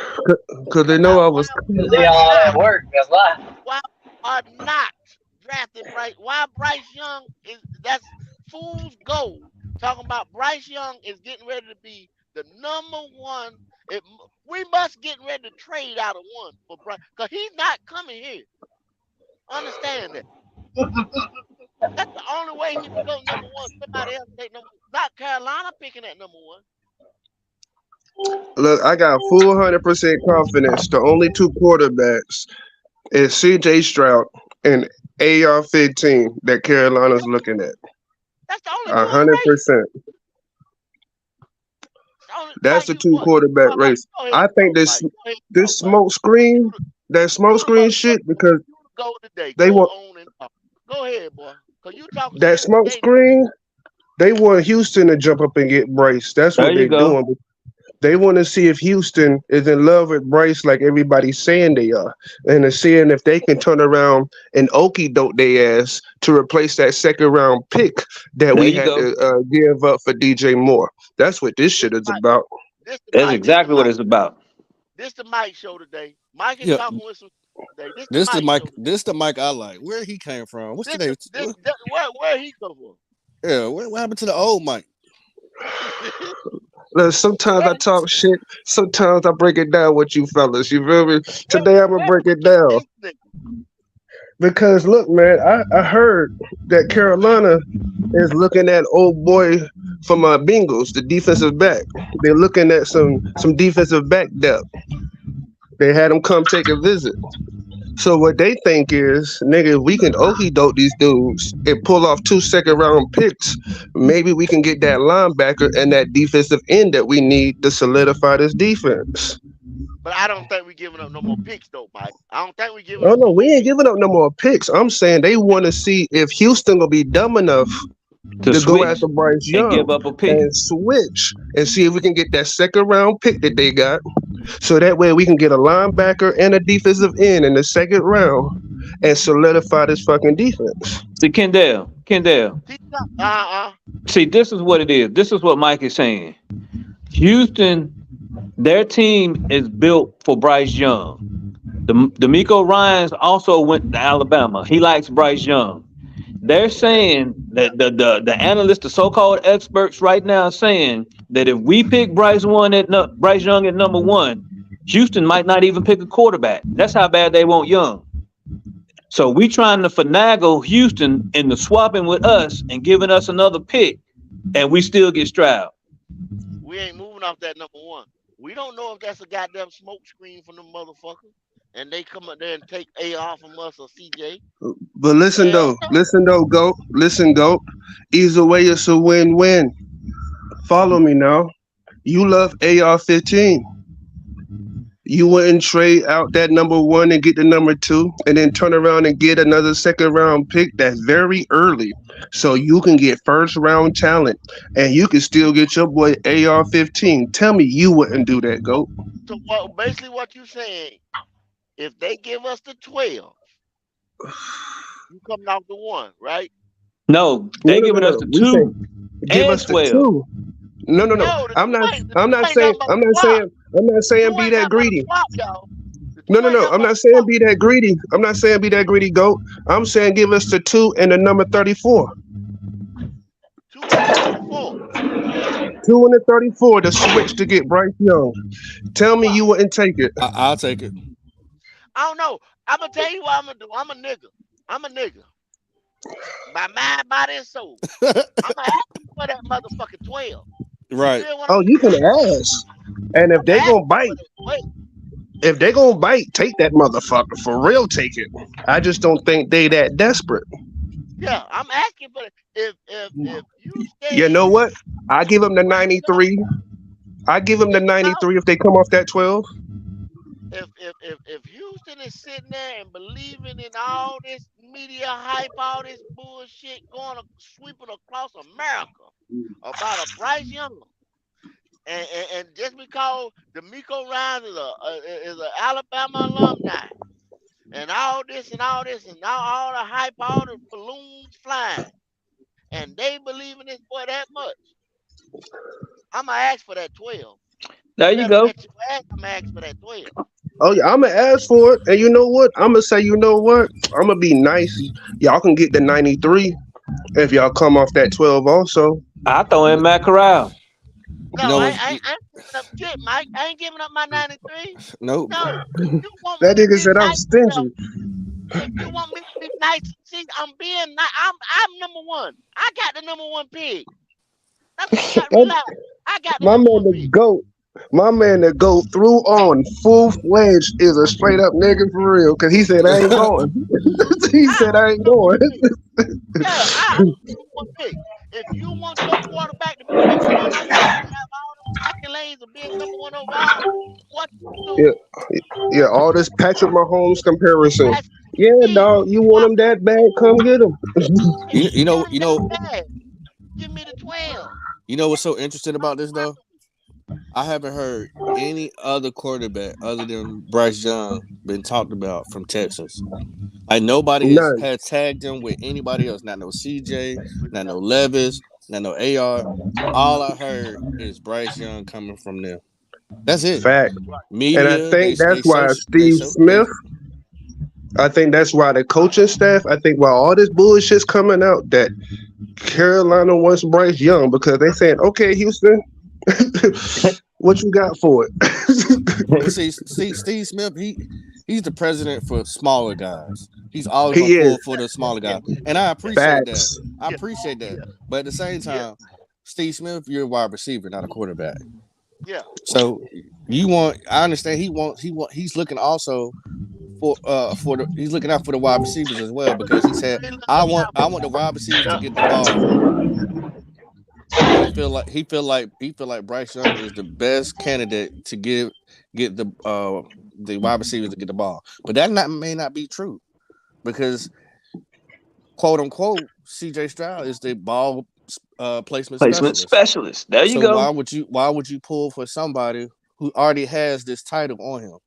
cause they know about I why was. we They are all not at work. That's why. why we are not drafting Bryce. Why Bryce Young is that's fool's gold. Talking about Bryce Young is getting ready to be the number one. It, we must get ready to trade out of one for Bryce because he's not coming here. Understand that. That's the only way he becomes number one. Somebody else take number. Not Carolina picking at number one. Look, I got full 100% confidence. The only two quarterbacks is C.J. Stroud and AR-15 that Carolina's looking at. That's the only two in the race. 100%. The only, That's Mike, the you two boy, quarterback all right, race. go ahead I and think talk, this Mike. Go ahead and talk, this Mike. smoke screen, that smoke You the screen shit, motherfucker. because You the go today. they Go want on and talk. Go ahead, boy. Cause you talking that shit smoke today. screen. They want Houston to jump up and get Bryce. That's There what you they're go. doing. They want to see if Houston is in love with Bryce like everybody's saying they are, and to seeing if they can turn around and okey doke their ass to replace that second round pick that There we you had go. to give up for DJ Moore. That's what this This shit the is Mike. about. This the That's Mike. This the exactly what Mike. it's about. This the Mike show today. Mike is Yeah, talking with some today. This the this the Mike Mike. show today. This the Mike I like. Where he came from? What's This today? the this where he come from? Yeah, what happened to the old Mike? Look, sometimes where I talk shit. Sometimes I break it down with you fellas. You feel me? where Today I'm gonna where break it Ricky down this nigga? because look, man, I heard that Carolina is looking at old boy from Bengals, the defensive back. They're looking at some defensive back depth. They had him come take a visit. So what they think is, nigga, we can okey doke these dudes and pull off 2 second round picks. Maybe we can get that linebacker and that defensive end that we need to solidify this defense. But I don't think we giving up no more picks though, Mike. I don't think we giving Oh up no, no we more ain't picks. giving up no more picks. I'm saying they want to see if Houston gonna be dumb enough To to go switch after Bryce and give Young up a pick. and switch and see if we can get that second round pick that they got. So that way we can get a linebacker and a defensive end in the second round and solidify this fucking defense. See, Kendall. See, this is what it is. This is what Mike is saying. Houston, their team is built for Bryce Young. D'Amico Ryans also went to Alabama. He likes Bryce Young. They're saying that the analysts, the so-called experts right now are saying that if we pick Bryce Young at number one, Houston might not even pick a quarterback. That's how bad they want Young. So we trying to finagle Houston into swapping with us and giving us another pick, and we still get Stroud. We ain't moving off that number one. We don't know if that's a goddamn smoke screen from them motherfuckers. And they come up there and take AR from us or CJ. But Hell no. listen though, go, listen, go. Either way, it's a win-win. Follow me now. You love AR-15. You wouldn't trade out that number one and get the number two, and then turn around and get another second round pick that's very early, so you can get first round talent, and you can still get your boy AR-15. Tell me you wouldn't do that, go. So what basically what you saying, if they give us the 12, you coming off the one, right? No, No, they no, no, giving us no. the We say 2 give and us the 12. two. No, no, no. No, the I'm two not. ain't the I'm two not ain't saying. nothing but I'm a not swap. saying. I'm not The saying two be ain't that nothing but a greedy. swap, y'all. The No, two no, ain't no. nothing I'm but a not saying swap. be that greedy. I'm not saying be that greedy, goat. I'm saying give us the two and the number 34. 2 and the 34. Two and the 34 to switch to get Bryce Young. Tell me Why? you wouldn't take it. I'll take it. I don't know. I'm gonna tell you what I'm gonna do. I'm a nigga. I'm a nigga. By mind, body, and soul. I'm gonna ask you for that motherfucking 12. You Right. feel what Oh, I'm you can saying? ask. And if I'm gonna they ask gonna you for bite, that 12. If they gonna bite, take that motherfucker for real. Take it. I just don't think they that desperate. Yeah, I'm asking for if you You stay know what? I give them the Bryce Young, 93. I give them the no, 93 if they come off that 12. if Houston is sitting there and believing in all this media hype, all this bullshit sweeping across America about a Bryce Young, and just because D'Amico Ryan is a Alabama alumni, and all the hype, all the balloons flying, and they believe in this boy that much, I'm gonna ask for that 12. There You you better go. bet your ass I'm gonna ask for that 12. Oh yeah, I'm gonna ask for it. And you know what? I'm gonna say, you know what? I'm gonna be nice. Y'all can get the 93 if y'all come off that 12 also. I throw in Matt Corral. No, You know what? I ain't giving up shit, Mike. I ain't giving up my 93. Nope. No, if you want me That to nigga be said I'm nice to them, stingy. if you want me to be nice, see, I'm being nice. I'm number one. I got the number one pick. That's what you got to That- realize. I got the my number man one the pick. goat. My man that go through on full fledged is a straight up nigga for real. Cause he said I ain't going. He I said own I the ain't number one going. pick. Yeah, I own the number one pick. If you want your quarterback to be number one overall, have all them accolades of being number one overall, what you do? Yeah, yeah. All this Patrick Mahomes comparison. Ask Yeah, me. dog. You want him that bad? Come get him. If you You know want him you that know bad, give me the 12. you know what's so interesting about this though? I haven't heard any other quarterback other than Bryce Young been talked about from Texas. Like nobody None. has tagged him with anybody else. Not no CJ, not no Levis, not no AR. All I heard is Bryce Young coming from them. That's it. Fact. And I Media, think that's why they Steve so they Smith, I think that's why the coaching staff, I think why all this bullshit's coming out that Carolina wants Bryce Young because they saying, okay, Houston, what you got for it? But see, Steve Smith, he's the president for smaller guys. He's always gonna He is. pull for the smaller guy, and I appreciate that. Facts. I Yeah, appreciate that. yeah, But at the same yeah, time, Steve Smith, you're a wide receiver, not a quarterback. yeah. So you want? I understand. He's looking also for the he's looking out for the wide receivers as well because he said He look I out want the wide receivers to for get the ball, and he feel like Bryce Young is the best candidate to get the wide receivers to get the ball. But that may not be true because quote unquote CJ Stroud is the ball placement Placement specialist. specialist. There you So go. why would you pull for somebody who already has this title on him?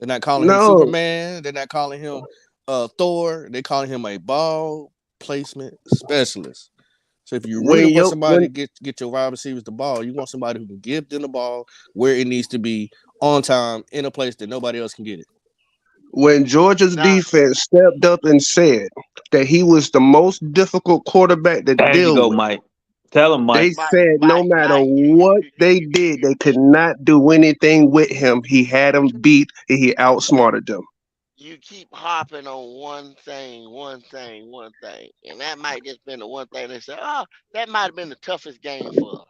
They're not calling him No. Superman. They're not calling him Thor. They're calling him a ball placement specialist. So if you're When rooting for you somebody to get your wide receivers the ball, you want somebody who can give them the ball where it needs to be on time in a place that nobody else can get it. when Georgia's now. defense stepped up and said that he was the most difficult quarterback to There you deal go, with, Mike. Tell him, they Mike. said no matter Mike, what they did, they could not do anything with him. He had them beat and he outsmarted them. you keep harping on one thing, and that might just been the one thing they say. Oh, that might have been the toughest game for us.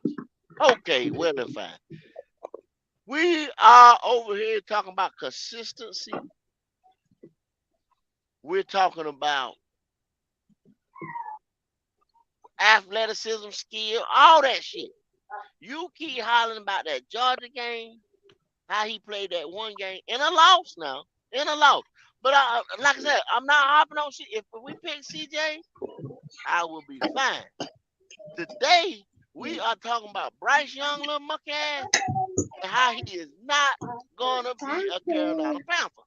Okay, well and fine. We are over here talking about consistency. We're talking about athleticism, skill, all that shit. You keep hollering about that Georgia game, how he played that one game in a loss now, in a loss. But like I said, I'm not hopping on shit. If we pick CJ, I will be fine. Today, we are talking about Bryce Young, little monkey ass, and how he is not gonna be a Carolina Panther.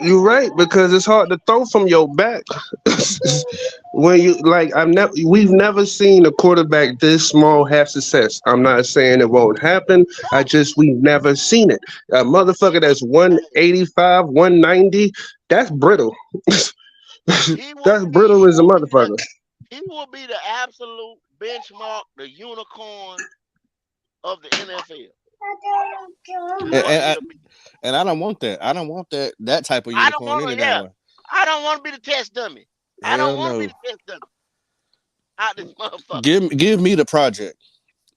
You're right because it's hard to throw from your back. When you like, we've never seen a quarterback this small have success. I'm not saying it won't happen. I No, just we've never seen it. A he motherfucker will. that's 185, 190, that's brittle. He will That's be. brittle as a motherfucker. He will be the absolute benchmark, the unicorn of the NFL. Is And, what and I he'll be. and I don't want that. I don't want that type of I don't unicorn want any to. damn Yeah, way. I don't want to be the test dummy. I don't Hell want to be no. the test dummy out this motherfucker. Give me the project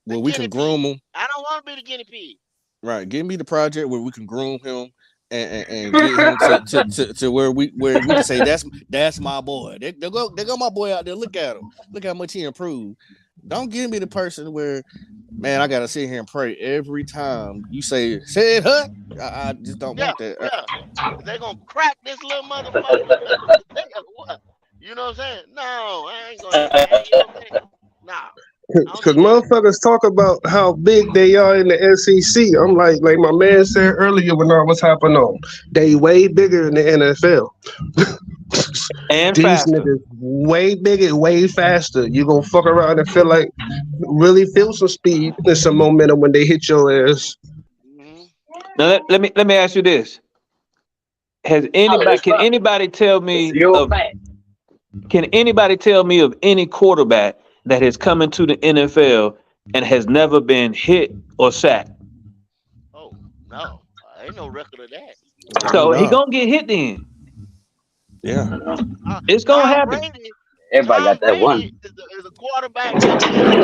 The where we guinea can groom pig. him. I don't want to be the guinea pig. Right. Give me the project where we can groom him and get him to where we can say that's my boy. They go my boy out there. Look at him. Look how much he improved. Don't give me the person where, man, I gotta sit here and pray every time you say it, huh? I just don't Yeah, want that. yeah. They gonna crack this little motherfucker. What? You know what I'm saying? No, I ain't gonna. You know what I'm saying? Nah, I don't Because do that. motherfuckers talk about how big they are in the SEC. I'm like my man said earlier when I was hopping on, they way bigger in the NFL. And These faster. niggas way bigger, way faster. You gonna fuck around and feel like really feel some speed and some momentum when they hit your ass. Hmm. Now let me ask you this: Has Solid anybody as can fuck. anybody tell It's me your of fact. can anybody tell me of any quarterback that has come into the NFL and has never been hit or sacked? Oh no, ain't no record of that. Oh So he no, gonna get hit then. yeah, It's gonna Tom happen. Brady. Everybody Tom got that Brady one. is a quarterback that gets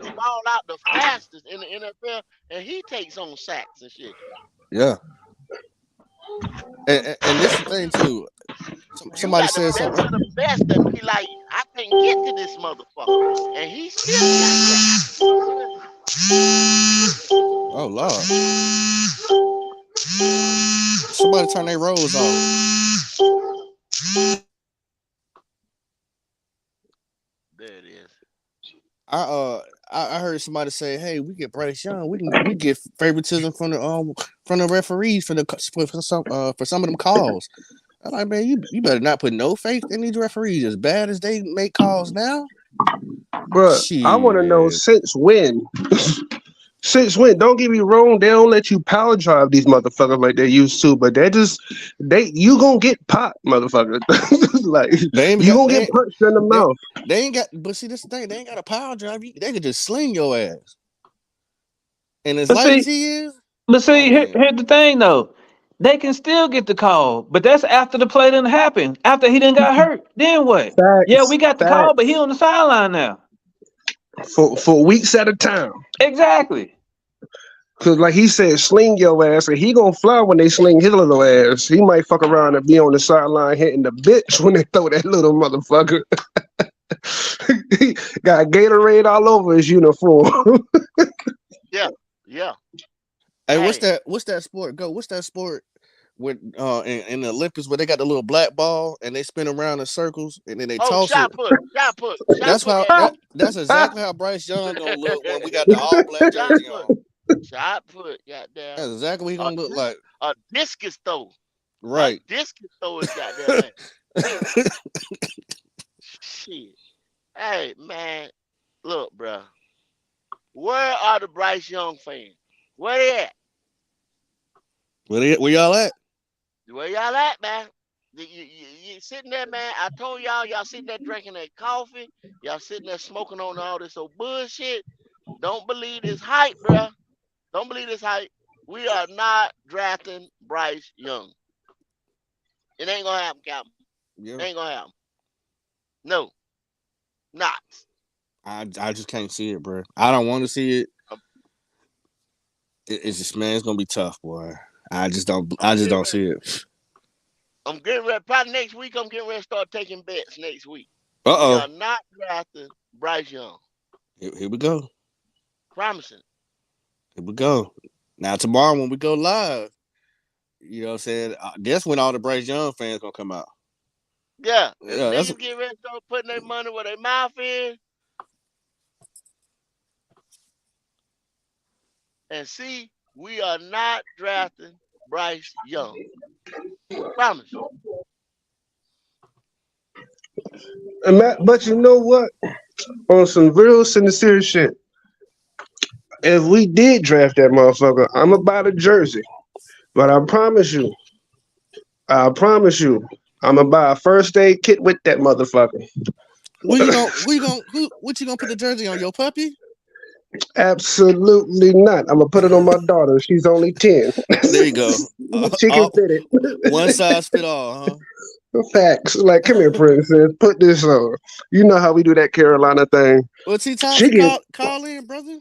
the ball out the fastest in the NFL, and he takes on sacks and shit. yeah. And this the thing too. You Somebody got the said best something. of the best that be like, I can't get to this motherfucker, and he still got sacks. You know what I'm saying? Oh Lord, somebody turn their rolls off. There it is. I I heard somebody say, "Hey, we get Bryce Young. We get favoritism from the referees for some of them calls." I'm like, man, you better not put no faith in these referees as bad as they make calls now. Bruh, I want to know Shit, since when. Since when? Don't get me wrong, they don't let you power drive these motherfuckers like they used to, but they you gonna get popped, motherfucker. Like they ain't you got gonna get punched in the they, mouth. they ain't got. But see, this the thing, they ain't got a power drive. They could just sling your ass. And as But light as see, he is, but oh see, man, here's the thing though. They can still get the call, but that's after the play didn't happen. After he didn't got hurt. Then what? Yeah, Facts, we got the call, but he facts. on the sideline now. For weeks at a time. Exactly. Cause like he said, sling your ass, and he gonna fly when they sling his little ass. He might fuck around and be on the sideline hitting the bitch when they throw that little motherfucker. He got Gatorade all over his uniform. Yeah, yeah. hey, Hey, what's that sport? Go, what's that sport with in the Olympics where they got the little black ball and they spin around in circles and then they oh, toss it. shot That's put. how At that. that's exactly how Bryce Young gonna look when we got the all black Shot jersey put, on. shot put. Goddamn, That's exactly what he a gonna look like. a discus throw, a Right. discus throw is goddamn man. Shit. Hey man, look, bro. Where are the Bryce Young fans? Where they at? Where y'all at? Where y'all at, man? You sitting there, man. I told y'all sitting there drinking that coffee. Y'all sitting there smoking on all this old bullshit. Don't believe this hype, bruh. Don't believe this hype. We are not drafting Bryce Young. It ain't gonna happen, Captain. Yeah. Ain't gonna happen. No, not. I just can't see it, bro. I don't want to see it. I'm, It's just, man, it's gonna be tough, boy. I'm I just getting don't ready. see it. I'm getting ready. Probably next week. I'm getting ready to start taking bets next week. Uh We oh. are not drafting Bryce Young. Here we go. Promising. Here we go. Now tomorrow when we go live, you know what I'm saying? That's when all the Bryce Young fans gonna come out. Yeah, if Yeah, that's niggas get ready to start putting their money where their mouth is and see, we are not drafting Bryce Young. Promise you. But you know what? On some real sincere shit, if we did draft that motherfucker, I'ma buy the jersey. But I promise you, I'ma buy a first aid kit with that motherfucker. what you gonna put the jersey on your puppy? Absolutely not. I'm gonna put it on my daughter. She's only 10. There you go. She can fit One it. size fit all, Facts. Like, come here, huh? princess. Put this on. You know how we do that Carolina thing. Well, T She Thompson get call in, brother.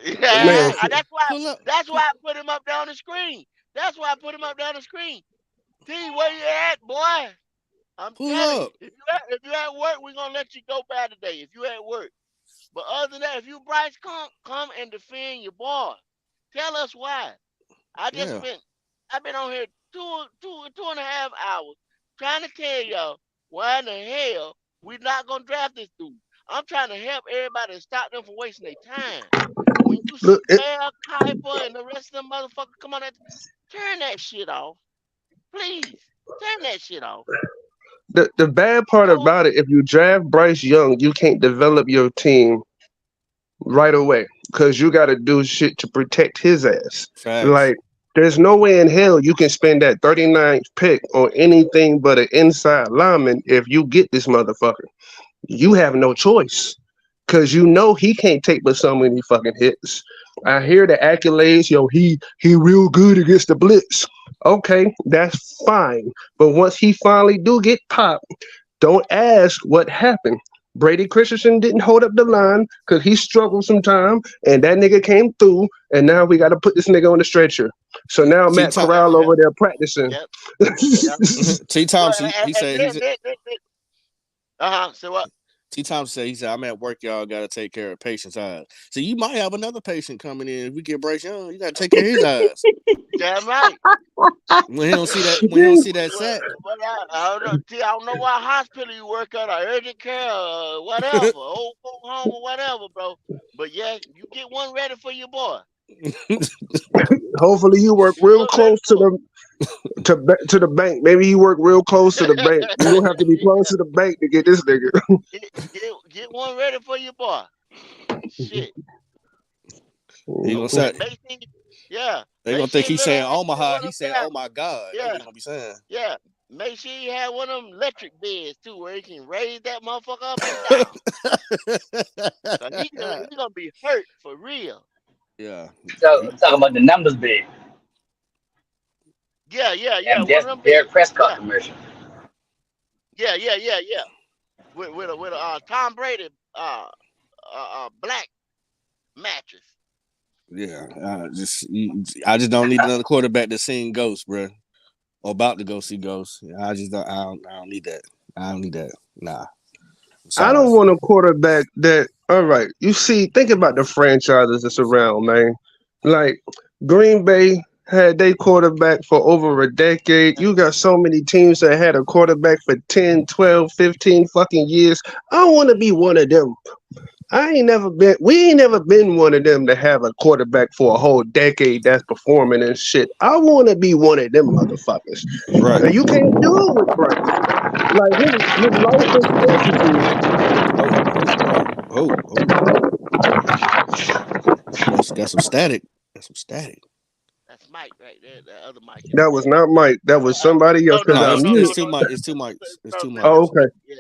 Yeah, man. Hey, that's why pull up. that's why I put him up there on the screen. That's why I put him up there on the screen. T, where you at, boy? I'm Pull telling you, up. if you at work, we're gonna let you go by today. If you at work. But other than that, if you Bryce, come and defend your boy. Tell us why. I just Yeah. spent I've been on here two and a half hours trying to tell y'all why in the hell we not gonna draft this dude. I'm trying to help everybody and stop them from wasting their time. When you Look, see Bell Kiper and the rest of them motherfuckers come on, turn that shit off. Please. Turn that shit off. the bad part Go about it, if you draft Bryce Young, you can't develop your team right away because you got to do shit to protect his ass. Facts. Like, there's no way in hell you can spend that 39th pick on anything but an inside lineman if you get this motherfucker. You have no choice because you know he can't take but so many fucking hits. I hear the accolades, yo, he real good against the blitz. Okay, that's fine. But once he finally do get popped, don't ask what happened. Brady Christensen didn't hold up the line because he struggled some time, and that nigga came through, and now we got to put this nigga on the stretcher. So now T Matt Tom Corral yep, over there practicing. yep, yep. T Well, Thompson, he and said then, he's so what? T Thompson said he said I'm at work, y'all gotta take care of patients' eyes. So you might have another patient coming in. If we get Bryce Young, you gotta take care of his eyes. Damn right. When he don't see that Well, sack. I don't know. See, I don't know what hospital you work at, or urgent care, or whatever, old folk home or whatever, bro. But yeah, you get one ready for your boy. Hopefully, you work Get real one ready close to for the to the bank. Maybe he work real close to the bank. You don't have to be close to the bank to get this nigga. get one ready for your boy. Shit. He gonna And say make sure, yeah, they make gonna sure think your he's little saying ass get Omaha. one He of them said, down. "Oh my God." That's what Yeah, he gonna be saying. yeah. Make sure you have one of them electric beds too, where you can raise that motherfucker up and down. Cause he gonna be hurt for real. Yeah. So talking about the numbers big. Yeah, yeah, yeah. And One that's of them Derek beds. Prescott Yeah, commercial. yeah. With a Tom Brady black mattress. Yeah. I just don't need another quarterback to sing Ghost, bro. Or about to go see Ghost. I just don't. I don't need that. I don't need that. Nah. I'm I sorry. don't want a quarterback that. All right, you see, think about the franchises that's around, man. Like Green Bay had their quarterback for over a decade. You got so many teams that had a quarterback for 10, 12, 15 fucking years. I want to be one of them. We ain't never been one of them to have a quarterback for a whole decade that's performing and shit. I want to be one of them motherfuckers. Right. And you can't do it with Bryce. Like his life expectancy. Oh. Got some static. Got some static. That's Mike right there. That other Mike in the That was back. not Mike. That was somebody else No, because no, No, I no, no, it's no, mute. two no. mics. It's two mics. It's two Oh, mics. okay. Yeah,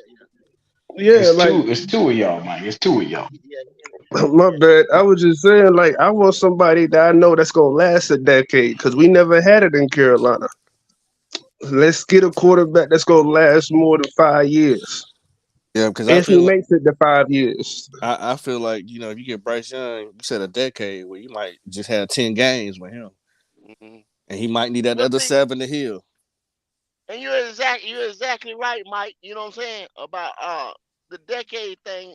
Yeah, like It's two of y'all, man. It's two of y'all. my bad. I was just saying, like, I want somebody that I know that's gonna last a decade because we never had it in Carolina. Let's get a quarterback that's gonna last more than 5 years. Yeah, because If he makes it to 5 years. I feel like if you get Bryce Young, you said a decade, well, you might just have 10 games with him, Mm-hmm. and he might need that Well, other see, seven to heal. and you're exactly right, Mike. You know what I'm saying about the decade thing,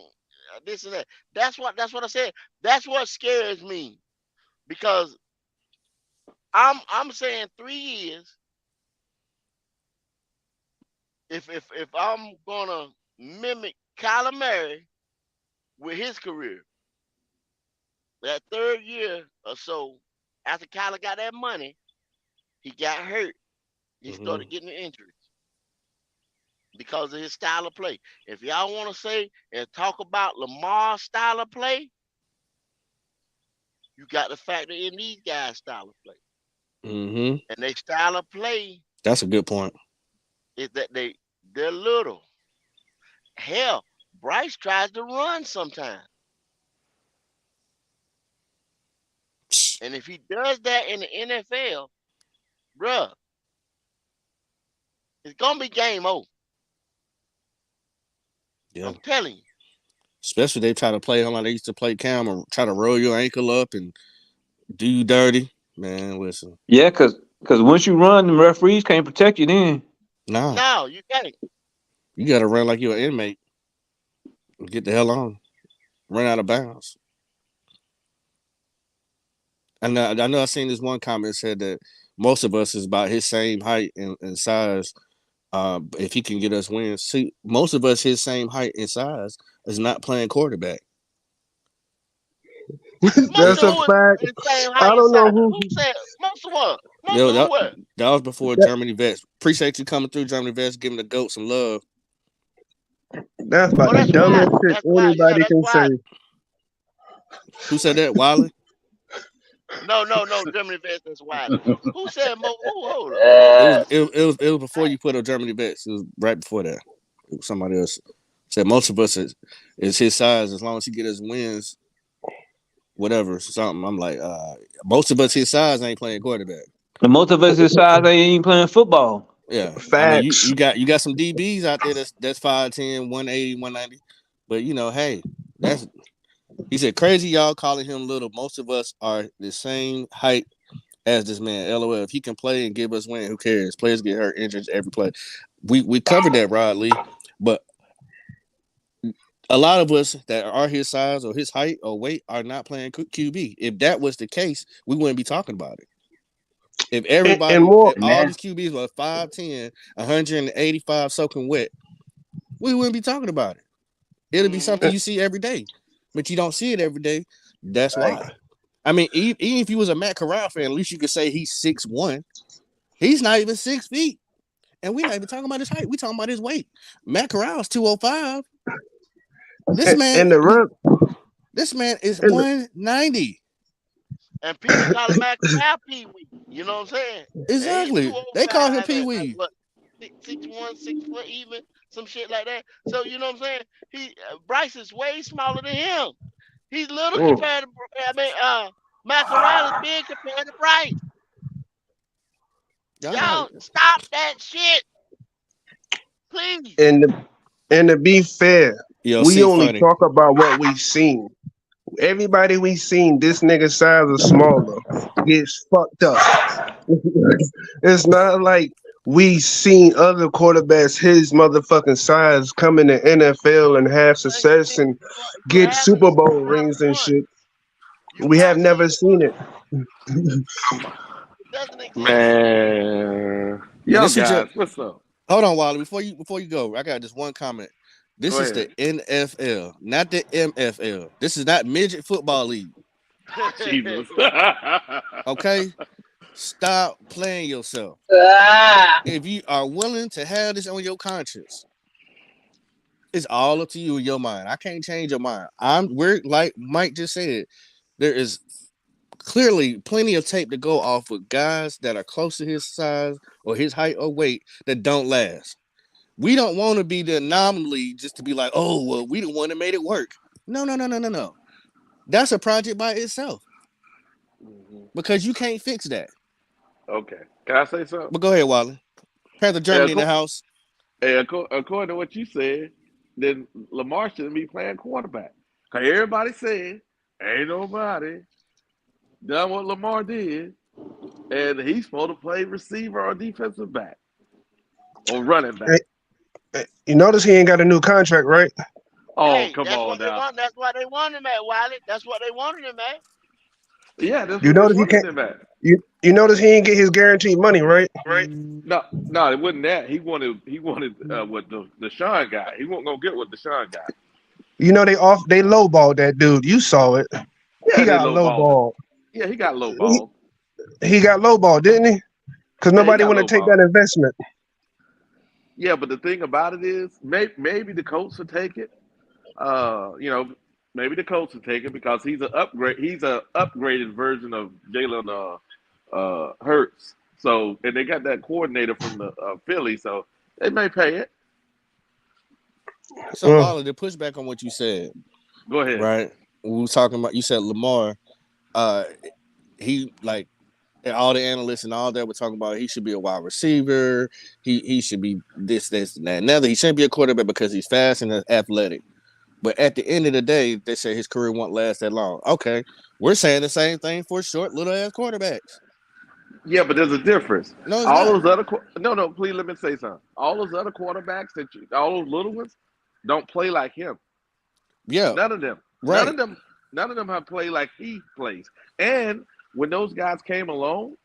this and that. That's what I said. That's what scares me because I'm saying 3 years. If I'm gonna mimic Kyler Murray with his career, that third year or so after Kyler got that money, he got hurt. He Mm-hmm. started getting injuries because of his style of play. If y'all want to say and talk about Lamar's style of play, you got to factor in these guys' style of play. Mm-hmm. And their style of play That's a good point. is that they're little. Hell, Bryce tries to run sometimes. And if he does that in the NFL, bruh, it's gonna be game over. Yeah, I'm telling you. especially they try to play him like they used to play Cam and try to roll your ankle up and do you dirty. Man, listen. Yeah, cause Because once you run, the referees can't protect you then. No, No, you can't. you got to run like you're an inmate. Get the hell on. Run out of bounds. And I know I seen this one comment said that most of us is about his same height and size. If he can get us wins, see, most of us his same height and size is not playing quarterback. Most That's of a who is fact. the same I height and don't know size? who. Who said most of what? Most Yo, of who what? that was before That, Germany vets. Appreciate you coming through, Germany vets, giving the GOAT some love. that's about Oh, the that's dumbest Wiley. shit That's Wiley. Yeah, anybody that's can say. Wiley. Who said that? Wiley? No. Germany vets. That's Wiley. Who said mo? Who? Hold up. It was before you put up Germany vets. It was right before that. It was somebody else said most of us is his size as long as he get his wins, whatever, something. I'm like, most of us his size ain't playing quarterback. And most of us decide they ain't playing football. Yeah. I mean Facts. you got some DBs out there that's 5'10, 180, 190. But hey, that's he said crazy y'all calling him little. Most of us are the same height as this man. LOL. If he can play and give us win, who cares? Players get hurt, injuries every play. We covered that, Rod Lee. But a lot of us that are his size or his height or weight are not playing QB. If that was the case, we wouldn't be talking about it. If And everybody, more. if all Man, these QBs were 5'10, 185 soaking wet, we wouldn't be talking about it. It'll be Mm-hmm. something you see every day, but you don't see it every day. That's right. why. I mean, even if you was a Matt Corral fan, at least you could say he's 6'1". He's not even 6 feet. And we're not even talking about his height. We talking about his weight. Matt Corral's 205. This man, And the run. this man is And 190. And people call him Mac Crab Pee Wee. You know what I'm saying? And he's Exactly. They call him 205 Pee at Wee. what 6'1", 6 foot even, some shit like that. So you know what I'm saying? Bryce is way smaller than him. He's little mm, compared to Matt Corral is big compared to Bryce. Y'all not. Y'all stop that shit, please. and to, and to be fair, Yo, we see, only funny. talk about what we seen. Everybody we seen, this nigga size or smaller, gets fucked up. It's not like we seen other quarterbacks his motherfucking size come in the NFL and have But you success didn't. and You get haven't Super seen Bowl not rings and one. shit. You've We have not seen never seen one. it. It doesn't exist. Man, And yo this is just guys, what's up? hold on, Wally. Before you go, I got just one comment. This Go is the ahead. NFL, not the MFL. This is not midget football league. Jesus. Okay? Stop playing yourself. Ah, If you are willing to have this on your conscience, it's all up to you in your mind. I can't change your mind. We're like Mike just said, there is clearly plenty of tape to go off with guys that are close to his size or his height or weight that don't last. We don't want to be the anomaly just to be like, oh, well, we the one that made it work. No. That's a project by itself Mhm. because you can't fix that. Okay. Can I say something? But go ahead, Wally. Panther Hey, Germany in the house. according to what you said, then Lamar shouldn't be playing quarterback. Cause everybody said ain't nobody done what Lamar did, and he's supposed to play receiver or defensive back or running Hey, back. you notice he ain't got a new contract, right? Oh, Hey, come that's on what they now. want. That's what they wanted him at, Wiley. That's what they wanted him at. Yeah, that's You what they notice he wanted can't. him at. You notice he ain't get his guaranteed money, right? No, it wasn't that. He wanted what the Sean guy. He wasn't gonna get what the Sean guy. You know they lowballed that dude. You saw it. He Yeah, they got lowballed him. lowballed. Yeah, he got He, lowballed. he got lowballed, didn't he? Because Yeah, he nobody got want to take that lowballed. investment. Yeah, but the thing about it is, maybe the Colts will take it. You know, maybe the Colts will take it because he's an upgrade. He's a upgraded version of Jalen Hurts. So, and they got that coordinator from the Philly, so they may pay it. So, Uh, Wally, to push back on what you said, Go ahead. right? We were talking about, you said Lamar, uh, he like and all the analysts and all that were talking about he should be a wide receiver. He should be this, and that. Another, he shouldn't be a quarterback because he's fast and athletic. But at the end of the day, they say his career won't last that long. Okay, we're saying the same thing for short, little ass quarterbacks. Yeah, but there's a difference. No, it's All not. those other no, please let me say something. All those other quarterbacks all those little ones, don't play like him. Yeah, None of them. None right. of them. None of them have played like he plays. And when those guys came along,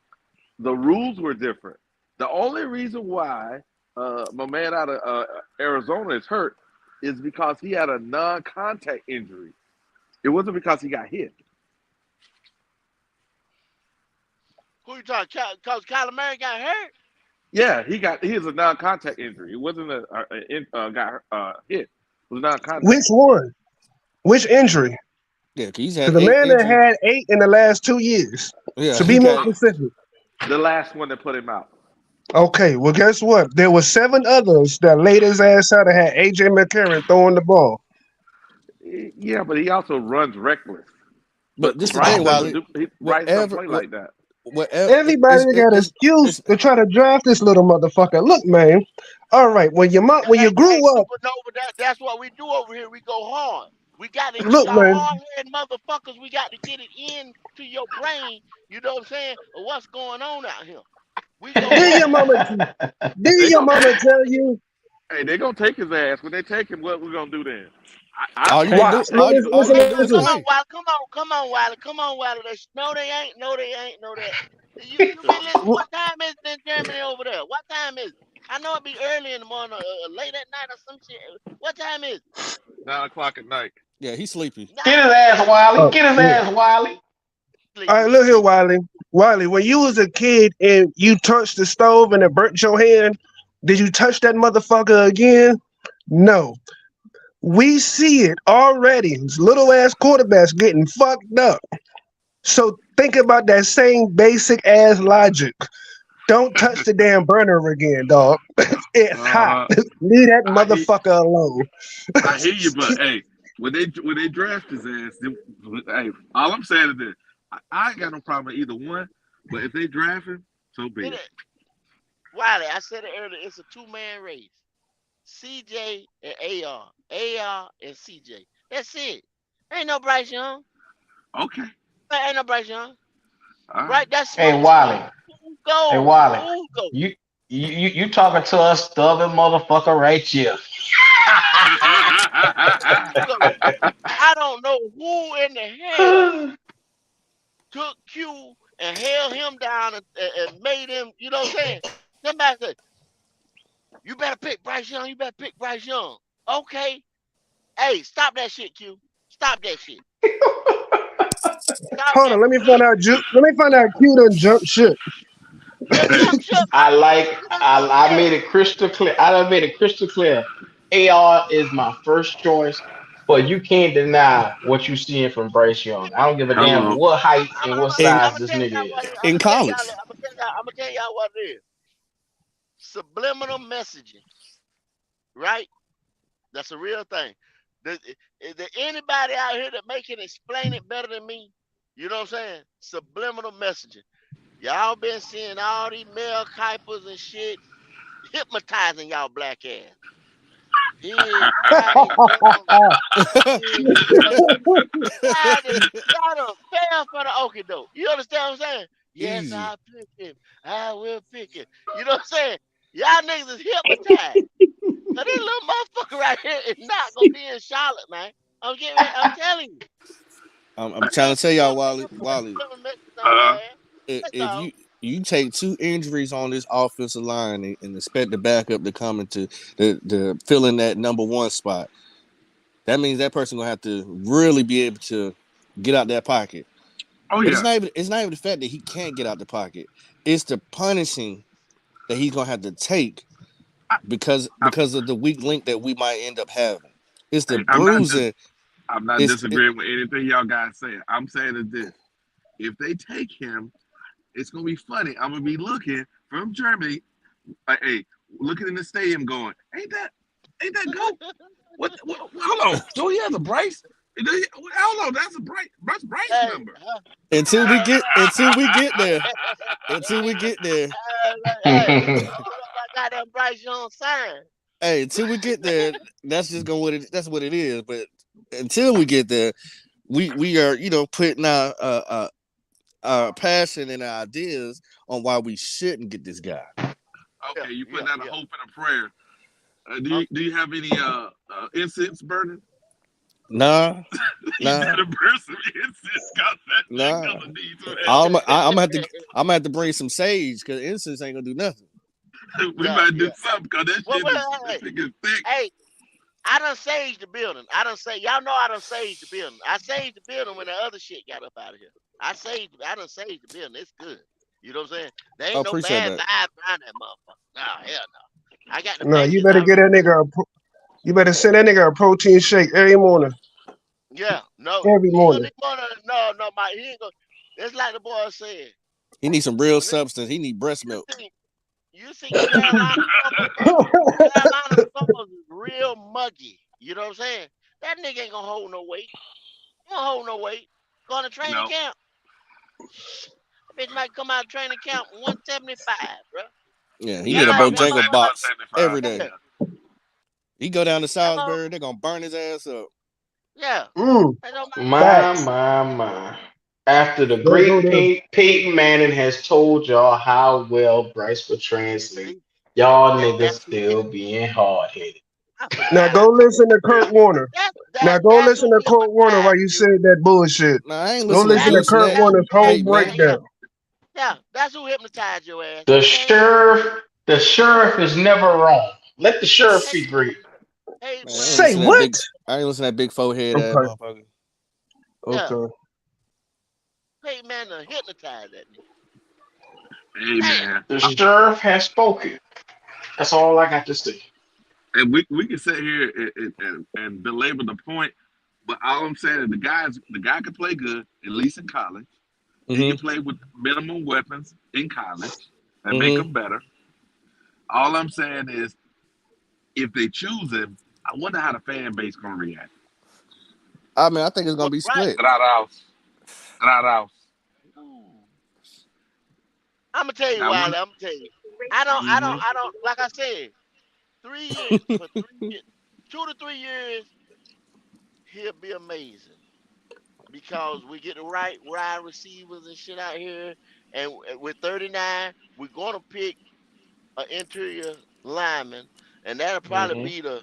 the rules were different. The only reason why my man out of Arizona is hurt is because he had a non-contact injury. It wasn't because he got hit. Who you talking? Cause Kyler Murray got hurt. Yeah, he has a non-contact injury. It wasn't got hit. It was non-contact. Which one? Which injury? Yeah, 'cause he's Because had the 8 man that injuries. had 8 in the last 2 years. Yeah, So he be more got. specific. The last one that put him out. Okay, well, guess what? There were 7 others that laid his ass out and had AJ McCarron throwing the ball. Yeah, but he also runs reckless. But But this the Bryce thing, doesn't Wiley. do. Bryce don't Whatever, play like that. whatever. Everybody got an excuse to try to draft this little motherfucker. Look, man. All right, when you Hey, grew up, Supernova, that's what we do over here. We go hard. We got to look, y'all man. hard headed motherfuckers. We got to get it in to your brain. You know what I'm saying? Of what's going on out here? We go Did your hard. mama? Did They your gonna mama tell you? hey, they gonna take his ass. When they take him, what we gonna do then? I all you say can Why? do, I say we all you Listen, can Hey, do is come listen. on, play. Wiley. Come on, Wiley. No, they ain't. No, they ain't. No, that. You been listening? What time is it in Germany over there? What time is it? I know it be early in the morning, late at night or some shit. What time is it? 9 o'clock at night. Yeah, he's sleepy. Nah, Get his ass, Wiley. Oh, Get his yeah. ass, Wiley. All right, sleepy. look here, Wiley. Wiley, when you was a kid and you touched the stove and it burnt your hand, did you touch that motherfucker again? No. We see it already. These little ass quarterbacks getting fucked up. So think about that same basic ass logic. Don't touch the damn burner again, dog. It's hot. Uh, Leave that I hear motherfucker alone. I hear you, but hey, when they draft his ass, hey, all I'm saying is this: I ain't got no problem with either one. But if they draft him, so be It, it. Wiley, I said it earlier. It's a two-man race. CJ and AR. AR and CJ. That's it. Ain't no Bryce Young. Okay, Ain't no Bryce Young. all right. Right? That's Hey, smoke Wiley. screen. Who Hey, goes? Wiley. Who goes? You talking to us, stubborn motherfucker, right here? Who goes? I don't know who in the hell took Q and held him down and made him, you know what I'm saying? Somebody said, you better pick Bryce Young. You better pick Bryce Young. Okay. Hey, stop that shit, Q. Stop that shit. Stop Hold that. on, let me find out Q done jump shit. Yeah, Hey, jump ship. I like. You know what I'm I saying? made it crystal clear. I done made it crystal clear. AR is my first choice, but you can't deny what you seeing from Bryce Young. I don't give a damn hello. what height and what In size I'm gonna this tell y'all nigga what is. it is. in college. I'm gonna tell y'all what it is. Subliminal messaging, right? That's a real thing. Is there anybody out here that make it explain it better than me? You know what I'm saying? Subliminal messaging. Y'all been seeing all these male Kuipers and shit hypnotizing y'all black ass. Big white young. Big ugly. Y'all done fell for the okie doke. You understand what I'm saying? Yes, Easy. I'll pick him. I will pick him. You know what I'm saying? Y'all niggas is hypnotized. So this little motherfucker right here is not gonna be in Charlotte, man. I'm telling you. I'm trying Man, to tell you y'all, don't put no Wally. subliminal message on your Uh, ass. That's If all. you take 2 injuries on this offensive line and expect the backup to come into the filling that number 1 spot, that means that person gonna have to really be able to get out that pocket. oh But yeah. it's not even the fact that he can't get out the pocket. It's the punishing that he's gonna have to take I, I, because of the weak link that we might end up having. It's the I'm not bruising. I'm not disagreeing with anything y'all guys saying. I'm saying is this: if they take him, it's gonna be funny. I'm gonna be looking from Germany, hey, looking in the stadium, going, ain't that go? What hold on. So he has a Bryce. Hold on, that's a Bryce Hey, number. Until we get there. Until we get there. hey, I got that Bryce Young sign. Hey, until we get there, that's just going that's what it is. But until we get there, we are putting passion and ideas on why we shouldn't get this guy. Yeah, Okay, you yeah, putting out a yeah. hope and a prayer. Uh, Do you have any incense burning? Nah, You nah, better burn some incense, cause that nah. nigga needs some I'm help. gonna have to bring some sage because incense ain't gonna do nothing. We yeah, might do yeah. something, cause Well, that hey, shit is thick. hey, I done saged the building. I done say y'all know I done saged the building. I saged the building when the other shit got up out of here. I done saged the building. It's good. You know what I'm saying? There I ain't no appreciate bad that. vibes behind that motherfucker. Nah, hell no. I got the No, you matches better get already. that nigga. You better send that nigga a protein shake every morning. Yeah, no, Every he gonna morning. need one. No, Mike. He ain't gonna. It's like the boy said. He needs some real When it, substance. He need breast you milk. see, you see, Carolina Summers is real muggy. You know what I'm saying? That nigga ain't gonna hold no weight. He gonna hold no weight. Going to training No, camp. That bitch might come out of training camp 175, bro. Yeah, he That need a yeah, might about that Bojangle might 170, box every 175. day. yeah. Yeah. He go down to That might, Salisbury, they're gonna burn his ass up. yeah. Mm, That don't My, facts. my, my. After the Don't go great there. Peyton Manning has told y'all how well Bryce would translate, see y'all that's niggas who hip. still being hard headed. I Now forgot. go listen to Kurt Yeah. Warner. Now go That's listen who to Kurt Warner while hypnotized you you. said that bullshit. Nah, I ain't Go listening to listen That's to Goose and Kurt that Warner's whole Peyton Manning. yeah. breakdown. That's who hypnotized your ass. The Okay. sheriff is never wrong. Let the sheriff Hey, be great. hey, Man, well, Say what? I ain't listening to that big forehead ass Okay. motherfucker. yeah. Okay. Hey man, hypnotize that nigga. Hey Damn. man, The sheriff has spoken. That's all I got to say. and we can sit here and belabor the point, but all I'm saying is the guy can play good, at least in college. He can Mm-hmm. play with minimum weapons in college and make Mm-hmm. them better. All I'm saying is, if they choose him, I wonder how the fan base gonna react. I mean, I think it's gonna Well, be right. split. Raus, Raus. Ooh. I'm gonna tell you, I Wiley. wonder. I'm gonna tell you. Mm-hmm. I don't. Like I said, 3 years for 3 years, 2 to 3 years, he'll be amazing because we get the right wide receivers and shit out here, and with 39, we're gonna pick an interior lineman, and that'll probably Hmm. be the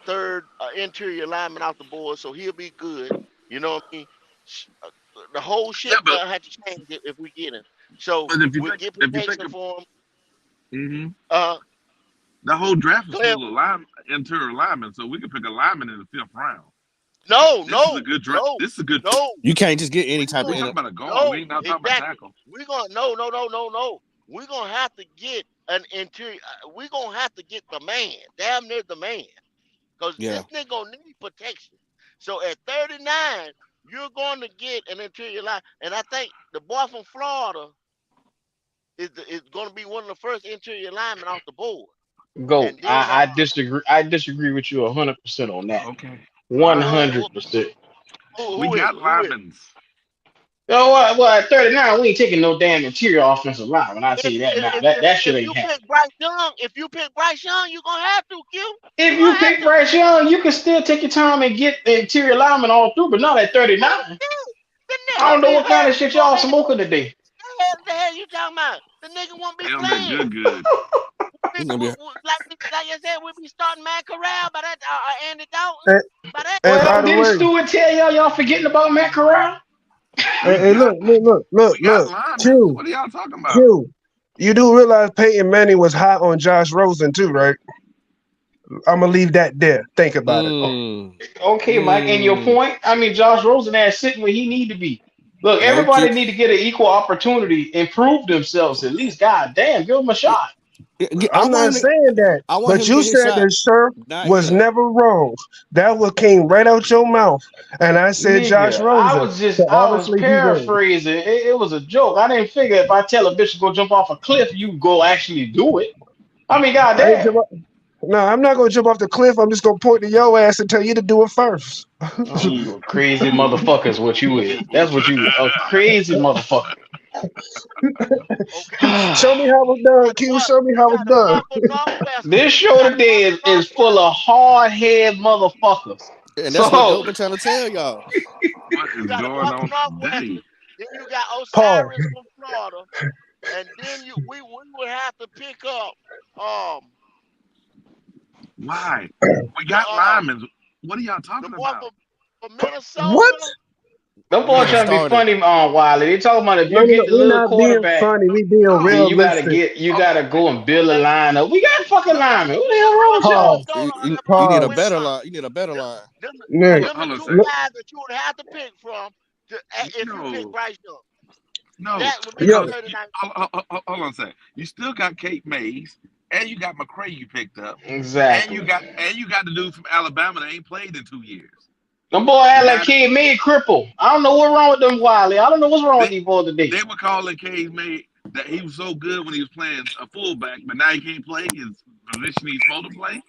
third interior lineman off the board, so he'll be good. You know what I mean? The whole Yeah, shit gonna have to change if we get him. So but we'll get if you think protection of, for him. mm-hmm, Uh, the whole draft is go ahead. full of interior linemen, so we can pick a lineman in the fifth round. No, This is a no, good draft. no, This is a good. no. You can't just get any We're type of We gonna talking about a guard. We no ain't not talking about exactly. tackle. We're gonna no. We're gonna have to get an interior. We're gonna have to get the man, damn near the man, because yeah. this nigga gonna need protection. So at 39, you're going to get an interior line, and I think the boy from Florida is going to be one of the first interior linemen off the board. Go. And then I disagree. I disagree with you 100% on that. Okay. All One right. who, hundred percent. We who is got it? Who is it? linemen. Oh, well, at 39, we ain't taking no damn interior offensive line. When I tell you that now, that shit If ain't you happening. pick Bryce Young, you're gonna have to, Q. You're If you gonna have pick to. Bryce Young, you can still take your time and get the interior lineman all through, but not at 39. Bullshit. I don't know The what kind hell of you shit y'all gonna have? smoking today. The hell you talking about? The nigga won't be They gonna be playing. good, good. He's gonna be Like I said, we'll be starting Matt Corral by that Andy Dalton And, by that and time. by Well, the didn't way, Stewart tell y'all forgetting about Matt Corral? hey, We hey, got we got look. linemen. Q, What are y'all talking about? Q. You do realize Peyton Manning was hot on Josh Rosen too, right? I'm gonna leave that there. Think about it. Oh, mm, okay, Mike, and your mm. point? I mean, Josh Rosen is sitting where he need to be. Look, No, everybody Q. need to get an equal opportunity, improve themselves at least. God damn, give them a Yeah, shot. I I'm want not him to saying that, I want but him to you get his said shot, the sheriff not was yet. never wrong. That what came right out your mouth, and I said Josh Nigga, Rosen. So I was obviously he won. paraphrasing. It was a joke. I didn't figure if I tell a bitch to go jump off a cliff, you go actually do it. I mean, I ain't goddamn. jump off- No, I'm not gonna jump off the cliff. I'm just gonna point to your ass and tell you to do it first. You a crazy motherfucker is what you is. That's what you a crazy motherfucker. Okay, Show me how it's we done, got the Q. boy. Show me We how got it's the boy done. from Northwestern. This We show got the boy today from is full Northwestern. of hard head motherfuckers. And that's what So Goat been trying to tell y'all. What We is got the boy going from on Northwestern. today? Then you got Paul. Osiris from Florida, and then we would have to pick up Why? We the got linemen. What are y'all the talking boy about? from What? Minnesota. Them You boys need a trying to be starter. funny on Wiley. They talking about if No, you no, no. get the We're little not being quarterback, funny. We being No. then realistic. you Okay. gotta go and build a Man, lineup. We got fucking look, linemen. What the hell wrong look with at y'all? Pause. You, Minnesota you, you need a win Pause. better con. line. You need a better Them, line. Nigga, them the two Hold on a look, guys that you would have to pick from if you pick second. Bryce Young. No, That would be your yo, because 39. hold on a second. You still got 𝐤𝐸𝐬, and you got McCray you picked up, Exactly. and you got the dude from Alabama that ain't played in 2 years. Them boy The act like guy that kid made cripple. I don't know what wrong with them Wiley. I don't know what's wrong with they these boys today. they were calling 𝐤𝐸𝐬 that he was so good when he was playing a fullback, but now he can't play his position he's supposed to play.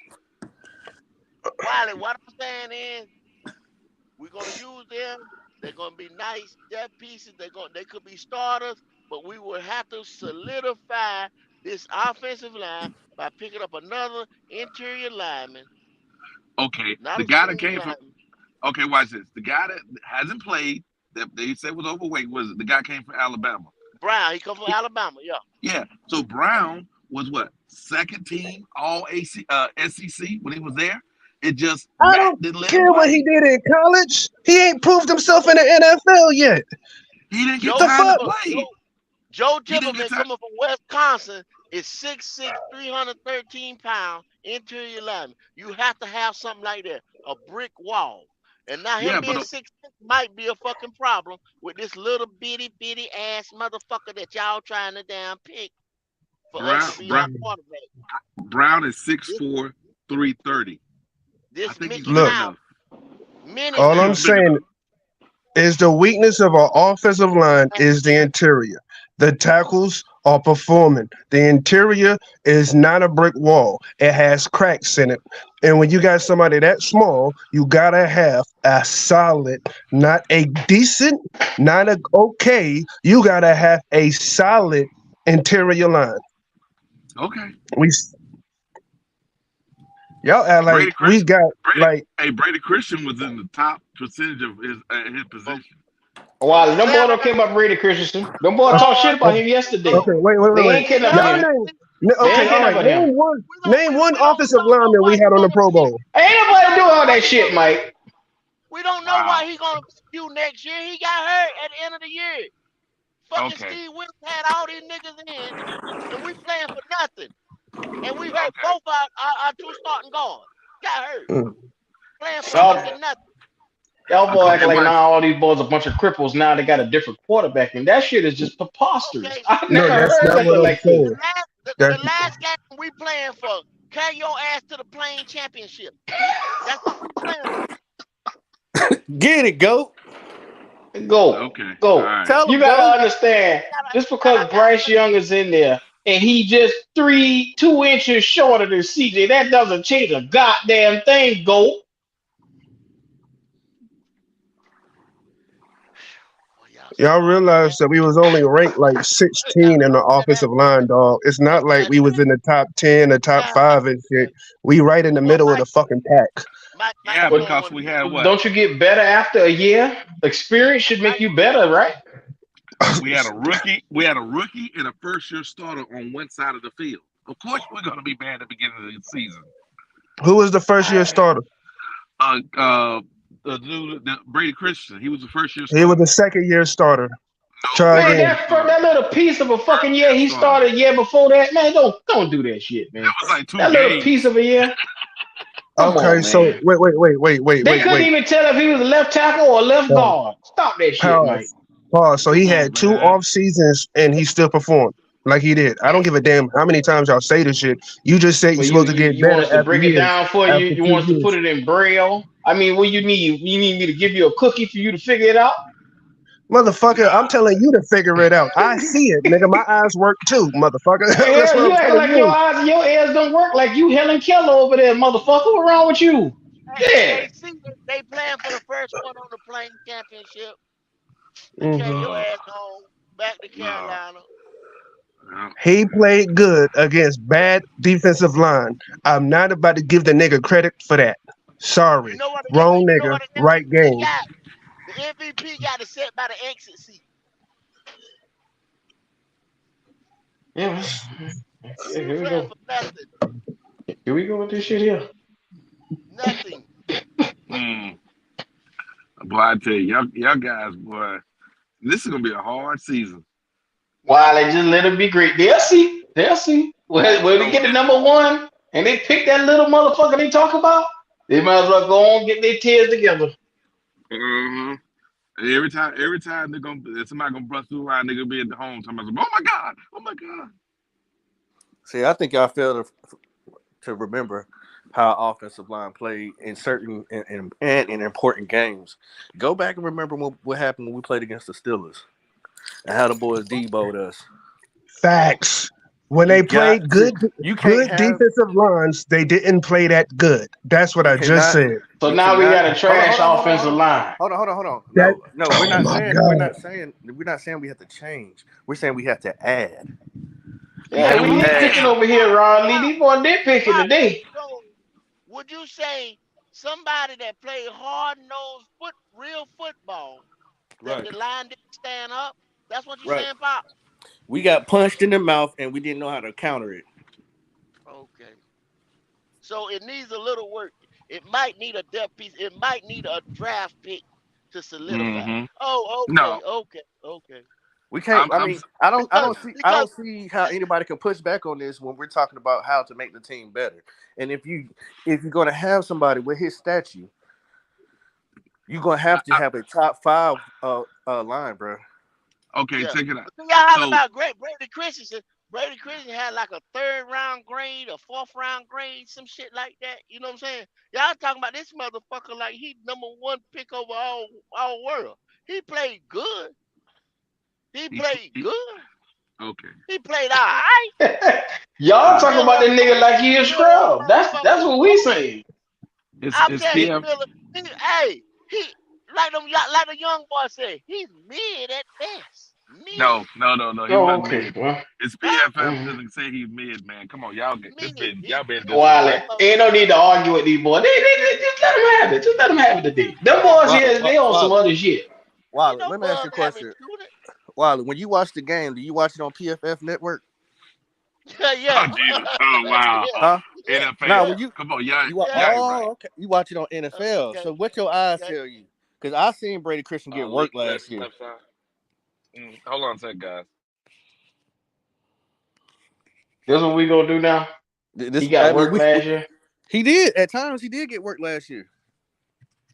Wiley, what I'm saying is we're gonna use them. They're gonna be nice depth pieces. They could be starters, but we will have to solidify this offensive line by picking up another interior lineman, Okay, not the a guy that swing came from lineman. okay, watch this. The guy that hasn't played that they said was overweight was the guy came from Alabama. Brown, he come from Alabama, yeah. Yeah. So Brown was what second team All SEC when he was there. It just I Matt don't didn't let him care what he play. did in college. He ain't proved himself in the NFL yet. He didn't get Joe The time to fuck? play. Joe He didn't get Gibberman time. coming from Wisconsin is 6'6", 313 pound interior lineman. You have to have something like that, a brick wall. And now him Yeah, but being 6'6" might be a fucking problem with this little bitty ass motherfucker that y'all trying to damn pick for us to Brown be our Brown quarterback. Brown is This 6'4", 330. I this think he's Mickey big Look, Mouse, enough. mini I all think I'm he's big mouse. saying enough. is the weakness of our offensive line is the interior. The tackles are performing. The interior is not a brick wall. It has cracks in it. And when you got somebody that small, you gotta have a solid, not a decent, not a okay. You gotta have a solid interior line. Okay. We y'all act like Brady we Christian. got Brady. like Hey, Brady Christian was in the top percentage of his From position. from Wiley, them boy don't 7 care about Brady Christensen. Them boy talk Lord shit about him Jesus, yesterday. okay, no. They wait. ain't caring Y'all about Y'all him. name They okay, ain't all caring right. about him. Name one We offensive don't know lineman we why had he on the gonna Pro be. Bowl. Ain't nobody do all Why that he shit, gonna be? Mike. We don't know why Wow. he gonna be you next year. He got hurt at the end of the year. Fucking Okay. Steve Wilkes had all these niggas in, and we playing for nothing. And we hurt Okay. both our two starting guards. Got hurt. Mm. Playing for Y'all, fucking nothing. y'all boy Okay. acting like Watch. now all these boys a bunch of cripples. Now they got a different quarterback, and that shit is just preposterous. Okay. I No, never that's heard not what nothing I'm like this. The saying. last That's the last game we playing for, carry your ass to the playing championship. That's what we playing for. Get it, GOAT. Go, Okay. All go. right. Tell You him, gotta GOAT. understand, just because Gotta Bryce Young is in there and he just 2 inches shorter than CJ, that doesn't change a goddamn thing. Go. oh, y'all y'all smart, man. realize that we was only ranked like Y'all 16 in the know that. offensive line, dog. It's not like Okay, we was in the top 10, the top now, 5 and shit. We right in the well, middle of the fucking pack. Yeah, You But don't because want we to had what? don't you get better after a year? Experience should make Mike. you better, right? We had a rookie. We had a rookie and a first-year starter on one side of the field. Of course, we're going to be bad at the beginning of the season. Who was the first year starter? Uh, uh, the dude, Brady Christian, he was the first-year He was starter. the second year starter. No, Try Man, again. first-year that starter. little piece of a fucking year First-year he starter. started a year before that, man, don't do that shit, That man. was like two That little piece games. of a year, come Okay, on, so man. They couldn't wait. even tell if he was a left tackle or a left Pause. guard. Stop that shit, Mike. Pause. Pause. So he Come on, had two man. off seasons and he still performed like he did. I don't give a damn how many times y'all say this shit. You just say you're Well, supposed to get you want better us to after break it years. down for you? After You two want us to put years. it in braille? I mean, what you need? You need me to give you a cookie for you to figure it out? Motherfucker, I'm Nah. telling you to figure it out. I see it, nigga. My eyes work too, motherfucker. That's Hell, what you I'm acting telling like your you. eyes and your ears don't work like you Helen Keller over there, motherfucker. What wrong with you? Yeah. Hey, see, they playing for the first one on the playing championship to carry Hmm. your Uh, ass home back to no. Carolina. No. He played good against bad defensive line. I'm not about to give the nigga credit for that. You Sorry. know what? Wrong You know nigga, what the right MVP game. got? The MVP got to sit by the exit seat. Yeah. What Yeah, you here we saying go. for nothing? Here we go with this shit here. Nothing. Mm. Boy, I tell you, y'all guys, boy, this is gonna be a hard season. While they just let it be great. They'll see. They'll see. When they Oh, get to number one and they pick that little motherfucker they talk about, they might as well go on and get their tears together. uh-huh. Every time they're gonna somebody gonna bust through line, they're gonna be at the home talking about, oh my god. See, I think y'all fail to remember how our offensive line played in certain and in important games. Go back and remember what happened when we played against the Steelers and how the boys deboed us. Facts. When You they got played to. good, You can't good have. defensive lines, they didn't play that good. That's what You I just cannot. said. So You now we cannot. got a Hold on. trash Hold on. Hold on. Hold offensive on. line. Hold on. Hold on. Hold on. That. No. We're Oh not my saying. We're God. not saying. We're not saying we have to change. We're saying we have to add. Yeah, And we we Okay. nitpicking had over here, Ron Lee. These boys nitpicking Right. today. So, would you say somebody that played hard nosed real football, that Right. the line didn't stand up? That's what you're Right. saying, Pop? We got punched in the mouth and we didn't know how to counter it. Okay. So it needs a little work. It might need a depth piece. It might need a draft pick to solidify. mm-hmm. Oh, No, okay. We can't. I'm I I'm mean, I don't. I Because don't see. I because don't see how anybody can push back on this when we're talking about how to make the team better. And if you're going to have somebody with his statue, you're going to I, have to I, have a top five line, bro. okay, yeah. check it out. But then y'all holler So about great Brady Christensen. Brady Christensen had like a third round grade, a fourth round grade, some shit like that. You know what I'm saying? Y'all talking about this motherfucker like he number one pick over all world. He played good. He he, played he good. okay. He played all right. Y'all He Uh, talking still about that wasn't nigga like he is still wasn't scrub. That's motherfucking what we GOAT. saying. I'm it's saying he PF. still hey, he like the young boy said, he's mid at best. Mid. No. He Oh, wasn't okay, mid. well. It's Huh? PFF doesn't say he's mid, man. Come on, y'all get this Mid. been He y'all been Wiley, that disrespectful. ain't motherfucker no need to argue with these boys. They just let them have it. Just let them have it today. Them boys here, they on some Wally, other shit. ain't Wally, no let me ask you bug a having question. student. Wally, when you watch the game, do you watch it on PFF Network? Yeah, Oh yeah. Jesus! Oh wow! yeah. Huh? Yeah. Now, NFL. Yeah. when you Come on, y'all you wa- Yeah. y'all right. oh okay, you watch it on NFL. Okay. So what your eyes Okay. tell you? Because I seen Brady Christian get work last year. Left side. Hold on a second, guys. This what we gonna do now? He This, I got mean, work last year. he did at times. He did get work last year.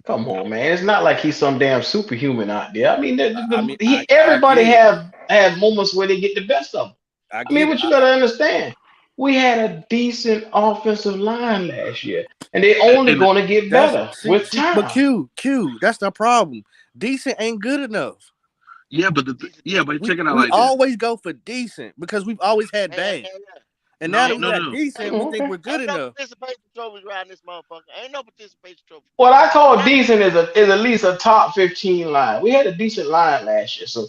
Come on, man. It's not like he's some damn superhuman out there. I mean, I mean, I everybody get it. have moments where they get the best of them. I I mean, get it. what you gotta understand, we had a decent offensive line last year, and they only And gonna get That's better with see, but time. Q. That's the problem. Decent ain't good enough. yeah, but Decent. We check it out we like this. always go for decent because we've always had Hey, hey, bad. hey, hey. And now No, that Ain't we no no, no, got no. decent, we Oh, think okay. we're good ain't no enough. participation trophies around this motherfucker. Ain't no participation trophy. What I call Right? decent is at least a top 15 line. We had a decent line last year, so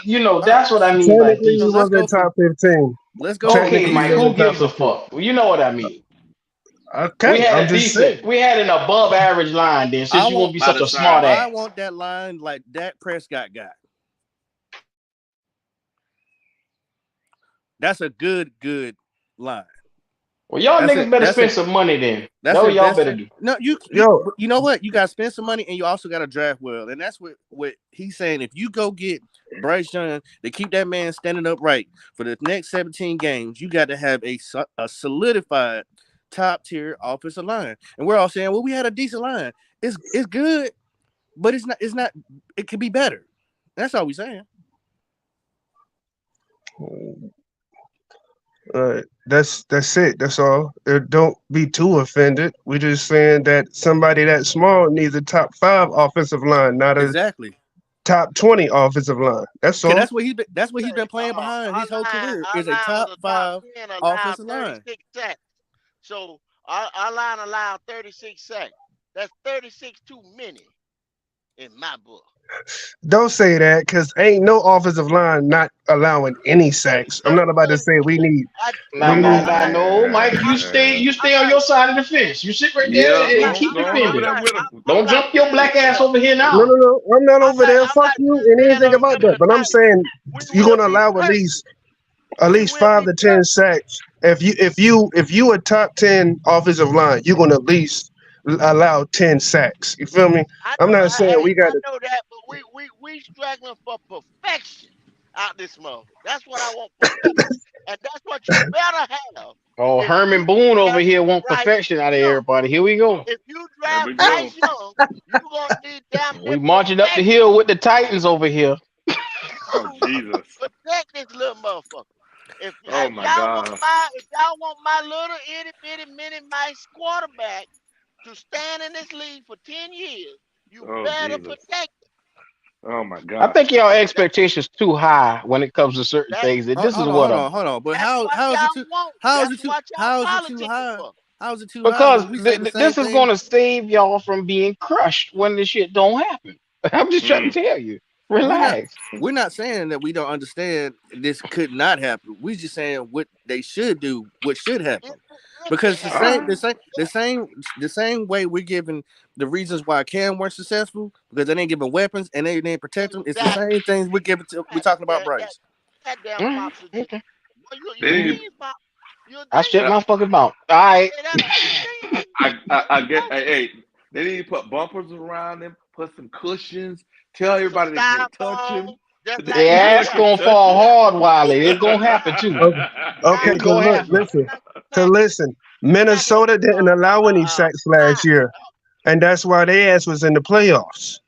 Yeah, All right. that's what I mean by Technically, So he decent. let's was go in for top 15. Okay, Mike, Technically, he decent. was who in top gives a 15. fuck? Well, you know what I mean. We Okay, had I'm a just decent, saying. we had an above average line then, I since you're gonna want be by such the a smart side. I ass. want that line like Dak Prescott got. That's a good line. Well, y'all That's niggas it. better spend some money then. That's That's what y'all better investing. do. No, Yo, you know what? You got to spend some money, and you also got to draft well. And that's what he's saying. If you go get Bryce Young to keep that man standing upright for the next 17 games, you got to have a solidified top tier offensive line. And we're all saying, well, we had a decent line. It's good, but it's not. It's not. It could be better. That's all we're saying. that's it. That's all. Don't be too offended. We're just saying that somebody that small needs a top 5 offensive line, not a Exactly. top 20 offensive line. That's Cause all. that's what he's been playing behind his whole career Our is a line was top a top five 10, allowed offensive line. 36 sacks. So our line allowed 36 sacks. That's 36 too many in my book. Don't say that because ain't no offensive line not allowing any sacks. I'm But not about to say we need. I, We need. No, Mike, I'm you I'm stay on your right. side of the fence. You sit right Yeah, there and I'm keep go on over I'm defending. there right. with him. Don't I'm like jump your Bill black ass Belichick. over here No, no, now. no. I'm not over there. I'm Fuck like you Bill and saying anything on about Remember that. the But I'm Titans. saying We you're will gonna be allow at least perfect. at He least will 5 be to 10 cut. sacks. If you a top 10 offensive line, you're gonna at least allow 10 sacks. You feel me? I I'm know, not saying we got I to. know that, but we struggling for perfection out this mother. That's what I want, perfection, and that's what you better have. Oh, If Herman you Boone over draft here want Bryce perfection out of Young, everybody. Here we go. if you There draft we go. Bryce Young, you gonna need damn near We marching up the perfection hill with the Titans over here. Oh to Jesus. protect this little motherfucker. Oh my God. If y'all want my little itty bitty mini mice quarterback to stand in this league for 10 years, you Oh better Jesus. protect Oh my I God. think y'all that. expectations too high when it comes to certain That things. And Hold this is on, what hold I'm on, hold on. But that's what how is it y'all too? want. How is That's it too? what y'all How is it too politicking high? for. How is it too high because when we say the same this is thing? going to save y'all from being crushed when this shit don't happen. I'm just trying Mm. to tell you. we're not Relax. we're not saying that we don't understand this could not happen. We're just saying what they should do, what should If happen. it Because the All same happens, the right. same the same the same way we're giving the reasons why Cam weren't successful because they didn't give him weapons and they didn't protect him. It's the exactly. same things we're giving to we're That, talking about that, that, Bryce. that damn All right. pops a G. Okay. Well, They you a need. genius, pop. You a I shut Uh, genius. my fucking mouth. All right. Say that you a genius. I get. Oh, Hey, they need to put bumpers around them. Put some cushions. Tell some everybody they can't touch styrofoam, him. just like The the They ass NFL. can't gonna touch fall him. Yeah, hard, Wiley. It's gonna happen too. Okay, okay, It's cause gonna look, happen. listen, like cause listen. like a Minnesota didn't allow any sacks last fine. year, and that's why their ass was in the playoffs.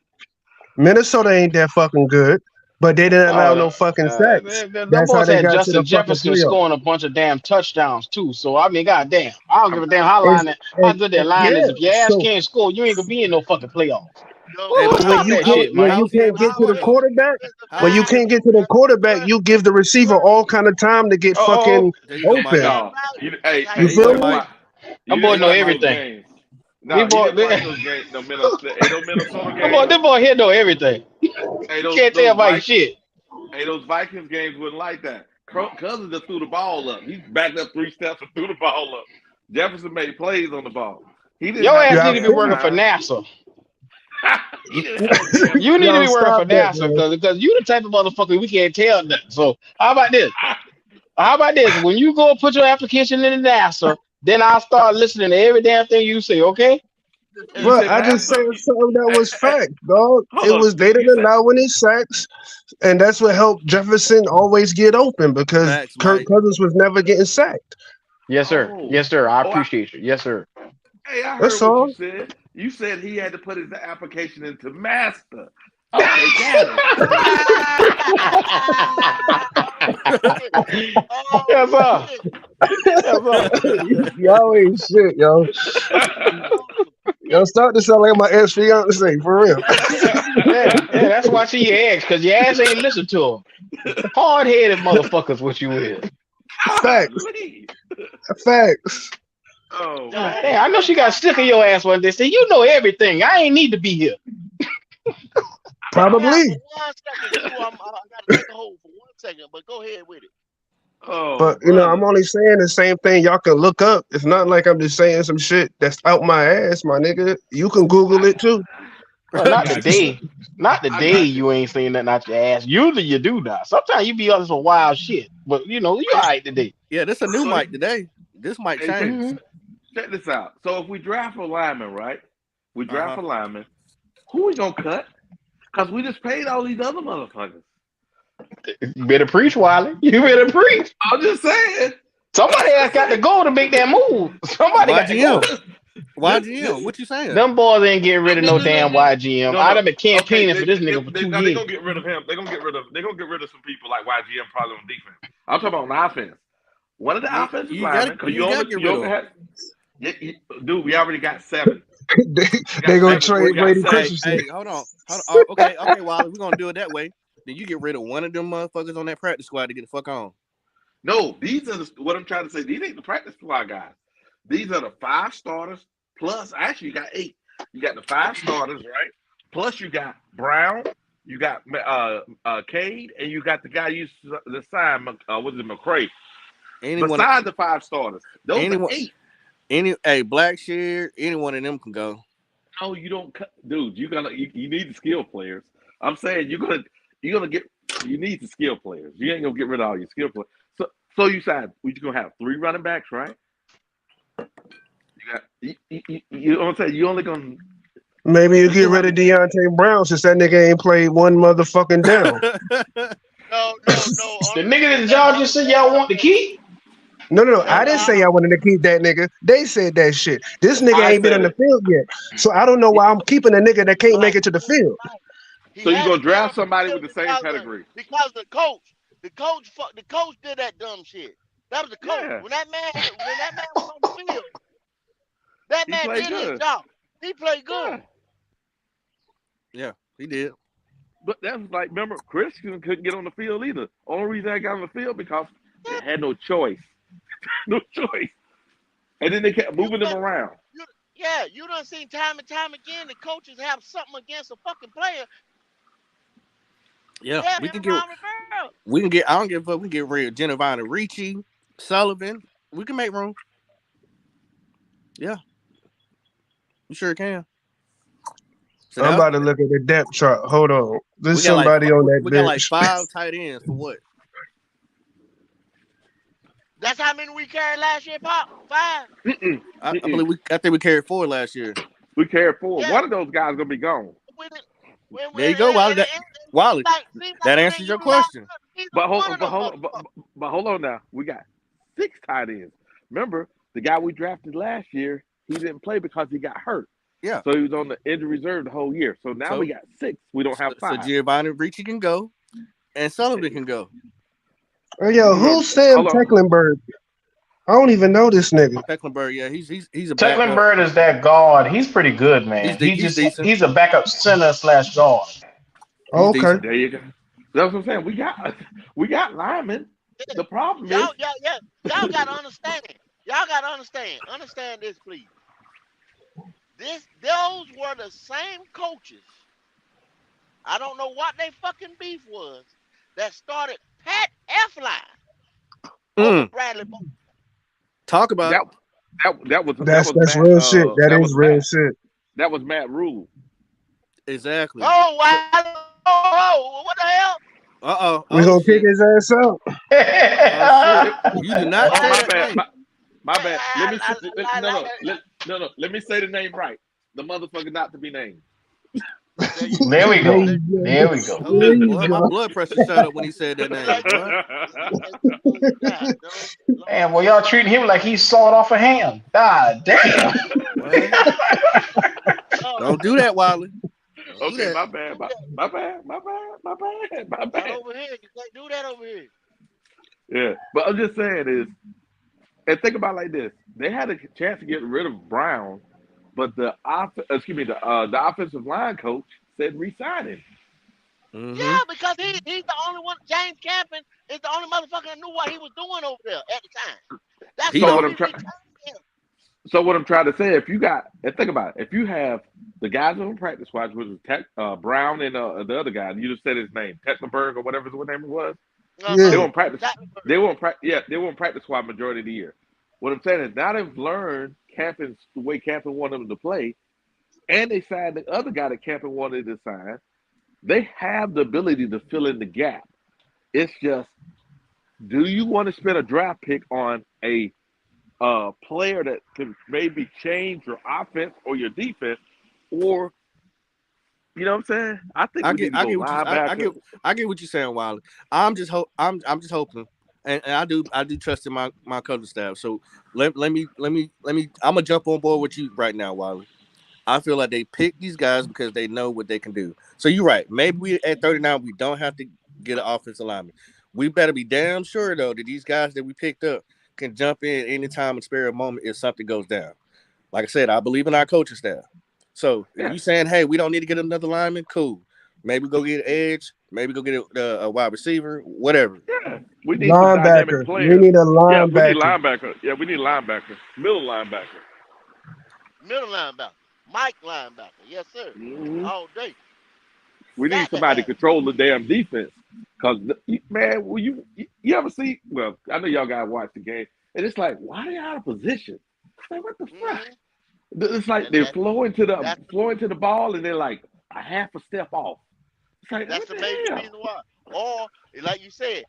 Minnesota ain't that fucking good, but they didn't allow Oh, no fucking sacks. the That's how boys they had got to the Justin fucking Jefferson playoffs. scoring a bunch of damn touchdowns too. So I mean, goddamn, I don't give a damn how It's, how good that line yeah, is. If your ass so can't score, you ain't gonna be in no fucking playoffs. Yo, Hey, Ooh, but but when stop you that how can't shit, when man. how you is he gonna can't be get in the to the playoffs? quarterback, How when is he you gonna be? can't get to the quarterback, you give the receiver all kind of time to get Oh, fucking There you go, Mike. open. No, that's how You There you you feel go, watch me? Mike. my. that You boy didn't know Hey, watch Mike. those everything. games. He No, you boy, didn't watch that those games. No Minnesota, those Minnesota boy, games. here know everything. Hey, You can't tell Mike shit. those Vikings games wasn't like that. Cousins just threw the ball up. He backed up 3 steps and threw the ball up. Jefferson made plays on the ball. He didn't Your have ass no Yeah, I need to be damn feel working you. for time. NASA. He didn't have no damn You need to Yo, be working stop for that, NASA man. because you the type of motherfucker we can't tell nothing. So how about this? How about this? When you go put your application in the NASA, then I'll start listening to every damn thing you say. Okay? You But said I just NASA? said something that Hey, was hey, fact, dog. hold It on. was they You didn't said allow any sacks, and that's what helped Jefferson always get open because Facts, Kirk Mike. Cousins was never getting sacked. Yes, sir. oh Yes, sir. I oh appreciate you. Yes, sir. hey, I That's heard what you all. said. You said he had to put his application into master. Okay, got it. oh Yes, sir. shit. Yes, sir. Y'all ain't shit, yo. Oh Yo, shit. start to sound like my ex fiance for real. Yeah, that's why she your ex, because your ass ain't listen to him. Hard headed motherfuckers, what you is. Facts, Golly. facts. Oh Yo, Hey, man. I know she got sick of your ass one day. Say, you know everything. I ain't need to be here. Cap, Probably. for 1 second, Q, I gotta take a hold for 1 second, but go ahead with it. Oh But I'm brother. only saying the same thing y'all can look up. It's not like I'm just saying some shit that's out my ass, my nigga. You can Google I, it too. Well, I not the got you. day. Not the I day got you. you ain't saying nothing out your ass. Usually you do that. Sometimes you be on some wild shit. But you all right today. Yeah, this a new So Mike today. This might hey, check, change. Mhm. check this out. So if we draft a lineman, right? We Uh draft huh. a lineman. Who we gonna cut? Because we just paid all these other motherfuckers. You better preach, Wiley. You better preach. I'm just saying. Somebody I'm else just got to saying. go to make that move. Somebody got to go. YGM. YGM. This What you saying? Them boys ain't getting rid of no damn YGM. no, I'd no. have been Okay, campaigning for this nigga for two they years. gonna get rid of him. They gonna get rid of some people like YGM probably on defense. I'm talking about on offense. One of the offensive linemen, because You gotta get you rid of only him. had dude, we already got 7. they We got they gonna 7. We trade got Brady 7. Christensen. Hey, hold on. Hold on. Okay, okay, Wally, we're gonna do it that way. Then you get rid of one of them motherfuckers on that practice squad to get the fuck on. No, these are what I'm trying to say. These ain't the practice squad guys. These are the 5 starters. Plus, actually, you got 8. You got the 5 starters, right? Plus, you got Brown. You got Cade, and you got the guy you the sign. Was it McCray? Anyone Besides the 5 starters, those are anyone 8. Black Shear, any one of them can go. No, you don't cut, dude. You need the skill players. I'm saying you're gonna get you need the skill players. You ain't gonna get rid of all your skill players. So So you said we're gonna have 3 running backs, right? You know what I'm saying? You only gonna Maybe you you get gonna rid have of Deontay Brown since that nigga ain't played one motherfucking down. No. The Only nigga reason that that y'all happened just said that y'all want to keep. No. no I no didn't say I wanted to keep that nigga. They said that shit. This nigga I ain't been said on the it. field yet. So I don't know why I'm keeping a nigga that can't make right it to the field. right. He So you're gonna hasn't been on draft the somebody field with the same pedigree. because the coach did that dumb shit. That was the coach. Yeah, When that man was on the field, that he man played did his good. job. He played good. Yeah. Yeah, he did. But that's like, remember, Christian couldn't get on the field either. Only reason I got on the field because they had no choice. No choice. And then they kept You moving them done, around. you yeah, you done seen time and time again the coaches have something against a fucking player. Yeah, They'll we hit can him get. around referral. We can get. I don't give a fuck. We can get rid of Giovanni Ricci, Sullivan. We can make room. Yeah, we sure can. So I'm that about to look at the depth chart. Hold on. we There's got like somebody on that we got like bench. 5 tight ends for what? That's how many we carried last year, Pop? 5. Mm-mm. I Mm-mm. believe we. I think we carried 4 last year. We carried 4. Yeah. One of those guys gonna be gone. When it, when, There you go, Wally. and it Wally, seems like that we answers didn't your utilize question. either But one hold, of but them hold on, motherfuckers. but hold on now. We got 6 tight ends. Remember, the guy we drafted last year, he didn't play because he got hurt. Yeah. So he was on the injury reserve the whole year. So now we So got 6. We don't have so 5. Giovanni Ricci can go, and Sullivan can go. Oh, yo, No, who's Sam hold on. Tecklenburg? I don't even know this nigga. Tecklenburg, yeah, he's a backup. Tecklenburg is that guard. He's pretty good, man. He's decent. He's a backup center slash guard. He's Oh, okay. decent. There you go. That's what I'm saying. We got linemen. Yeah. The problem is, Y'all gotta understand. Y'all gotta understand. Understand this, please. Those were the same coaches. I don't know what they fucking beef was that started Pat Elflein over Mm, Bradley Boyd. talk about that it. that was That's Matt real shit. That that was is real Matt shit. that was Matt Rule. Exactly. Oh, So, wow. Oh, what the hell? We oh gonna kick shit. his ass out. Oh shit. It, You do not What oh the say my hell? that bad, name. my bad. Let me let me say the name right. The motherfucker not to be named. There you go. There we There go. you go. There we go. Oh There you boy, my go. blood pressure shot up when he said that There name, you boy. go. God, Lord. Man, well, y'all treating him like he's sawed off a ham. God damn. Boy, Lord, don't do that, Wiley. Don't do Okay, that. my bad, my not bad. over here. You can't do that over here. Yeah, but I'm just saying is, and think about it like this: they had a chance to get rid of Brown, but the offensive line coach said resign him. Mm-hmm. Yeah, because he's the only one. James Campen is the only motherfucker that knew what he was doing over there at the time. That's He So why what don't. we I'm trying, retained him. so what I'm trying to say, if you got, and think about it, if you have the guys on the practice squad, which was Brown and the other guy, you just said his name, Tecklenburg or whatever his name was, they Yeah. Uh-huh. won't practice. That, They won't practice squad majority of the year. What I'm saying is now they've learned Campen's the way Campen wanted them to play, and they signed the other guy that Campen wanted to sign. They have the ability to fill in the gap. It's just, do you want to spend a draft pick on a player that can maybe change your offense or your defense, or you know what I'm saying? I think I we get. need to I go get what you. I linebacker. get. I get what you're saying, Wiley. I'm just hoping, and I do trust in my coaching staff. So let me. I'm gonna jump on board with you right now, Wiley. I feel like they pick these guys because they know what they can do. So you're right. Maybe we at 39 we don't have to get an offensive lineman. We better be damn sure though that these guys that we picked up can jump in anytime and spare a moment if something goes down. Like I said, I believe in our coaching staff. So if Yeah, you saying, hey, we don't need to get another lineman, cool. Maybe go get an edge. Maybe go get a wide receiver. Whatever. yeah. We need some dynamic Linebacker. We players. need a Yeah, we need linebacker. linebacker. Yeah, we need linebacker, middle linebacker. middle linebacker. Mike linebacker. Yes, sir. Hmm All day. We need Got to somebody to have it. control the damn defense. Cause man, will you ever see? Well, I know y'all guys watch the game, and it's like, why are they out of position? It's like, what the fuck? Mm-hmm. It's like And they're that's flowing to the ball, and they're like a half a step off. It's like, that's what the the major hell? reason why. Or like you said,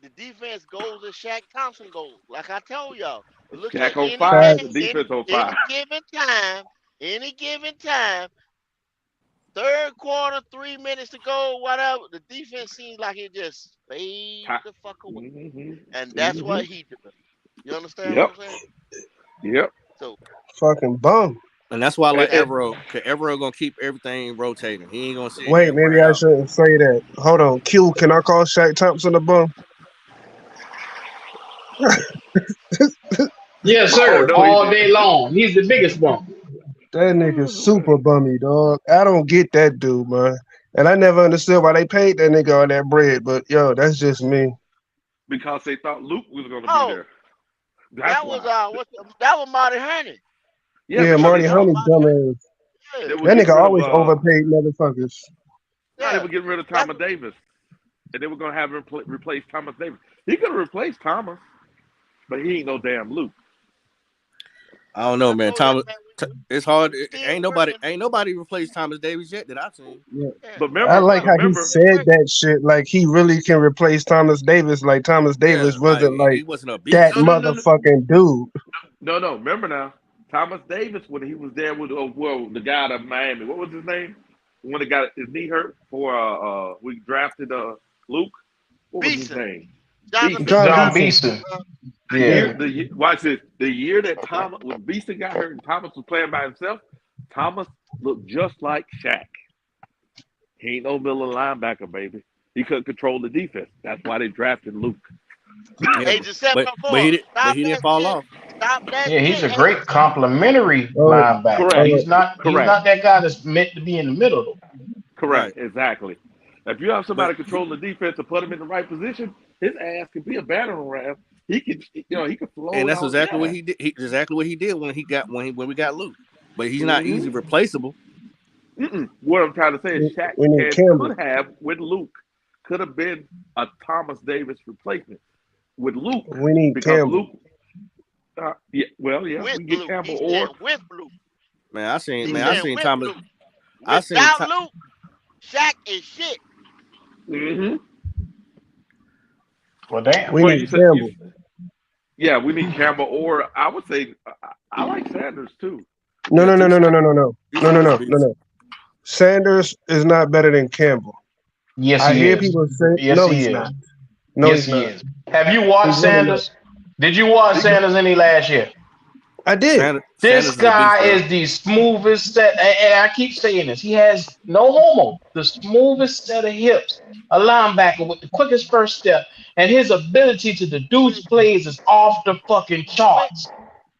the defense goes as Shaq Thompson goes. Like I told y'all, look at Shaq on any fire. game, The defense on any fire. any given time, third quarter, 3 minutes to go, whatever. The defense seems like it just fade the fuck away, and that's what he does. You understand what Yep. I'm saying? Yep. So Fucking bum. And that's why I like And, Evero. Cause Evero gonna keep everything rotating. He ain't gonna sit here Wait, and maybe wear I out. shouldn't say that. Hold on. Q, can I call Shaq Thompson a bum? Yes, oh sir. no, he All did. day long. He's the biggest one. That nigga super bummy, dog. I don't get that dude, man. And I never understood why they paid that nigga all that bread. But yo, that's just me. Because they thought Luke was going to be oh, there. That's why. that was Marty Herney. Yeah, Yeah, because they Marty That was thought Honey Marty Herney. dumbass. Yeah, they were That getting nigga rid of always overpaid motherfuckers. no, they yeah. were getting rid of That's Thomas Davis, and they were going to have him replace Thomas Davis. He could have replaced Thomas, but he ain't no damn Luke. I don't know, I man. told that Thomas, man it's hard. we still Ain't working. nobody replaced Thomas Davis yet that I've seen. Yeah. Yeah, But I remember, like but how he remember, still said working. that shit. Like he really can replace Thomas Davis. Like Thomas Yeah, Davis like wasn't like he wasn't a that beast. no, no, no, no, motherfucking dude. no. Remember now, Thomas Davis when he was there with the guy out of Miami. What was his name? When he got his knee hurt for we drafted Luke. What was his Beeson, name? Jonathan Beeson. Beeson. John John Beeson. Beeson. Uh, Yeah. Yeah. Watch this. The year that Thomas when Beeson got hurt and Thomas was playing by himself, Thomas looked just like Shaq. He ain't no middle linebacker, baby. He couldn't control the defense. That's why they drafted Luke. Yeah, age of seven or but four. but Stop he didn't that fall shit. off. Stop that Yeah, he's shit. a Age great complementary Oh, linebacker. Correct. oh, Correct. He's not that guy that's meant to be in the middle though. Right. Correct. Exactly. If you have But somebody control the defense and put him in the right position, his ass could be a battering ram. He could, he could and float that's out exactly what there. he did. Exactly what he did when we got Luke. But he's not Mm-hmm. easy replaceable. What I'm trying to say is Shaq we need Campbell. could have with Luke could have been a Thomas Davis replacement with Luke We need because Campbell. Luke. Yeah, well, yeah, with we can get Luke. He Campbell said or with Luke. Man, I seen He man, I said seen with Thomas. Luke. I seen Without Luke, Shaq is shit. mm-hmm. Well, damn. We Well, need Campbell. yeah, we need Campbell or I would say I like Sanders too. No, yeah, no, no, no, no, no, no, no, no, no, Houston is a no, no, beast. no. Sanders is not better than Campbell. Yes, I he hear is. people say, Yes, no, he he's is. not. No, Yes, he's he not. is. Have you He's watched really not. Sanders? Did you watch He could, Sanders any last year? I did. This Sanders is a beast, guy bro. is the smoothest set, and I keep saying this. He has no homo, the smoothest set of hips, a linebacker with the quickest first step, and his ability to deduce Quick, plays is off the fucking quick. charts.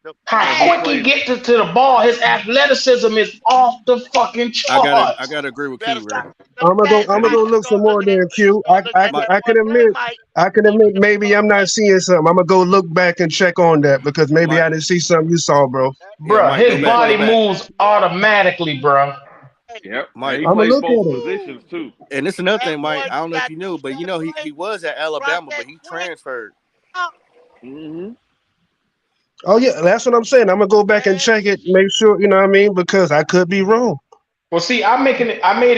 The How and he fast. quick he plays. gets to the ball, his athleticism is off the fucking I charts. gotta agree with Better Q, stop. bro. Them stats I'm And gonna he go right. look some Start more looking at. then. Q. Start looking at Mike, that boy play, Mike. I can Go look admit at that maybe boy I'm not play. seeing something. I'm gonna go look back and check on that because maybe Mike, I didn't see something you saw, bro. yeah, Bruh, Mike, go his back, Hey, go body back. moves automatically, bruh. hey, Yep, and Mike, he I'm gonna plays look both at it. woo! positions too. and it's another That thing, Mike. boy I don't know if got you two knew, but step he quick. was at Drop Alabama, that but he quick. transferred. Up, Mm-hmm. Oh yeah, that's what I'm saying. I'm gonna go back and man. check it, make sure you know what I mean, because I could be wrong. Well, see, I made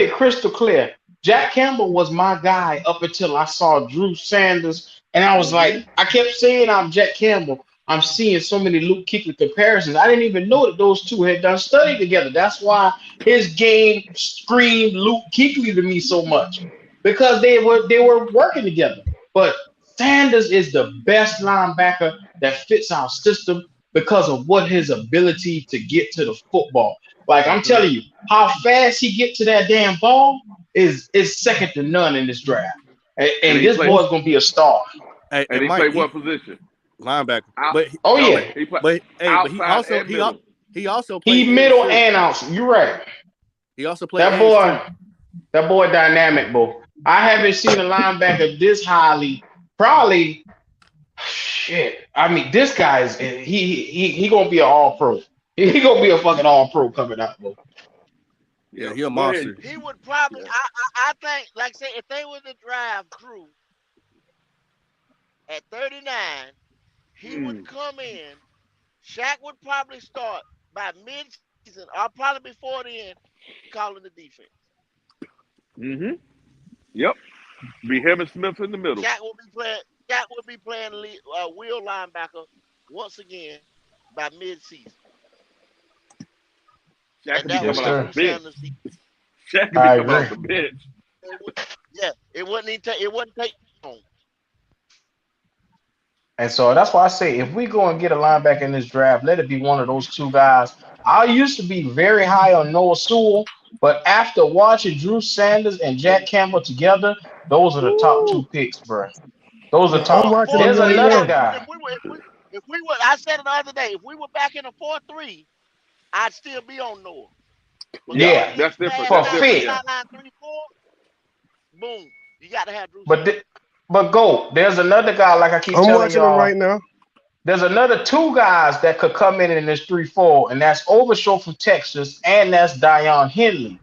it crystal clear. Jack Campbell was my guy up until I saw Drew Sanders, and I was Mm-hmm. like, I kept saying I'm Jack Campbell. I'm seeing so many Luke Kuechly comparisons. I didn't even know that those two had done study together. That's why his game screamed Luke Kuechly to me so much because they were working together. But Sanders is the best linebacker that fits our system because of what his ability to get to the football. Like I'm Mm-hmm. telling you, how fast he get to that damn ball is second to none in this draft. And And he this played. boy's gonna be a star. And And he Mike, played what position? linebacker, Out. but Oh No, but yeah, he played but outside and middle. he also he played ends middle too. and out. You're right. He also played That ends boy, too. that boy dynamic, bro. I haven't seen a linebacker this highly. Probably shit. I mean, this guy is he gonna be an all pro. He gonna be a fucking all pro coming out, bro. Yeah, Yeah. he a Go ahead. monster. He would probably. Yeah. I think, like say, if they were to drive Drew at 39, he would Mm. come in. Shaq would probably start by mid-season, or probably before then, calling the defense. Mm-hmm. Yep. Be him and Smith in the middle. Shaq will be playing. Scott will be playing wheel linebacker once again by mid-season, Shaq and could be that Yes, way coming off the sir. Drew bench. Sanders. Shaq could be I coming agree. off the bench. Yeah, it wouldn't even take. It wouldn't take long. And so that's why I say if we go and get a linebacker in this draft, let it be one of those two guys. I used to be very high on Noah Sewell, but after watching Drew Sanders and Jack Campbell together, those are the top Woo! two picks, bro. Those are I'm For top. watching for a them There's right three another now. down, guy. if we were, I said it the other day, if we were back in a 4-3, I'd still be on Noah. But Yeah, going Yeah, to get that's different. for smashed That's down the different. fit. Yeah, sideline 3-4, boom, you got to have Drew But Sanders. th- but go. There's another guy, like I keep I'm telling watching them right y'all. now. There's another two guys that could come in this 3-4, and that's Overshow from Texas, and that's Dion Henley.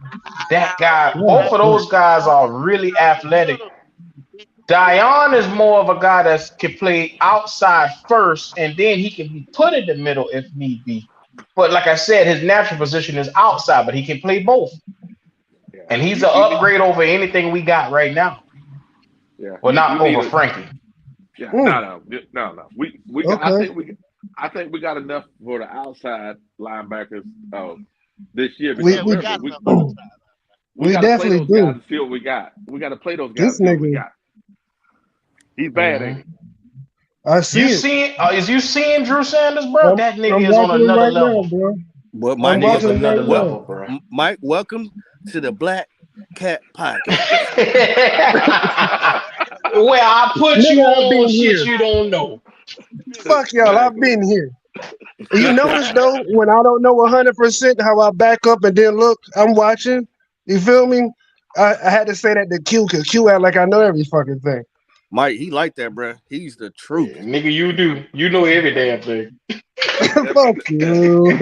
That guy, Oh, both of shit. those guys are really athletic. Dion is more of a guy that can play outside first, and then he can be put in the middle if need be. But like I said, his natural position is outside, but he can play both. yeah. And he's an upgrade over anything we got right now. Yeah. Well, You not need over a Frankie. yeah. Mm, No. We got. okay. I think we got enough for the outside linebackers this year We because Yeah, we we remember got enough outside. we we got to play definitely those guys do. to see what we got. We got to play those guys to This see what we nigga, got. He's bad, ain't Mhm. he? I You see it. see, is you seeing Drew Sanders, bro? That I'm nigga is on watching him another right now, level. bro. But That I'm Mike, nigga's watching him another right what, now. level, bro. Mike, welcome to the Black Cat Podcast. Where I put you Nigga, I've on been shit here. you don't know. Fuck y'all, I've Exactly. been here. You notice though, when I don't know 100% how I back up and then look, I'm watching. You feel me? I had to say that to Q because Q act like I know every fucking thing. Mike, he like that, bruh. He's the truth. Yeah, nigga, you do. You know every damn thing. Fuck you.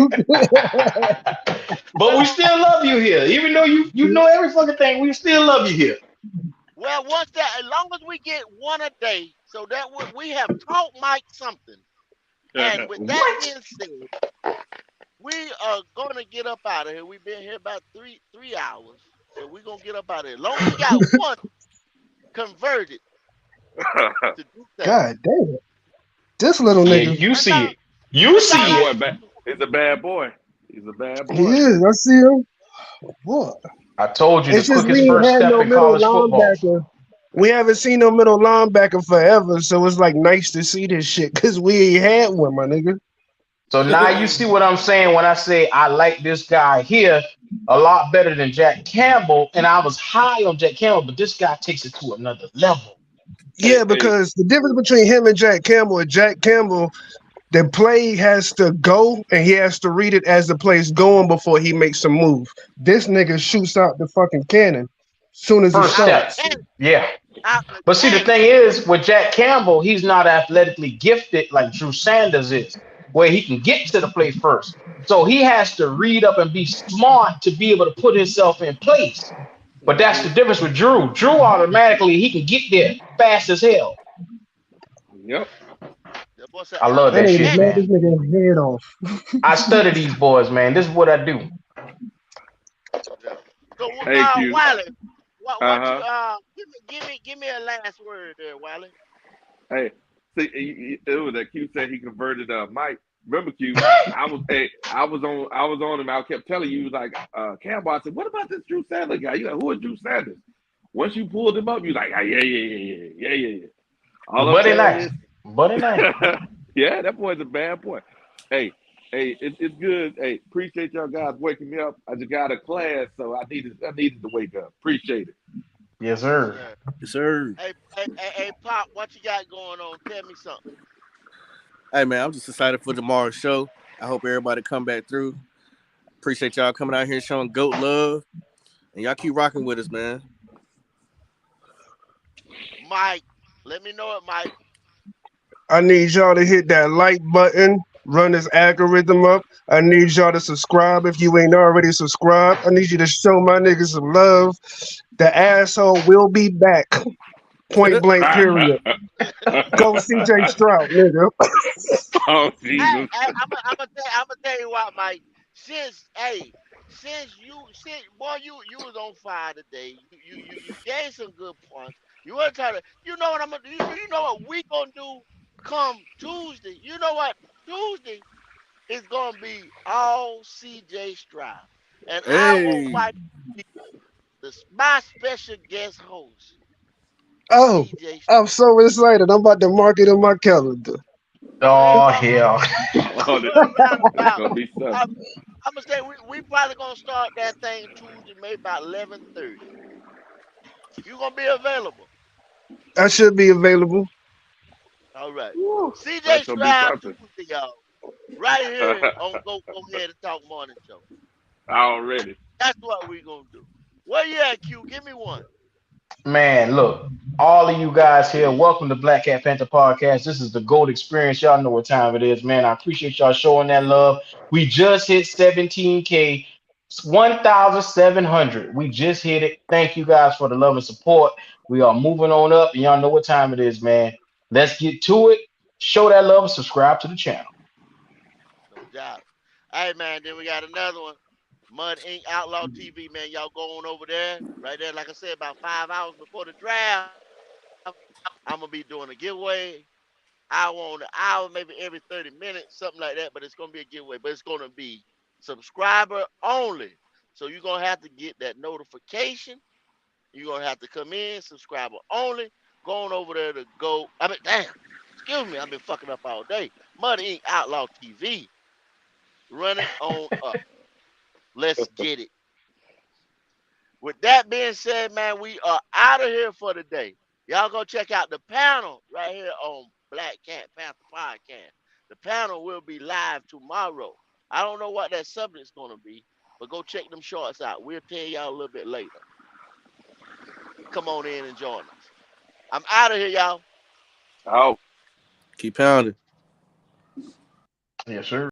But we still love you here. Even though you know every fucking thing, we still love you here. Well, once that, as long as we get one a day, so that we have taught Mike something. And with that What? being said, we are gonna get up out of here. We've been here about three hours, so we're gonna get up out of here. As long as we got one converted to do that. God damn it. This little Yeah, nigga. you That's see all. it. You That's that all see I it. boy bad. He's a bad boy. He's a bad He boy. is. I see him. What? I told you the It's just we quickest ain't first had step no in middle college football. linebacker. We haven't seen no middle linebacker forever, so it's like nice to see this shit because we ain't had one, my nigga. So now you see what I'm saying when I say I like this guy here a lot better than Jack Campbell, and I was high on Jack Campbell, but this guy takes it to another level. Hey, Yeah, hey, because the difference between him and Jack Campbell, the play has to go and he has to read it as the play's going before he makes a move. This nigga shoots out the fucking cannon soon as it First out the step. starts. cannon. Yeah. Out the But see, the cannon. thing is, with Jack Campbell, he's not athletically gifted like Drew Sanders is, where he can get to the play first. So he has to read up and be smart to be able to put himself in place. But that's hmm the difference with Drew. Drew automatically he can get there fast as hell. yep. That boy said I out love the That that nigga just shit, knocked cannon. this man. nigga head off. I study these boys, man. This is what I do. Yeah. So Hey, Q. Wiley, Uh what you huh. give me a last word there, Wiley. Hey, see, it was that Q said he converted Mike. Remember, Q? I was on him. I kept telling you, he was like, Campbell. I said, what about this Drew Sanders guy? You like, who is Drew Sanders? Once you pulled him up, you like, yeah. All I'm Buddy saying nice. is, Buddy nice. yeah, that boy's a bad boy. Hey, it's good. Hey, appreciate y'all guys waking me up. I just got a class, so I needed to wake up. Appreciate it. Yes, Yes, sir. sir. Yes, sir. Hey, Pop, what you got going on? Tell me something. Hey, man, I'm just excited for tomorrow's show. I hope everybody come back through. Appreciate y'all coming out here showing GOAT love. And y'all keep rocking with us, man. Mike, let me know it, Mike. I need y'all to hit that like button, run this algorithm up. I need y'all to subscribe if you ain't already subscribed. I need you to show my niggas some love. The asshole will be back. Point blank, period. Go CJ Stroud, nigga. Oh Hey, Jesus. I'm gonna tell you what, Mike. Since boy, you was on fire today. You gave some good points. You want to try to, you know what I'm gonna do? You know what we gonna do come Tuesday? You know what? Tuesday is gonna be all CJ Stroud, and our Hey, wife, my special guest host, Oh, CJ. I'm so excited. I'm about to mark it on my calendar. Man, Oh hell. Oh, we're around it's about. gonna be I'm, something. I'm gonna say we probably gonna start that thing Tuesday, maybe about 11:30. You gonna be available? I should be available. All right. Woo, CJ that's gonna be Stroud something. Tuesday, y'all. Right here on Go Ahead and Talk Morning Show. Already. That's what we gonna do. Where you at, Q? Give me one. Man, look, all of you guys here, welcome to Black Cat Panther Podcast. This is the GOAT experience. Y'all know what time it is, man. I appreciate y'all showing that love. We just hit 17K, 1,700. We just hit it. Thank you guys for the love and support. We are moving on up, and y'all know what time it is, man. Let's get to it. Show that love and subscribe to the channel. No doubt. Hey man, then we got another one. Mud Ink Outlaw TV, man. Y'all go on over there. Right there, like I said, about 5 hours before the draft. I'm gonna be doing a giveaway. Hour on the hour, maybe every 30 minutes, something like that. But it's gonna be a giveaway. But it's gonna be subscriber only. So you're gonna have to get that notification. You're gonna have to come in, subscriber only. Go on over there to go. I mean, damn. Excuse me, I've been fucking up all day. Mud Ink Outlaw TV. Run it on up. Let's get it. With that being said, man, we are out of here for the day. Y'all go check out the panel right here on Black Cat Panther Podcast. The panel will be live tomorrow. I don't know what that subject's gonna be, but go check them shorts out. We'll tell y'all a little bit later. Come on in and join us. I'm out of here, y'all. Oh. keep pounding. Yes, sir.